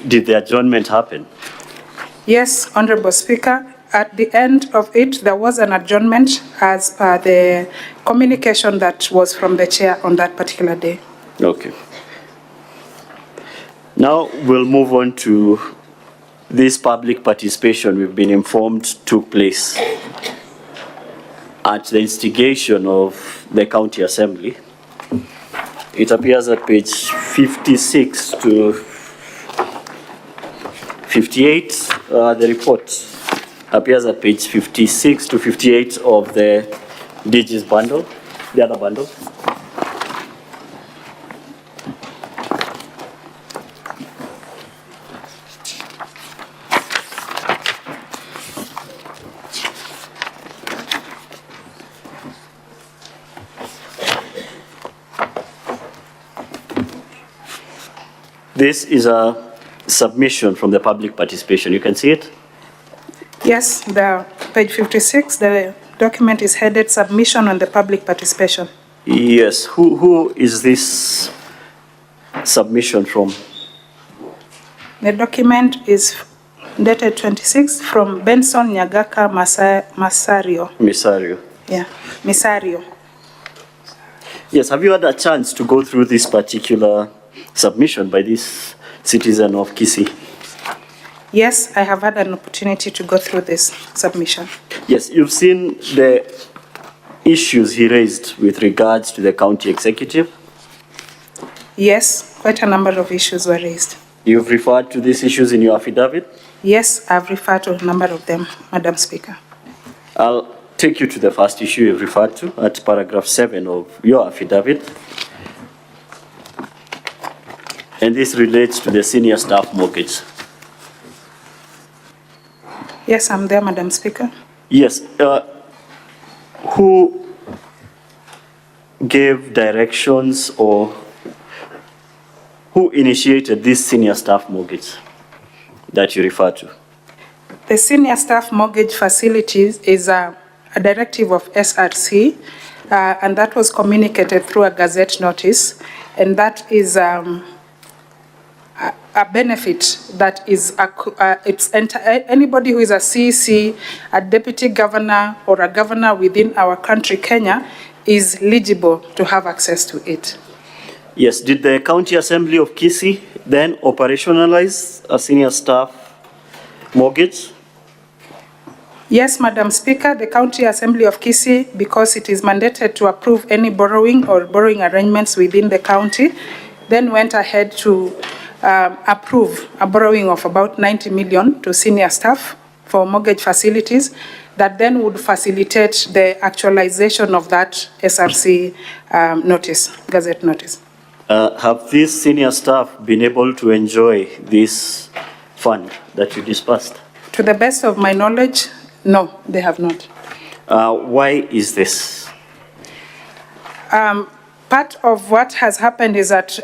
Speaker 13: Did the adjournment happen?
Speaker 12: Yes, Honorable Speaker, at the end of it, there was an adjournment as per the communication that was from the chair on that particular day.
Speaker 13: Okay. Now we'll move on to this public participation we've been informed took place at the instigation of the County Assembly. It appears at page 56 to 58. The report appears at page 56 to 58 of the DG's bundle, the other bundle. This is a submission from the public participation. You can see it?
Speaker 12: Yes, the page 56, the document is headed Submission on the Public Participation.
Speaker 13: Yes. Who is this submission from?
Speaker 12: The document is dated 26 from Benson Nyagaka Masario.
Speaker 13: Misario.
Speaker 12: Yeah, Misario.
Speaker 13: Yes, have you had a chance to go through this particular submission by this citizen of Kisii?
Speaker 12: Yes, I have had an opportunity to go through this submission.
Speaker 13: Yes, you've seen the issues he raised with regards to the county executive?
Speaker 12: Yes, quite a number of issues were raised.
Speaker 13: You've referred to these issues in your affidavit?
Speaker 12: Yes, I've referred to a number of them, Madam Speaker.
Speaker 13: I'll take you to the first issue you've referred to at paragraph 7 of your affidavit. And this relates to the senior staff mortgage.
Speaker 12: Yes, I'm there, Madam Speaker.
Speaker 13: Yes. Who gave directions or who initiated this senior staff mortgage that you refer to?
Speaker 12: The senior staff mortgage facilities is a directive of SRC, and that was communicated through a gazette notice, and that is a benefit that is anybody who is a CEC, a deputy governor, or a governor within our country, Kenya, is eligible to have access to it.
Speaker 13: Yes. Did the County Assembly of Kisii then operationalize a senior staff mortgage?
Speaker 12: Yes, Madam Speaker, the County Assembly of Kisii, because it is mandated to approve any borrowing or borrowing arrangements within the county, then went ahead to approve a borrowing of about 90 million to senior staff for mortgage facilities that then would facilitate the actualization of that SRC notice, gazette notice.
Speaker 13: Have these senior staff been able to enjoy this fund that you disbursed?
Speaker 12: To the best of my knowledge, no, they have not.
Speaker 13: Why is this?
Speaker 12: Part of what has happened is that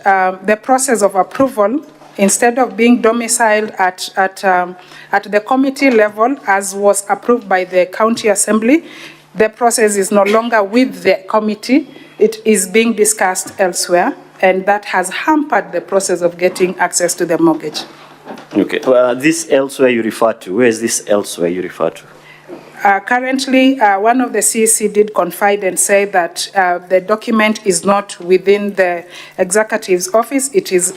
Speaker 12: the process of approval, instead of being domiciled at the committee level, as was approved by the County Assembly, the process is no longer with the committee. It is being discussed elsewhere, and that has hampered the process of getting access to the mortgage.
Speaker 13: Okay. This elsewhere you refer to, where is this elsewhere you refer to?
Speaker 12: Currently, one of the CEC did confide and say that the document is not within the executive's office. It is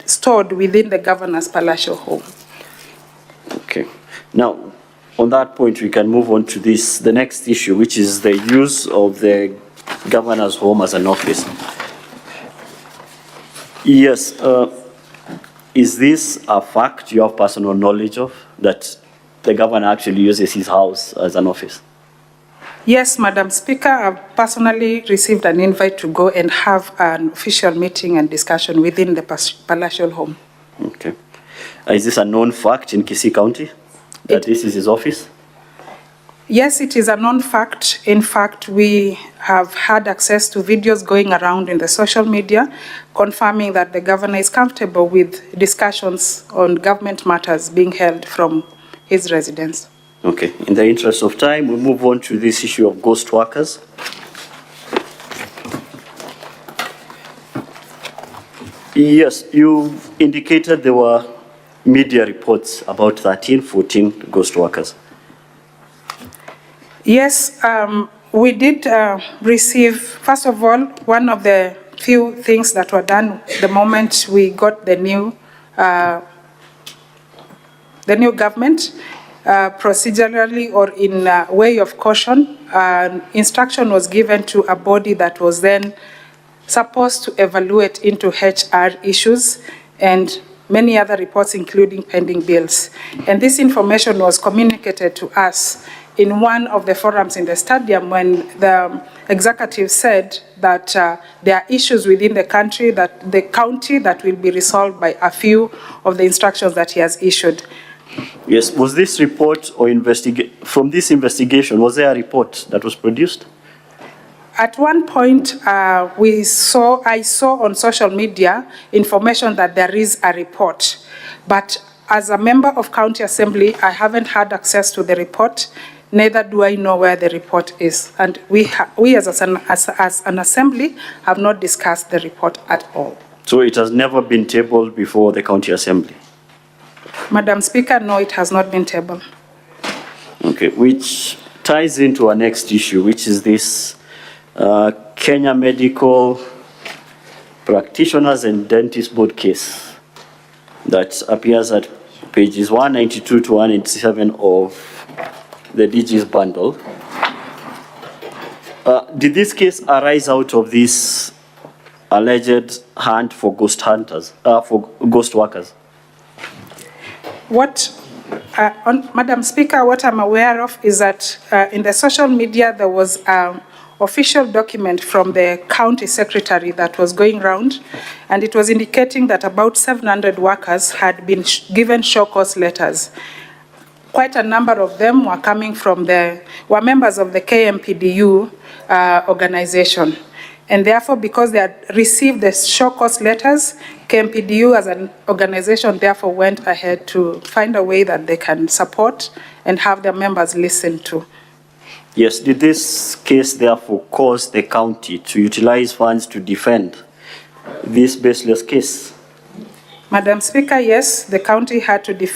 Speaker 12: stored within the governor's palatial home.
Speaker 13: Okay. Now, on that point, we can move on to the next issue, which is the use of the governor's home as an office. Yes. Is this a fact you have personal knowledge of, that the governor actually uses his house as an office?
Speaker 12: Yes, Madam Speaker, I've personally received an invite to go and have an official meeting and discussion within the palatial home.
Speaker 13: Okay. Is this a known fact in Kisii County, that this is his office?
Speaker 12: Yes, it is a known fact. In fact, we have had access to videos going around in the social media confirming that the governor is comfortable with discussions on government matters being held from his residence.
Speaker 13: Okay. In the interest of time, we move on to this issue of ghost workers. Yes, you indicated there were media reports about 14 ghost workers.
Speaker 12: Yes, we did receive, first of all, one of the few things that were done the moment we got the new government, procedurally or in a way of caution, instruction was given to a body that was then supposed to evaluate into HR issues and many other reports, including pending bills. And this information was communicated to us in one of the forums in the stadium when the executive said that there are issues within the county that will be resolved by a few of the instructions that he has issued.
Speaker 13: Yes, was this report or from this investigation, was there a report that was produced?
Speaker 12: At one point, I saw on social media information that there is a report, but as a member of County Assembly, I haven't had access to the report, neither do I know where the report is. And we as an assembly have not discussed the report at all.
Speaker 13: So it has never been tabled before the County Assembly?
Speaker 12: Madam Speaker, no, it has not been tabled.
Speaker 13: Okay, which ties into our next issue, which is this Kenya Medical Practitioners and Dentists Board case that appears at pages 192 to 187 of the DG's bundle. Did this case arise out of this alleged hunt for ghost hunters, for ghost workers?
Speaker 12: Madam Speaker, what I'm aware of is that in the social media there was an official document from the county secretary that was going around, and it was indicating that about 700 workers had been given show cause letters. Quite a number of them were coming from were members of the KMPDU organization. And therefore, because they had received the show cause letters, KMPDU as an organization therefore went ahead to find a way that they can support and have their members listen to.
Speaker 13: Yes, did this case therefore cause the county to utilize funds to defend this baseless case?
Speaker 12: Madam Speaker, yes, the county had to defend